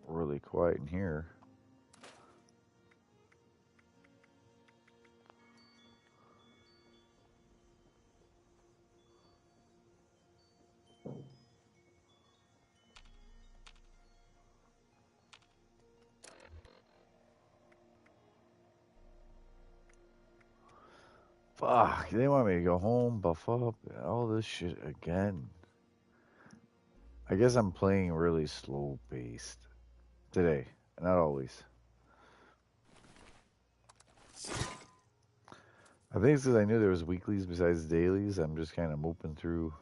Really quiet in here. Fuck, they want me to go home, buff up, all this shit again. I guess I'm playing really slow paced today, not always. I think it's because I knew there was weeklies besides dailies. I'm just kind of moping through.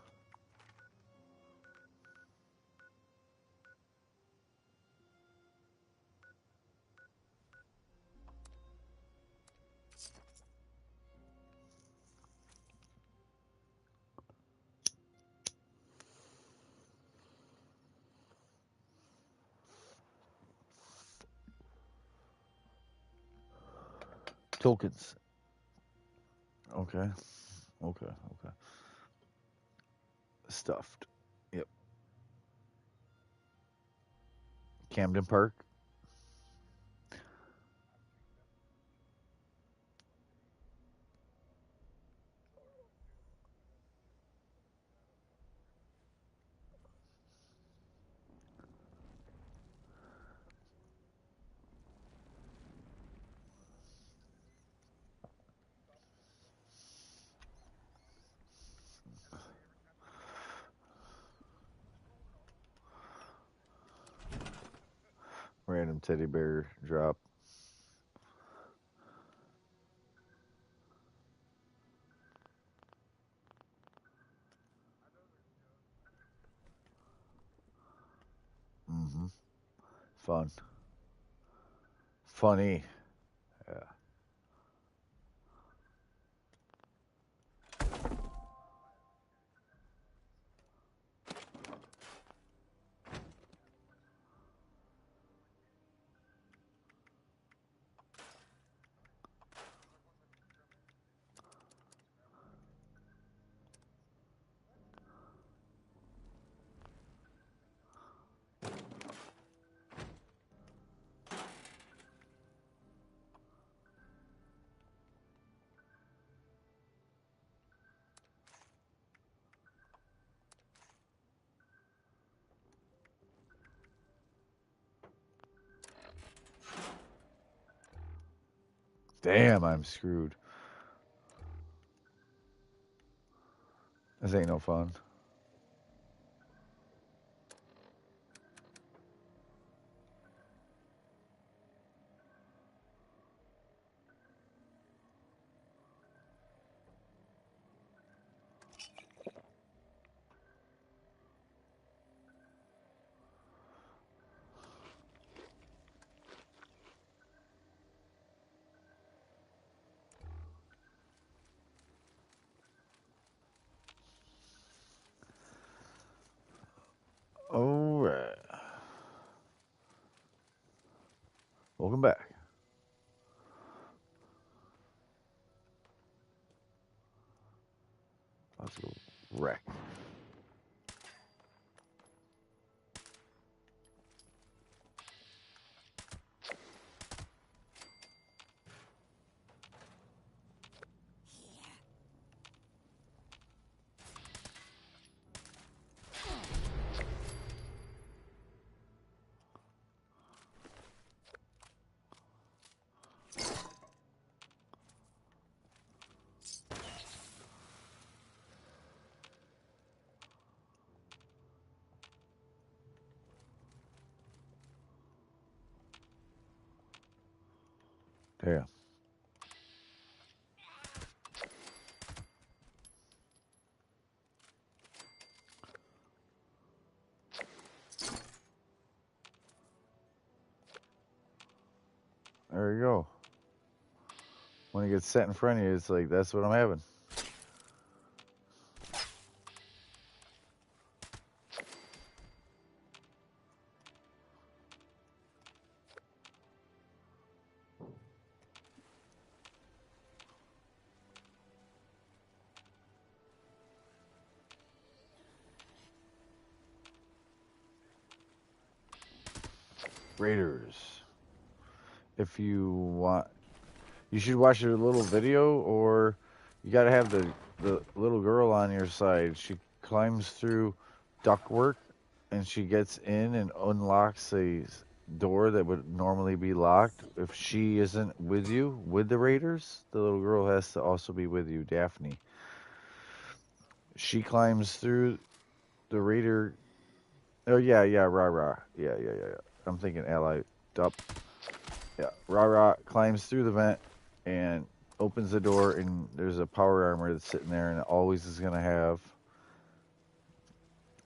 Tokens. Okay. Okay. Okay. Stuffed. Yep. Camden Park. Random teddy bear drop. Mm-hmm. Fun. Funny. Yeah. Damn, I'm screwed. This ain't no fun. Welcome back. Let's go wreck. Damn. There you go. When it gets set in front of you, it's like, that's what I'm having. Raiders. If you want, you should watch a little video, or you gotta have the little girl on your side. She climbs through ductwork, and she gets in and unlocks a door that would normally be locked. If she isn't with you, with the Raiders, the little girl has to also be with you, Daphne. She climbs through the Raider. Oh, yeah, rah. Yeah. I'm thinking Allied up. Yeah, rah climbs through the vent and opens the door, and there's a power armor that's sitting there, and it always is going to have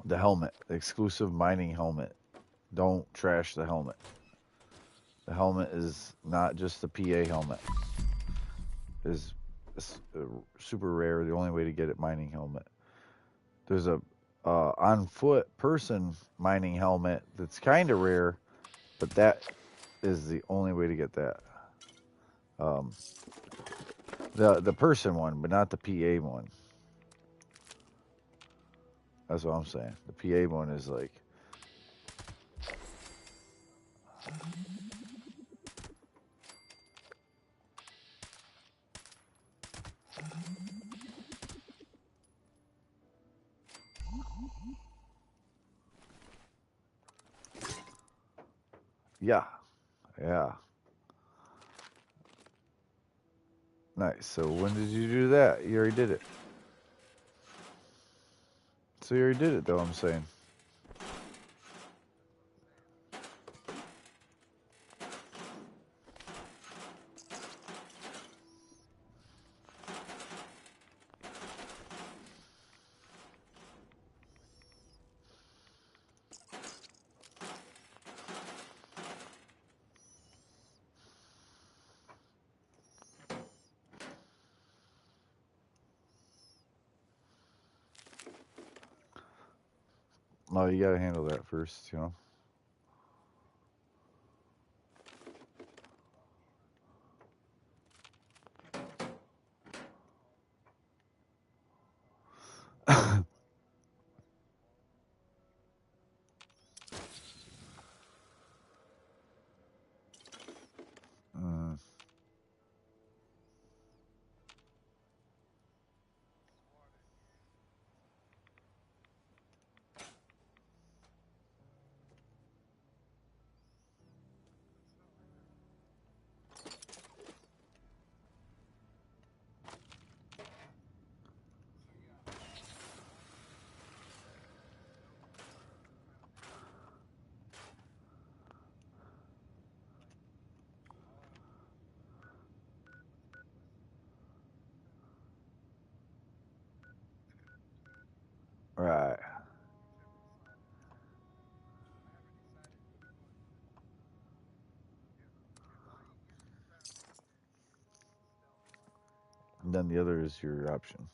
the helmet, the exclusive mining helmet. Don't trash the helmet. The helmet is not just the PA helmet. It's super rare. The only way to get it, mining helmet. There's a on foot person mining helmet that's kind of rare, but that is the only way to get that. The person one, but not the PA one. That's what I'm saying. The PA one is like, yeah. Nice. So when did you do that? You already did it. So you already did it, though, I'm saying. No, you gotta handle that first, you know. Right. And then the other is your option.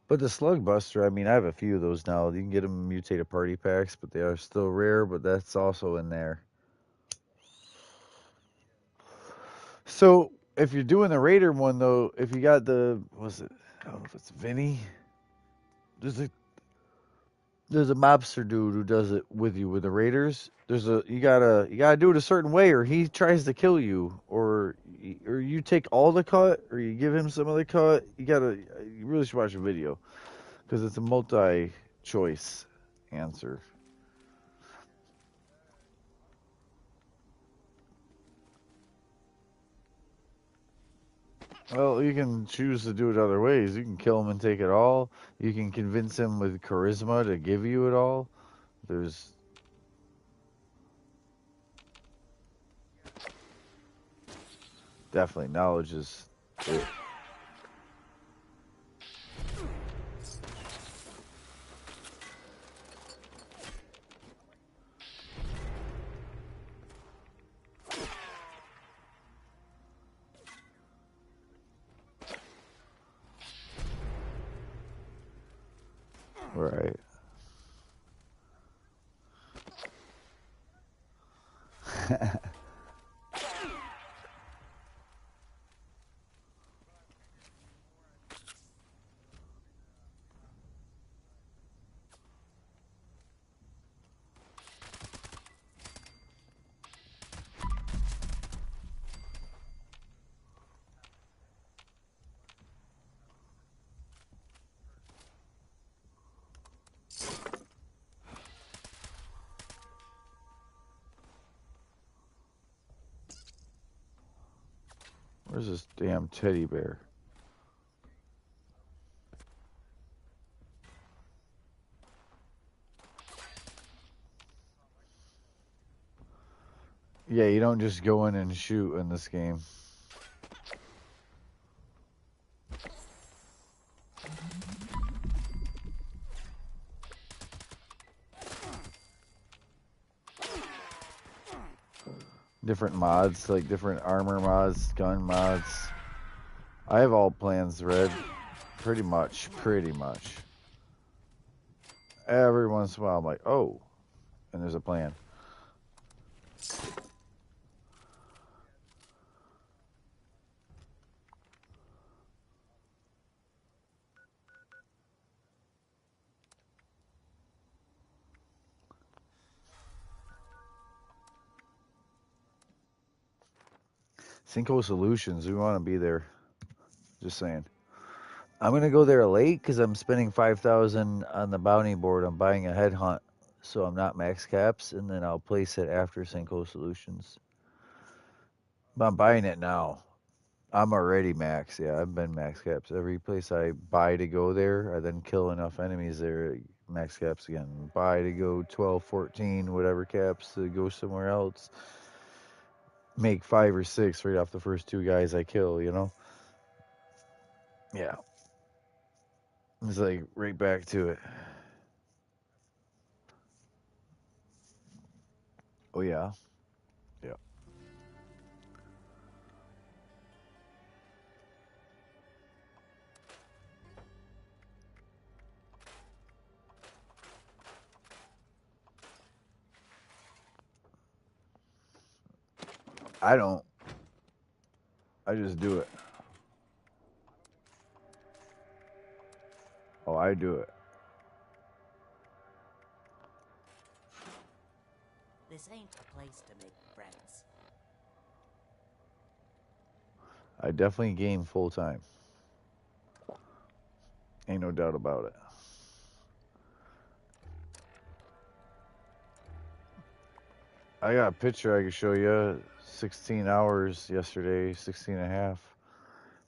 But the Slug Buster, I mean, I have a few of those now. You can get them in mutated party packs, but they are still rare, but that's also in there. So if you're doing the Raider one though, if you got was it? I don't know if it's Vinny. There's a mobster dude who does it with you with the Raiders. You gotta do it a certain way, or he tries to kill you, or you take all the cut, or you give him some of the cut. You really should watch the video because it's a multi-choice answer. Well, you can choose to do it other ways. You can kill him and take it all. You can convince him with charisma to give you it all. There's definitely knowledge is it. Right. Where's this damn teddy bear? Yeah, you don't just go in and shoot in this game. Different mods, like different armor mods, gun mods. I have all plans read. Pretty much. Every once in a while I'm like, oh, and there's a plan. Cinco Solutions, we want to be there. Just saying. I'm going to go there late because I'm spending 5,000 on the bounty board. I'm buying a headhunt, so I'm not max caps, and then I'll place it after Cinco Solutions. But I'm buying it now. I'm already max. Yeah, I've been max caps. Every place I buy to go there, I then kill enough enemies there, max caps again. Buy to go 12, 14, whatever caps to go somewhere else. Make 5 or 6 right off the first 2 guys I kill, you know? Yeah. It's like right back to it. Oh, yeah. Yeah. I don't. I just do it. Oh, I do it. This ain't a place to make friends. I definitely game full time. Ain't no doubt about it. I got a picture I can show you. 16 hours yesterday, 16 and a half.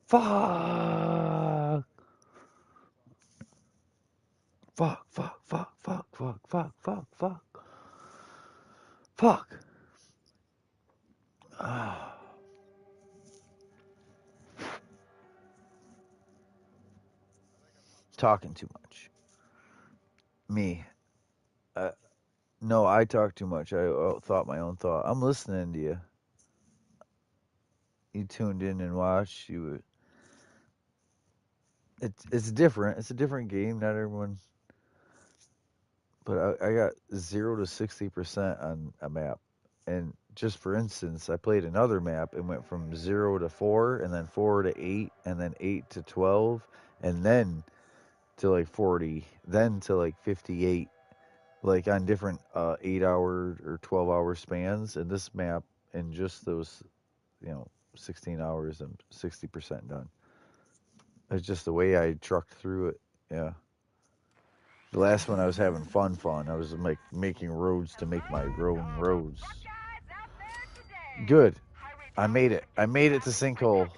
Fuck! Fuck, fuck, fuck, fuck, fuck, fuck, fuck, fuck. Fuck. Talking too much. Me. No, I talk too much. I thought my own thought. I'm listening to you. You tuned in and watched. It's different. It's a different game. Not everyone. But I got 0 to 60% on a map, and just for instance, I played another map and went from 0 to 4, and then 4 to 8, and then 8 to 12, and then to like 40, then to like 58, like on different 8-hour or 12-hour spans. And this map, in just those, 16 hours, I'm 60% done. It's just the way I trucked through it. Yeah. The last one I was having fun. I was like making roads to make my own roads. Good. I made it. I made it to Sinkhole.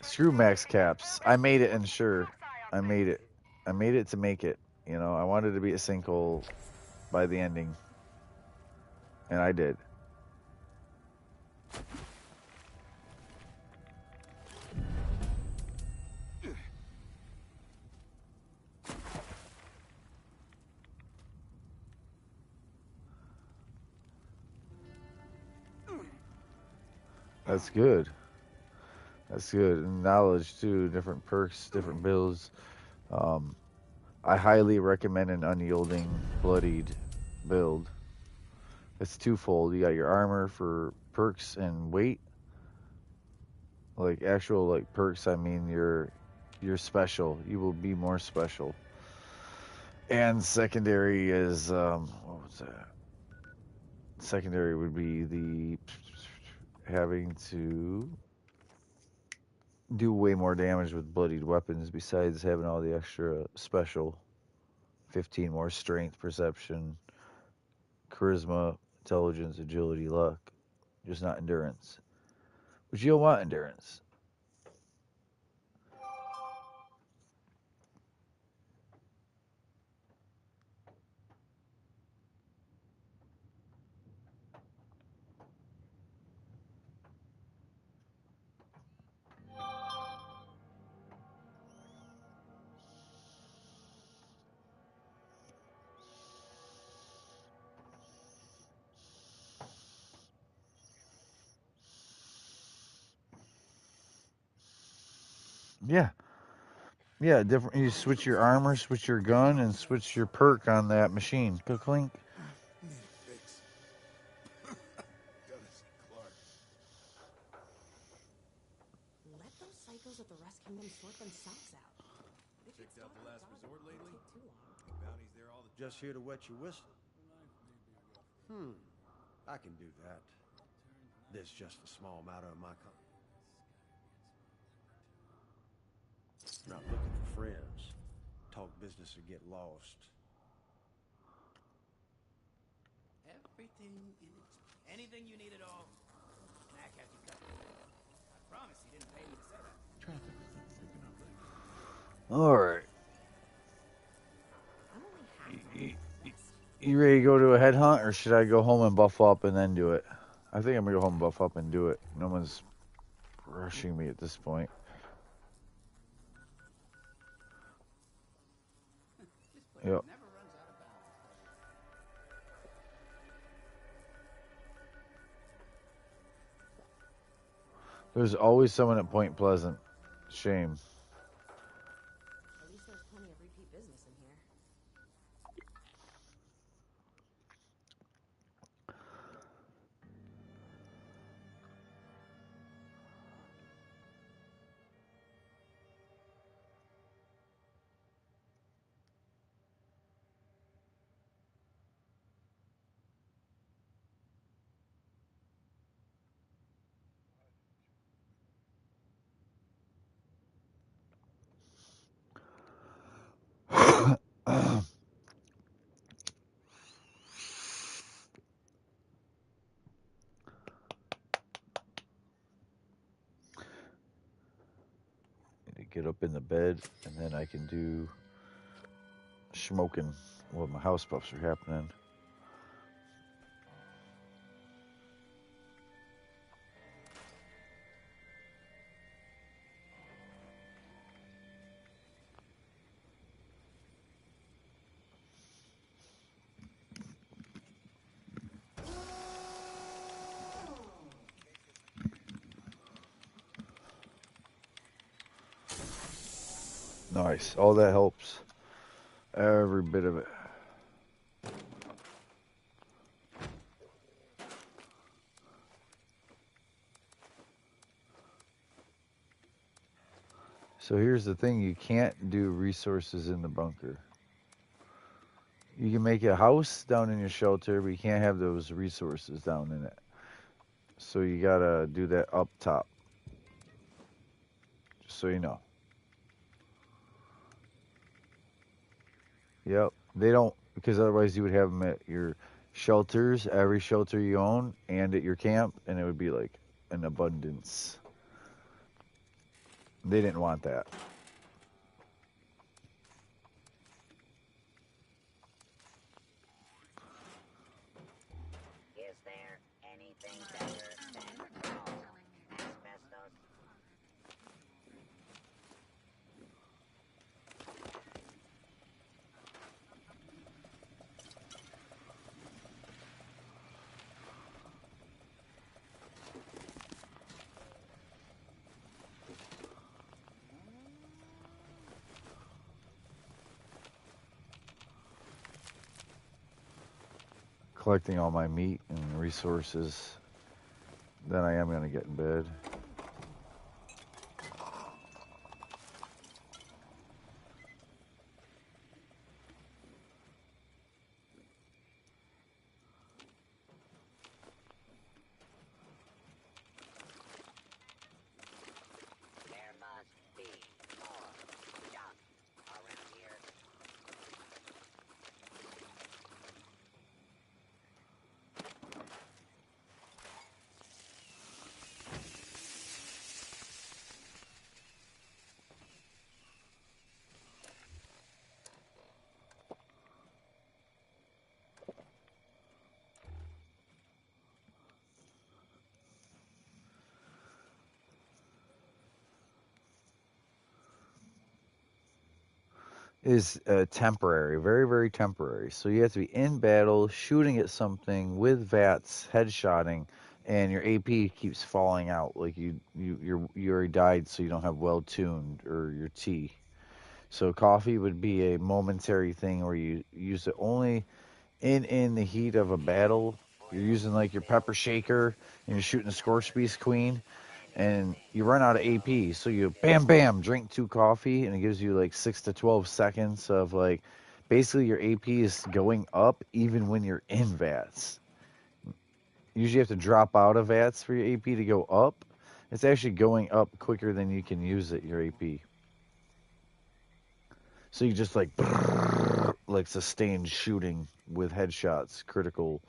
Screw max caps. I made it, and sure, I made it. I made it to make it. I wanted to be a Sinkhole by the ending, and I did. That's good. That's good. And knowledge too, different perks, different builds. I highly recommend an unyielding, bloodied build. It's twofold. You got your armor for perks and weight. Like actual like perks, I mean you're special. You will be more special. And secondary is what was that? Secondary would be the having to do way more damage with bloodied weapons besides having all the extra special 15 more strength, perception, charisma, intelligence, agility, luck. Just not endurance. But you don't want endurance. Yeah. Yeah, different. You switch your armor, switch your gun, and switch your perk on that machine. Go clink. Let those psychos at the Rest Kingdom sort themselves out. Checked out the last resort lately? Bounties there all the time. Just here to wet your whistle. I can do that. There's just a small matter of my Not looking for friends. Talk business or get lost. Everything in its anything you need at all. Mac has you covered. I promise he didn't pay me to say that. All right. You ready to go to a headhunt, or should I go home and buff up and then do it? I think I'm gonna go home and buff up and do it. No one's rushing me at this point. Yep. There's always someone at Point Pleasant. Shame. At least there's plenty of repeat business in here. Get up in the bed, and then I can do smoking while my house buffs are happening. Nice. All that helps. Every bit of it. So here's the thing, you can't do resources in the bunker. You can make a house down in your shelter, but you can't have those resources down in it. So you gotta do that up top. Just so you know. Yep, they don't, because otherwise you would have them at your shelters, every shelter you own, and at your camp, and it would be like an abundance. They didn't want that. Is there anything better than asbestos? Collecting all my meat and resources. Then I am gonna get in bed. There must be more junk around here. Is temporary, very, very temporary. So you have to be in battle, shooting at something with VATS, headshotting, and your AP keeps falling out. Like you already died, so you don't have well tuned or your T. So coffee would be a momentary thing where you use it only in the heat of a battle. You're using like your pepper shaker and you're shooting a Scorch Beast Queen. And you run out of AP, so you bam, bam, drink 2 coffee, and it gives you like 6 to 12 seconds of like, basically your AP is going up even when you're in VATS. Usually you have to drop out of VATS for your AP to go up. It's actually going up quicker than you can use it, your AP. So you just like sustained shooting with headshots, critical,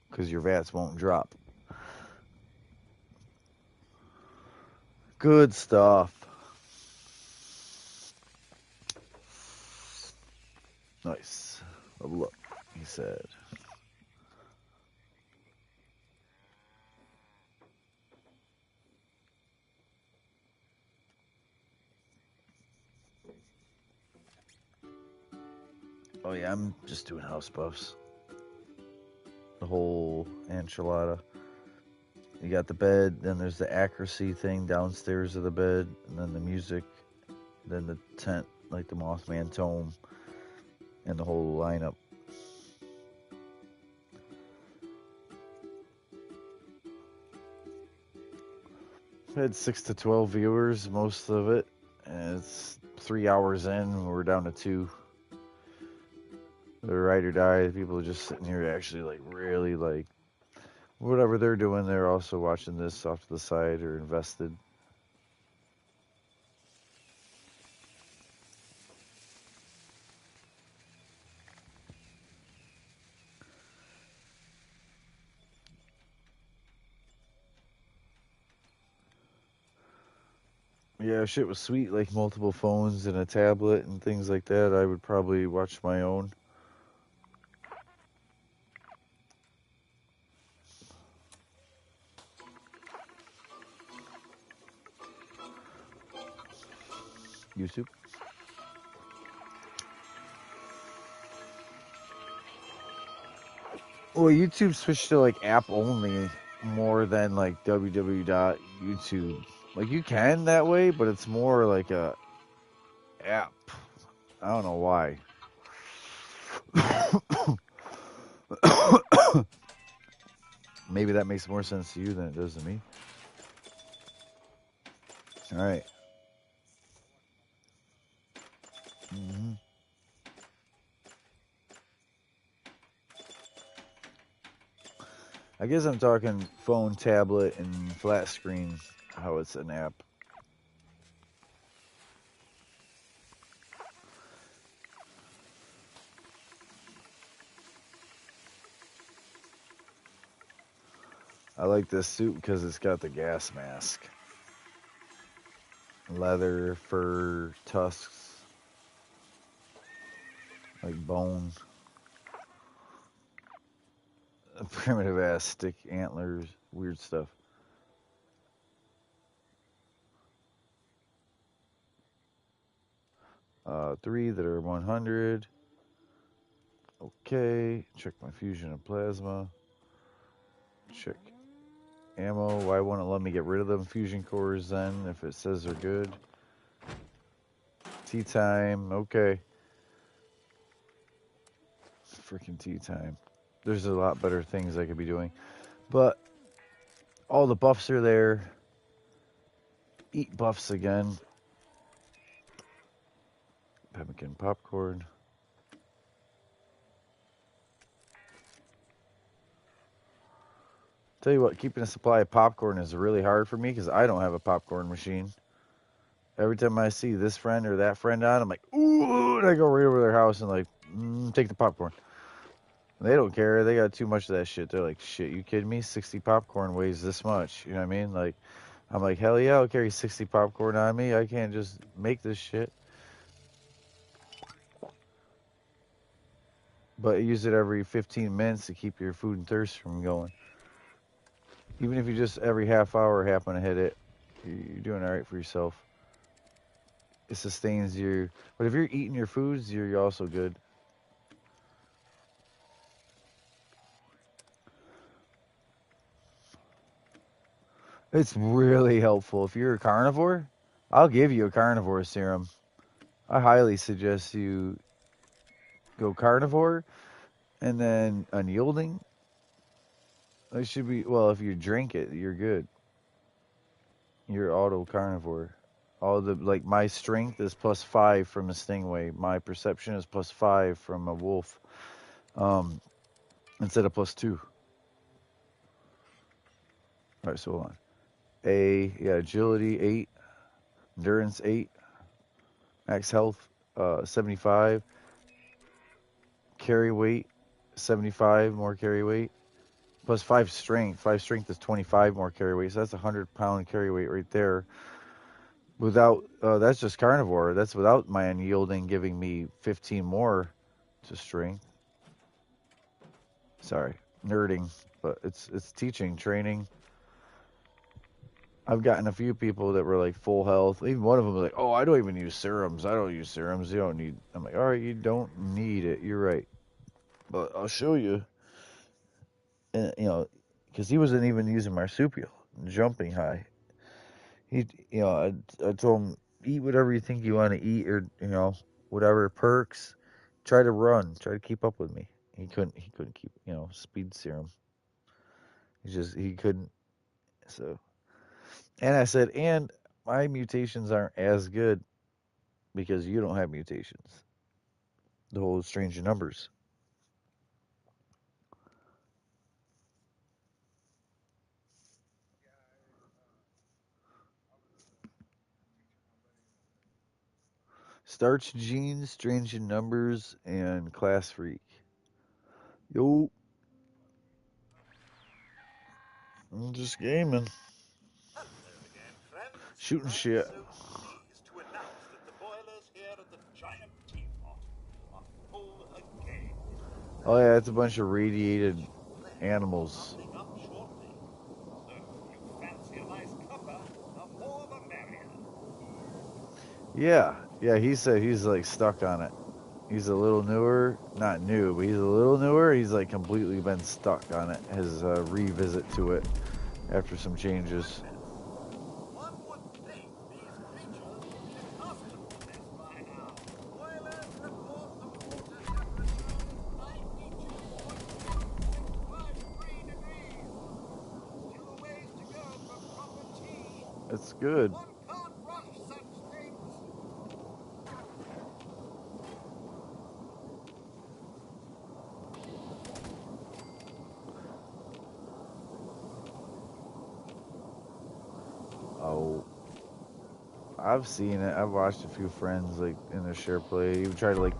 because your VATS won't drop. Good stuff. Nice. Level up, he said. Oh yeah, I'm just doing house buffs. The whole enchilada. You got the bed, then there's the accuracy thing downstairs of the bed, and then the music, then the tent, like the Mothman Tome, and the whole lineup. I've had 6 to 12 viewers, most of it, and it's 3 hours in, we're down to 2. The ride or die, people are just sitting here actually like really like, whatever they're doing, they're also watching this off to the side or invested. Yeah, shit was sweet, like multiple phones and a tablet and things like that. I would probably watch my own. YouTube. Well, YouTube switched to like app only more than like www.youtube. Like you can that way, but it's more like a app. I don't know why. Maybe that makes more sense to you than it does to me. All right. Mm-hmm. I guess I'm talking phone, tablet, and flat screen, how it's an app. I like this suit because it's got the gas mask. Leather, fur, tusks, like bone. Primitive ass stick antlers, weird stuff. Three that are 100. Okay, check my fusion and plasma. Check ammo. Why won't it let me get rid of them fusion cores then if it says they're good? Tea time. Okay. Freaking tea time. There's a lot better things I could be doing. But all the buffs are there. Eat buffs again. Pemmican popcorn. Tell you what, keeping a supply of popcorn is really hard for me because I don't have a popcorn machine. Every time I see this friend or that friend on, I'm like, ooh, and I go right over their house and like, take the popcorn. And they don't care. They got too much of that shit. They're like, shit, you kidding me? 60 popcorn weighs this much. You know what I mean? Like, I'm like, hell yeah, I'll carry 60 popcorn on me. I can't just make this shit. But use it every 15 minutes to keep your food and thirst from going. Even if you just every half hour happen to hit it, you're doing all right for yourself. It sustains you. But if you're eating your foods, you're also good. It's really helpful. If you're a carnivore, I'll give you a carnivore serum. I highly suggest you go carnivore and then unyielding. It should be, well, if you drink it, you're good. You're auto carnivore. All the, like, my strength is +5 from a stingray. My perception is +5 from a wolf. Instead of +2. All right, so hold on. Agility 8, endurance 8, max health 75, carry weight 75, more carry weight, +5 strength. 5 strength is 25 more carry weight, so that's 100-pound carry weight right there. Without that's just carnivore. That's without my unyielding giving me 15 more to strength. Sorry, nerding, but it's teaching, training. I've gotten a few people that were like full health. Even one of them was like, "Oh, I don't even use serums. I don't use serums. You don't need." I'm like, "All right, you don't need it. You're right, but I'll show you." And you know, because he wasn't even using marsupial, jumping high. He, you know, I told him eat whatever you think you want to eat, or you know, whatever perks. Try to run. Try to keep up with me. He couldn't keep. You know, speed serum. He couldn't. So. And I said, and my mutations aren't as good because you don't have mutations. The whole strange numbers. Starch genes, strange in numbers, and class freak. Yo. I'm just gaming. Shooting shit. Oh yeah, it's a bunch of radiated animals. Yeah, he said he's like stuck on it. He's a little newer, not new, but he's a little newer. He's like completely been stuck on it. His revisit to it after some changes. That's good. Oh, I've seen it. I've watched a few friends like in the share play. You try to like,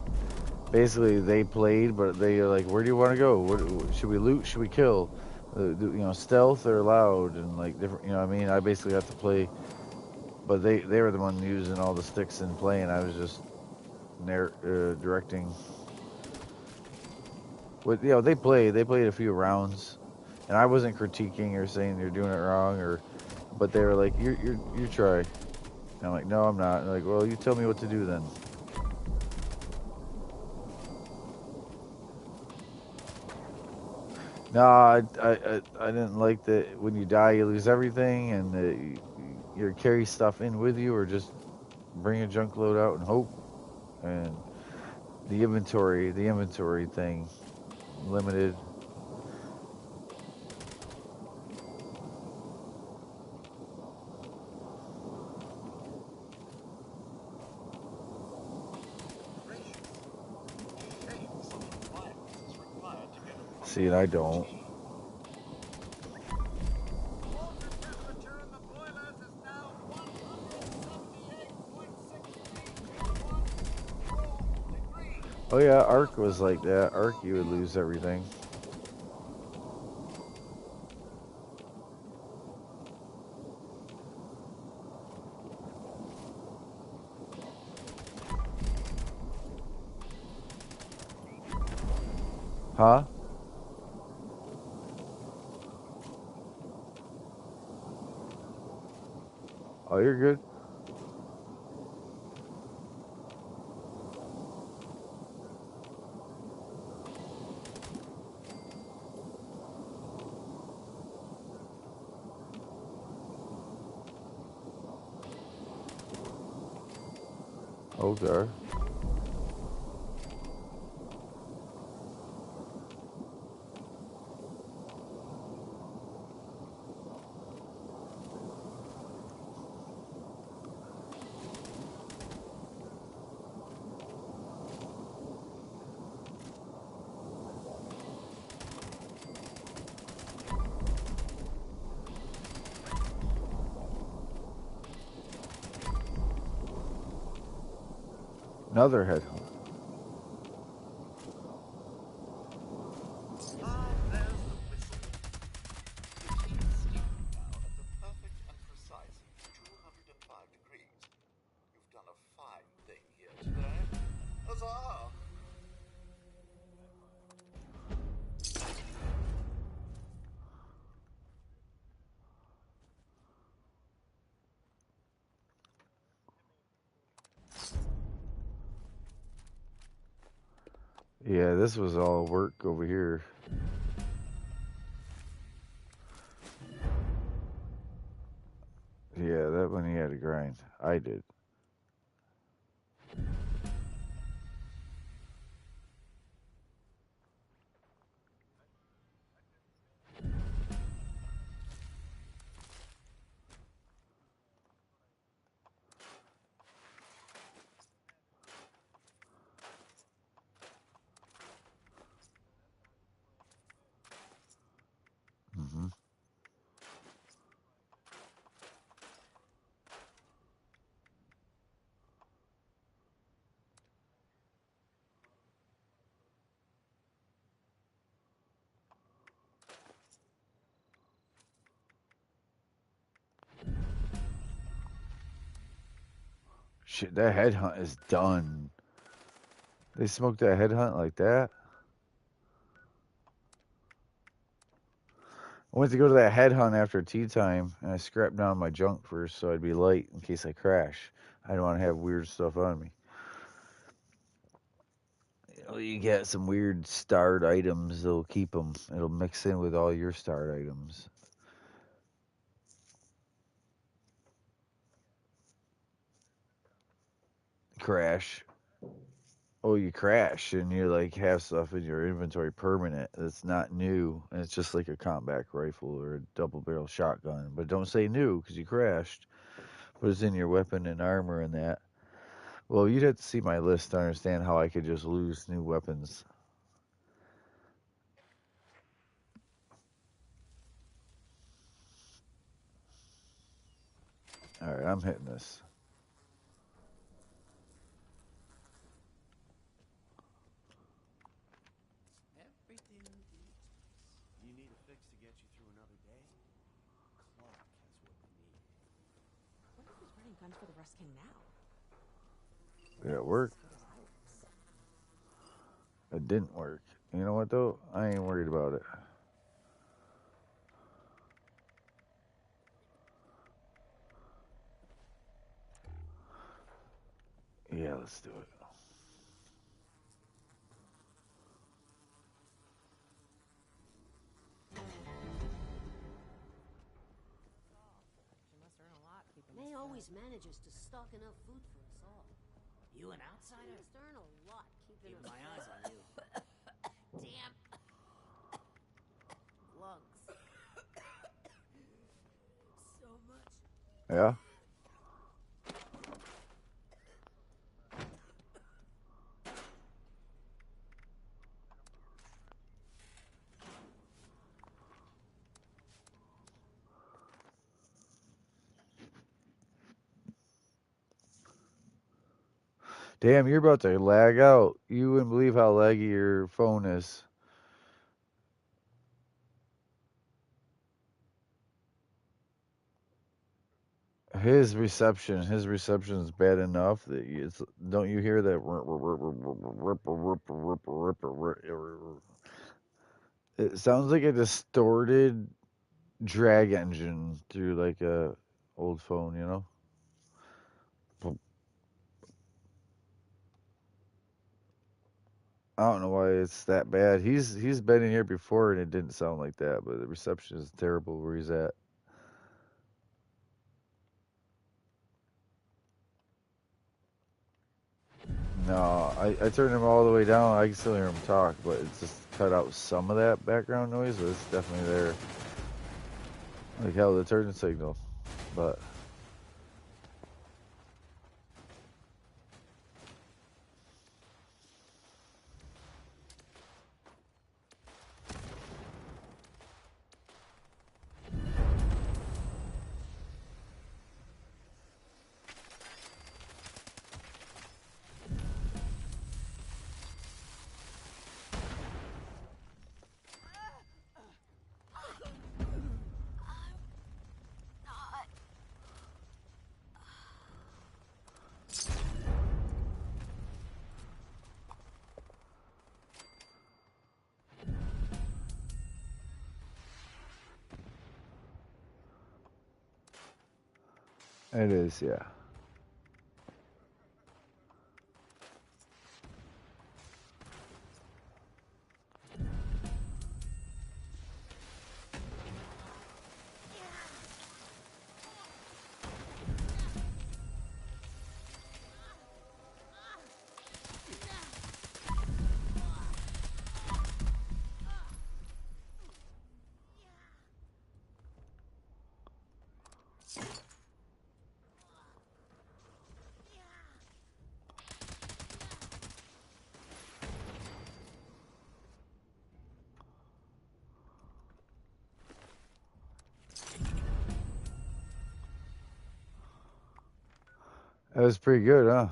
basically they played, but they are like, where do you want to go? What should we loot? Should we kill? You know, stealth or loud and like different. You know what I mean? I basically have to play, but they were the one using all the sticks and playing. I was just directing. With you know, they played a few rounds, and I wasn't critiquing or saying you're doing it wrong or, but they were like, you try. And I'm like, no, I'm not. And they're like, well, you tell me what to do then. No, I didn't like that when you die you lose everything and you carry stuff in with you or just bring a junk load out and hope. And the inventory thing, limited. See, and I don't. Oh yeah, Ark was like that. Ark, you would lose everything. Huh? Oh, you're good. Okay. Another headhunt. Yeah, this was all work over here. Yeah, that one he had to grind. I did. Mm-hmm. Shit, that headhunt is done. They smoked that headhunt like that. I went to go to that headhunt after tea time, and I scrapped down my junk first so I'd be light in case I crash. I don't want to have weird stuff on me. You know, you get some weird starred items, they'll keep them. It'll mix in with all your starred items. Crash. Oh, you crash and you like have stuff in your inventory permanent that's not new, and it's just like a combat rifle or a double barrel shotgun. But don't say new because you crashed. What is in your weapon and armor and that? Well, you'd have to see my list to understand how I could just lose new weapons. Alright, I'm hitting this. Everything in its place. You need a fix to get you through another day? Clark has what you need. What if he's running guns for the Rust King now? Did it work? It didn't work. You know what though? I ain't worried about it. Yeah, let's do it. May always manages to stock enough food for us all. You an outsider? Must earn a lot keeping Keep us my eyes on you. Damn. Lungs. So much. Yeah? Damn, you're about to lag out. You wouldn't believe how laggy your phone is. His reception is bad enough that it's, don't you hear that? It sounds like a distorted drag engine through like a old phone, you know? I don't know why it's that bad. He's been in here before and it didn't sound like that, but the reception is terrible where he's at. No, I turned him all the way down. I can still hear him talk, but it's just cut out some of that background noise, but it's definitely there. Like hell, the turn signal, but. It is, yeah. That was pretty good, huh?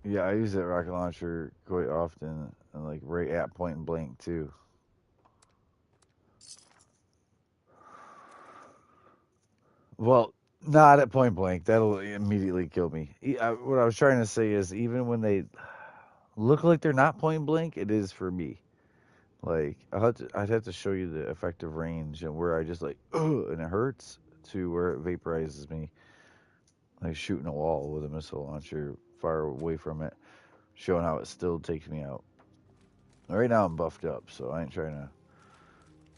Yeah, I use that rocket launcher quite often, and like right at point blank too. Well, not at point blank. That'll immediately kill me. What I was trying to say is, even when they look like they're not point blank, it is for me. Like I'd have to show you the effective range and where I just like, ugh, and it hurts, to where it vaporizes me, like shooting a wall with a missile launcher far away from it, showing how it still takes me out. Right now I'm buffed up, so I ain't trying to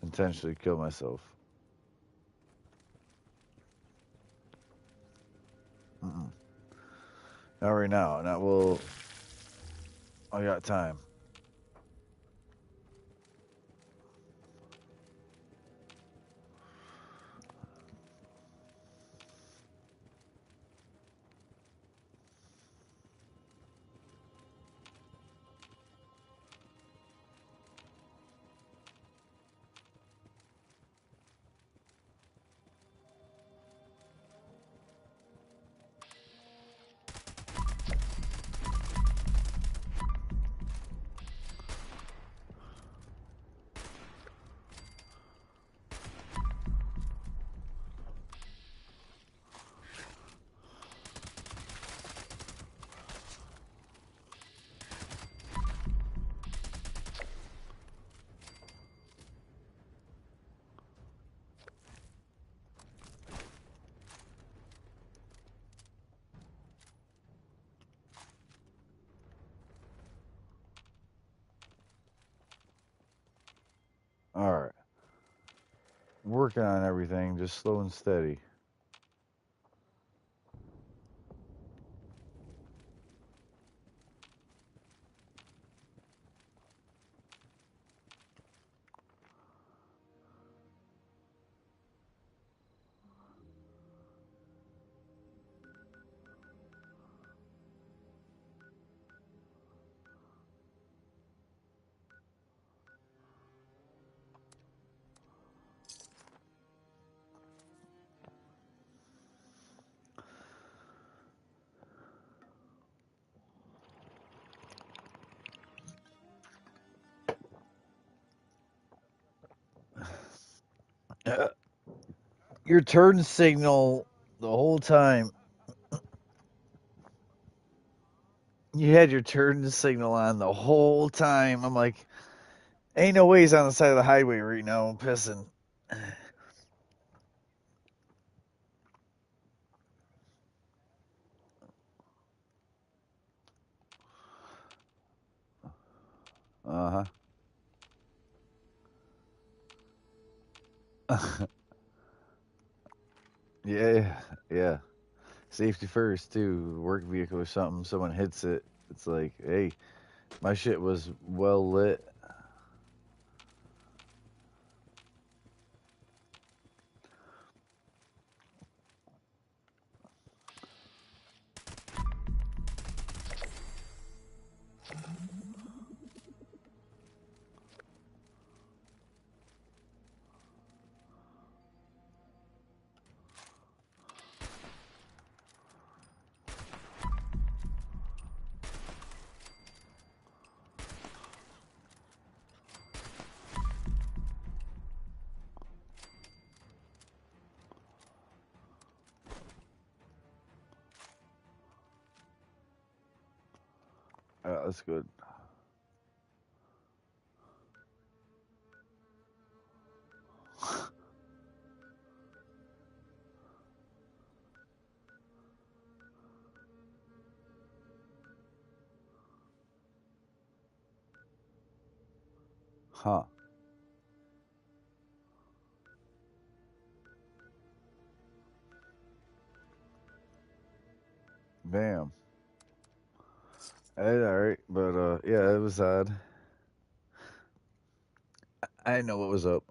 intentionally kill myself. Not right now. Not well. I got time. All right. Working on everything, just slow and steady. Your turn signal the whole time. You had your turn signal on the whole time. I'm like, ain't no way he's on the side of the highway right now. I'm pissing. Uh huh. Yeah, yeah. Safety first too. Work vehicle or something. Someone hits it. It's like, hey, my shit was well lit. That's good. Huh. Bam. All right, but yeah, it was odd. I didn't know what was up.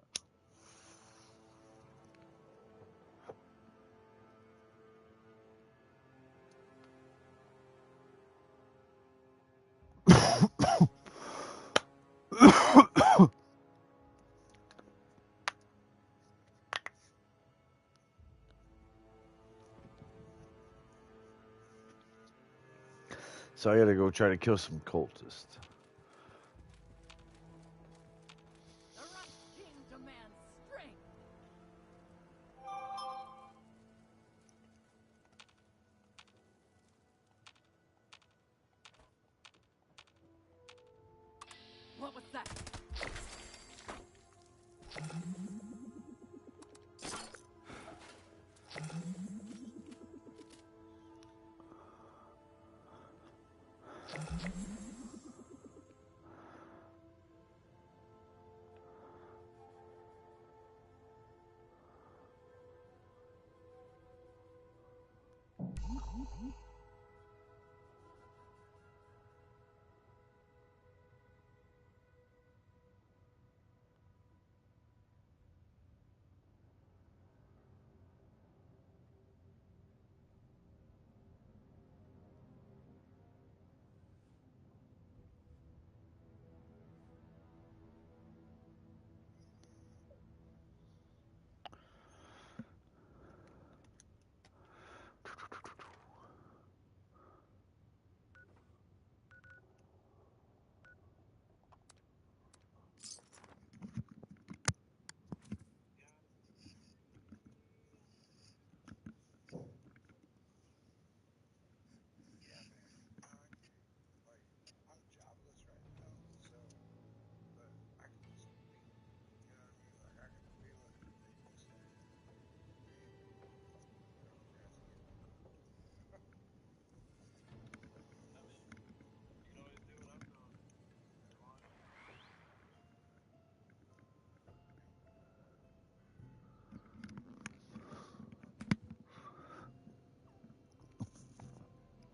So I gotta go try to kill some cultists. The Rust King demands strength. What was that?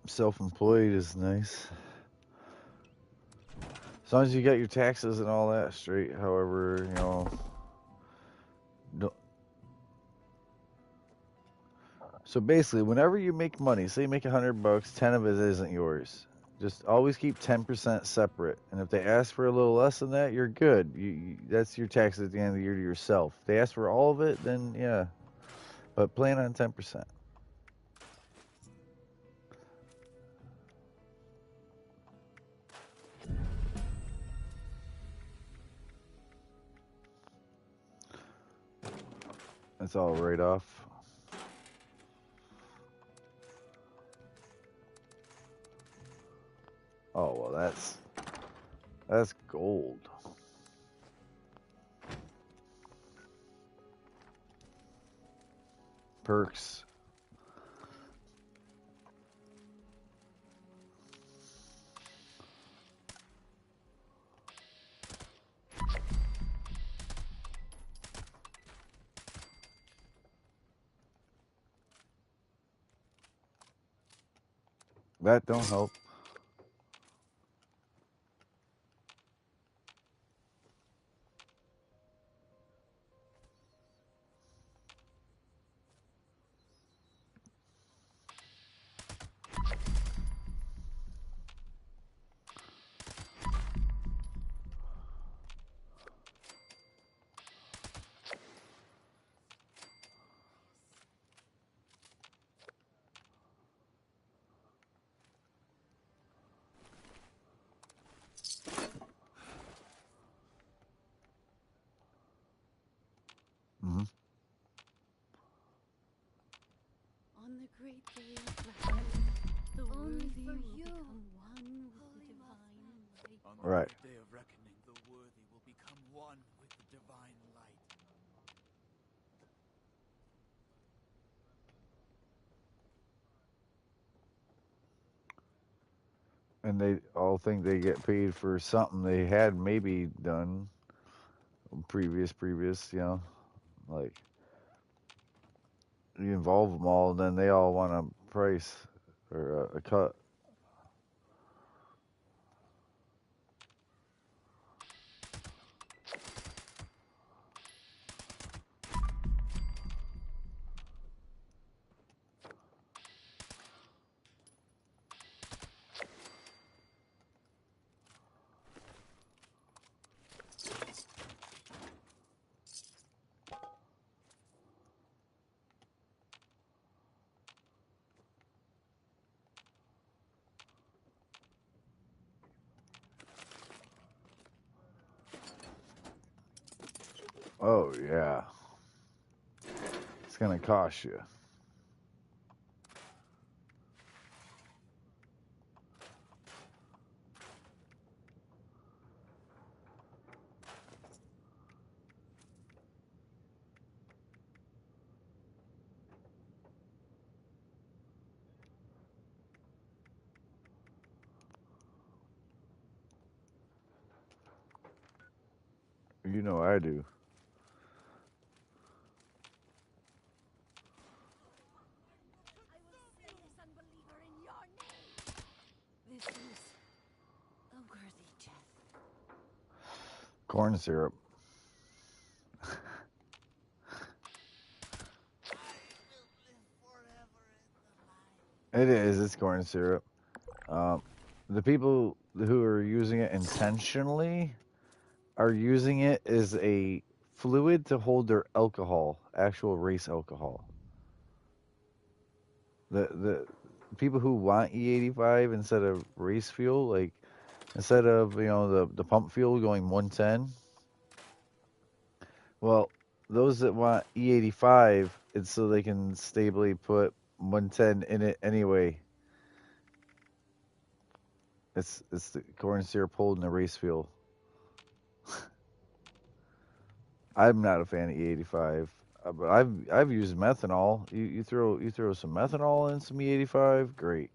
Self-employed is nice. As long as you got your taxes and all that straight. However, you know, so basically, whenever you make money, say you make $100, 10 of it isn't yours. Just always keep 10% separate. And if they ask for a little less than that, you're good. That's your taxes at the end of the year to yourself. If they ask for all of it, then yeah. But plan on 10%. That's all right off. Oh, well, that's gold. Perks. That don't help. Mm-hmm. On the great day of reckoning, the worthy will become one with the divine light. On the Right. great day of reckoning, the worthy will become one with the divine light. And they all think they get paid for something they had maybe done previous, you know, like you involve them all, and then they all want a price or a cut. Oh yeah, it's gonna cost you. You know I do. I will say this unbelievable Corn syrup. It is. It's corn syrup. The people who are using it intentionally are using it as a fluid to hold their alcohol, actual race alcohol. The people who want E85 instead of race fuel, like instead of the pump fuel going 110. Well, those that want E85, it's so they can stably put 110 in it anyway. It's the corn syrup holding the race fuel. I'm not a fan of E85, but I've used methanol. You throw some methanol in some E85, great.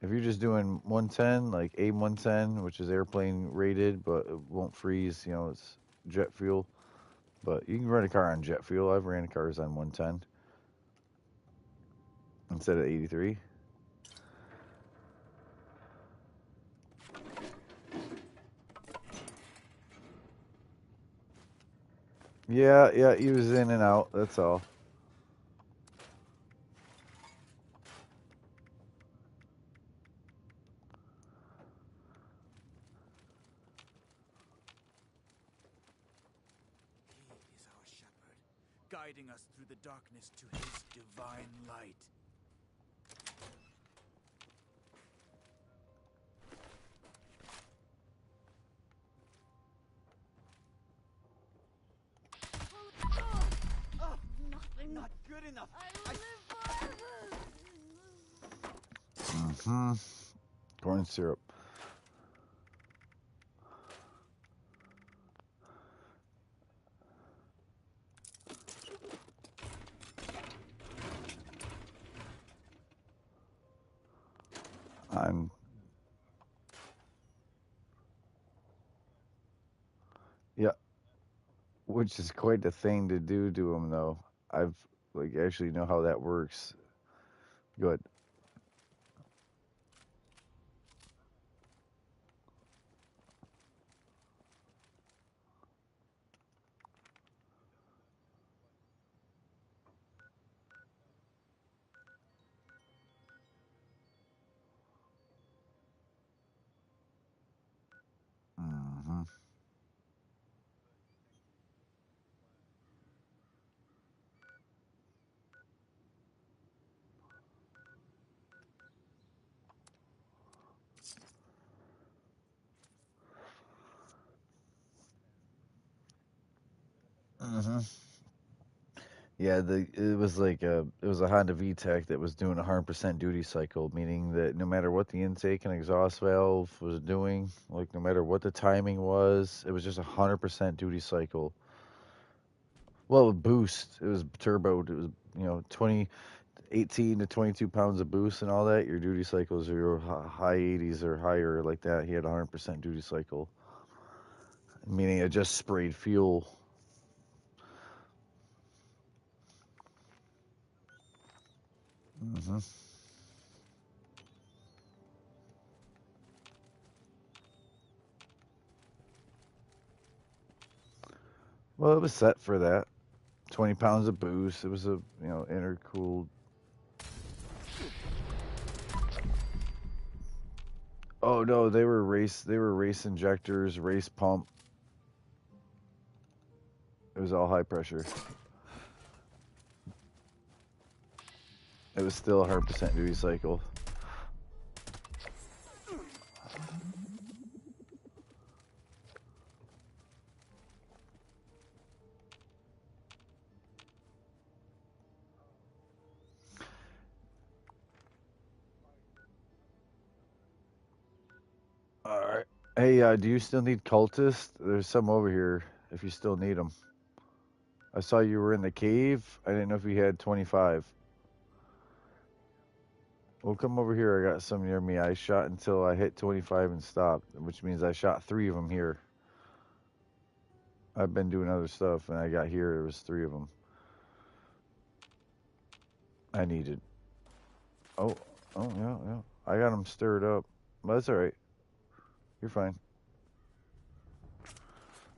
If you're just doing 110, like A110, which is airplane rated, but it won't freeze, it's jet fuel. But you can run a car on jet fuel. I've ran cars on 110 instead of 83. Yeah, he was in and out, that's all. He is our shepherd, guiding us through the darkness to his divine light. Nothing. Not good enough. I live Mm-hmm. Corn syrup. Yeah, which is quite the thing to do to them, though. I've actually know how that works. Good. Mm-hmm. Mm-hmm. Yeah, it was a Honda VTEC that was doing 100% duty cycle, meaning that no matter what the intake and exhaust valve was doing, like no matter what the timing was, it was just 100% duty cycle. Well, boost, it was turboed. It was 18 to 22 pounds of boost and all that. Your duty cycles are your high 80s or higher, like that. He had 100% duty cycle, meaning it just sprayed fuel. Mm-hmm. Well, it was set for that. 20 pounds of boost. It was a intercooled. Oh no, they were race injectors, race pump. It was all high pressure. It was still 100% duty cycle. All right. Hey, do you still need cultists? There's some over here if you still need them. I saw you were in the cave. I didn't know if you had 25. Well, come over here. I got some near me. I shot until I hit 25 and stopped, which means I shot 3 of them here. I've been doing other stuff, and I got here. There was 3 of them. I needed. Oh, yeah. I got them stirred up. But that's all right. You're fine.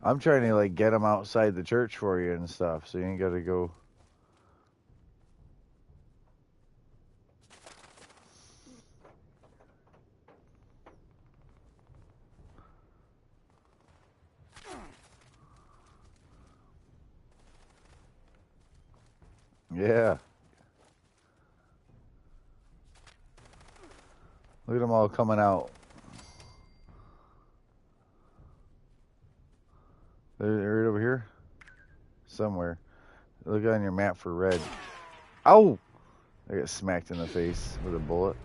I'm trying to like get them outside the church for you and stuff, so you ain't gotta go. Yeah. Look at them all coming out. They're right over here? Somewhere. Look on your map for red. Ow! I got smacked in the face with a bullet.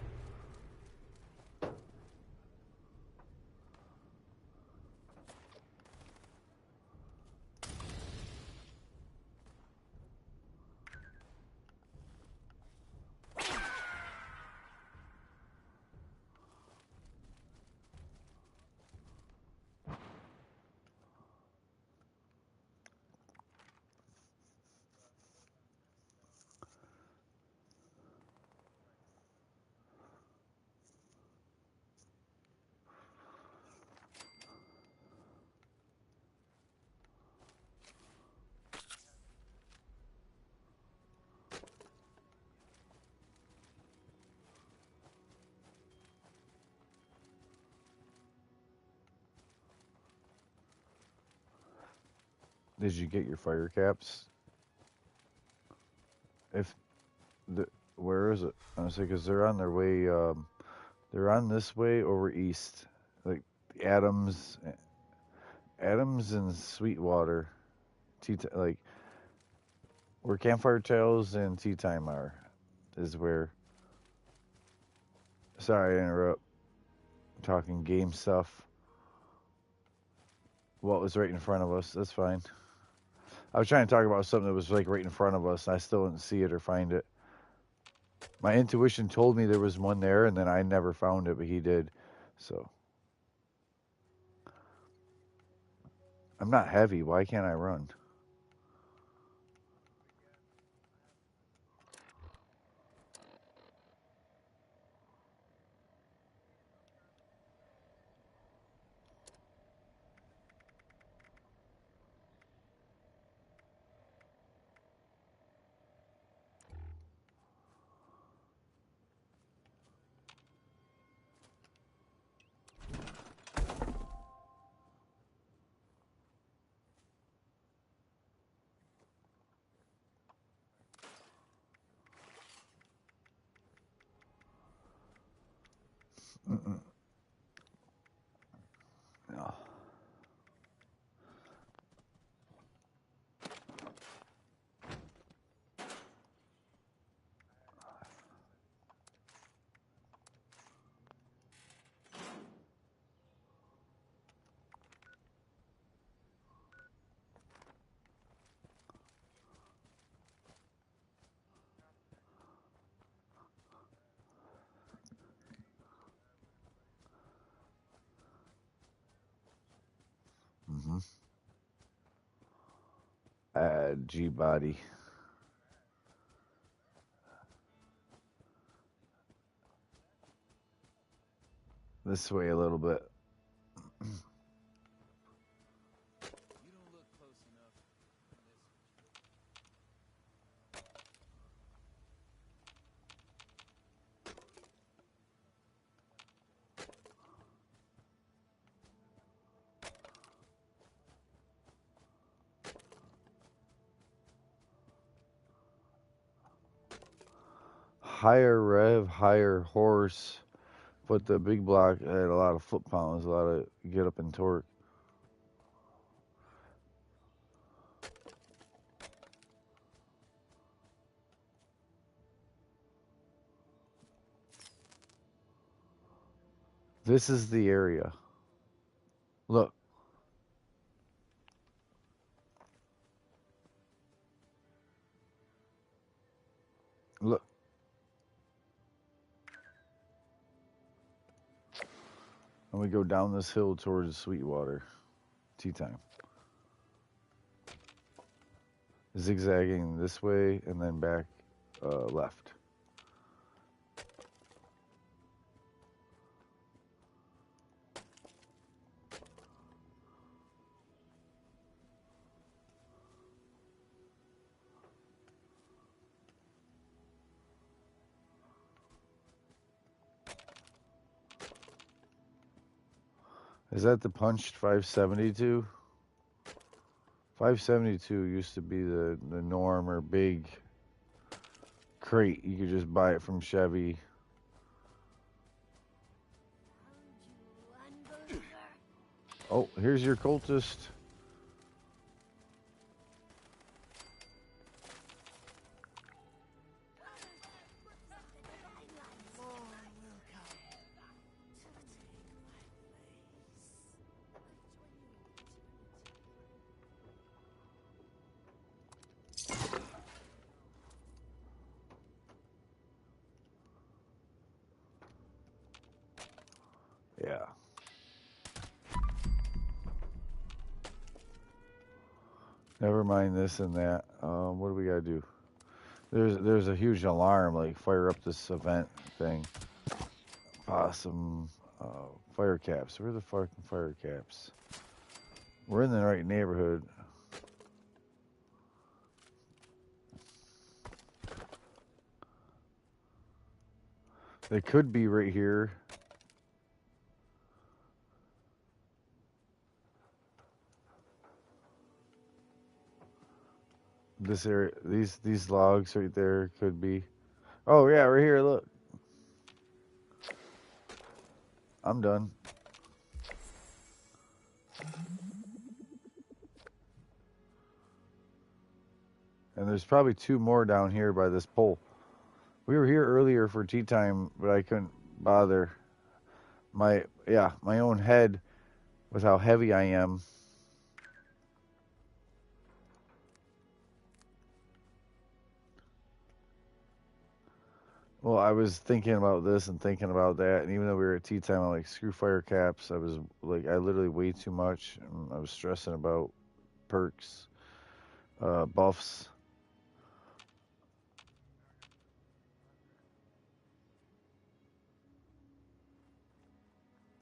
Did you get your fire caps? If the where is it? Honestly, because they're on their way. They're on this way over east, like Adams, Adams and Sweetwater. Like where Campfire Tales and Tea Time are, is where. Sorry to interrupt. Talking game stuff. What was right in front of us? That's fine. I was trying to talk about something that was like right in front of us. I still didn't see it or find it. My intuition told me there was one there, and then I never found it, but he did. So I'm not heavy. Why can't I run? Mm-mm. No. Mm-hmm. G-body. This way a little bit. Higher rev, higher horse, but the big block had a lot of foot pounds, a lot of get up and torque. This is the area. Look. Look. And we go down this hill towards Sweetwater. Tea Time. Zigzagging this way and then back left. Is that the punched 572? 572 used to be the norm, or big crate. You could just buy it from Chevy. Oh, here's your cultist. Yeah. Never mind this and that. What do we gotta do? There's a huge alarm, like fire up this event thing. Awesome. Fire caps. Where are the fucking fire caps? We're in the right neighborhood. They could be right here. This area, these logs right there could be. Oh yeah, right here. Look, I'm done. And there's probably two more down here by this pole. We were here earlier for tea time, but I couldn't bother. My own head with how heavy I am. Well, I was thinking about this and thinking about that, and even though we were at tea time, I'm like, screw fire caps. I was like, I literally weighed too much. And I was stressing about perks, buffs.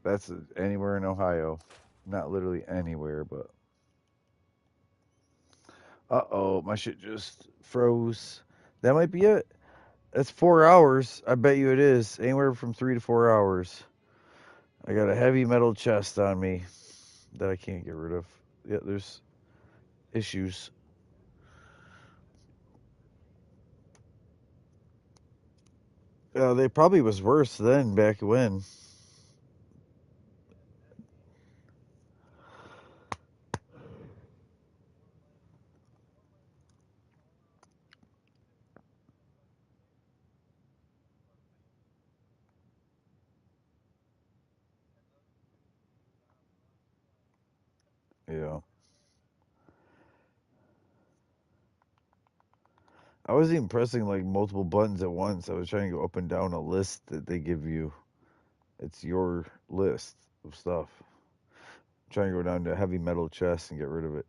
That's anywhere in Ohio. Not literally anywhere, but... Uh-oh, my shit just froze. That might be it. That's 4 hours. I bet you it is. Anywhere from 3 to 4 hours. I got a heavy metal chest on me that I can't get rid of. Yeah, there's issues. They probably was worse then, back when. Yeah. I wasn't even pressing like multiple buttons at once. I was trying to go up and down a list that they give you. It's your list of stuff. I'm trying to go down to heavy metal chest and get rid of it.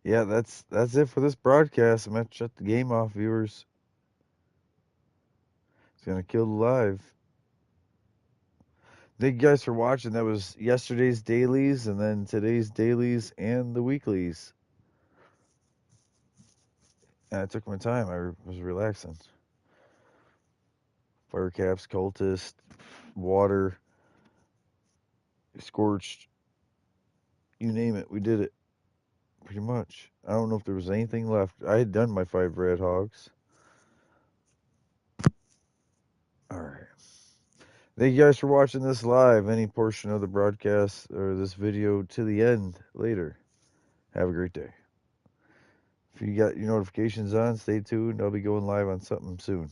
Yeah, that's it for this broadcast. I'm gonna shut the game off, viewers. It's gonna kill the live. Thank you guys for watching. That was yesterday's dailies, and then today's dailies, and the weeklies. And I took my time. I was relaxing. Fire caps, cultist, water, scorched. You name it, we did it. Pretty much. I don't know if there was anything left. I had done my 5 red hogs. Alright. Thank you guys for watching this live. Any portion of the broadcast or this video to the end later. Have a great day. If you got your notifications on, stay tuned. I'll be going live on something soon.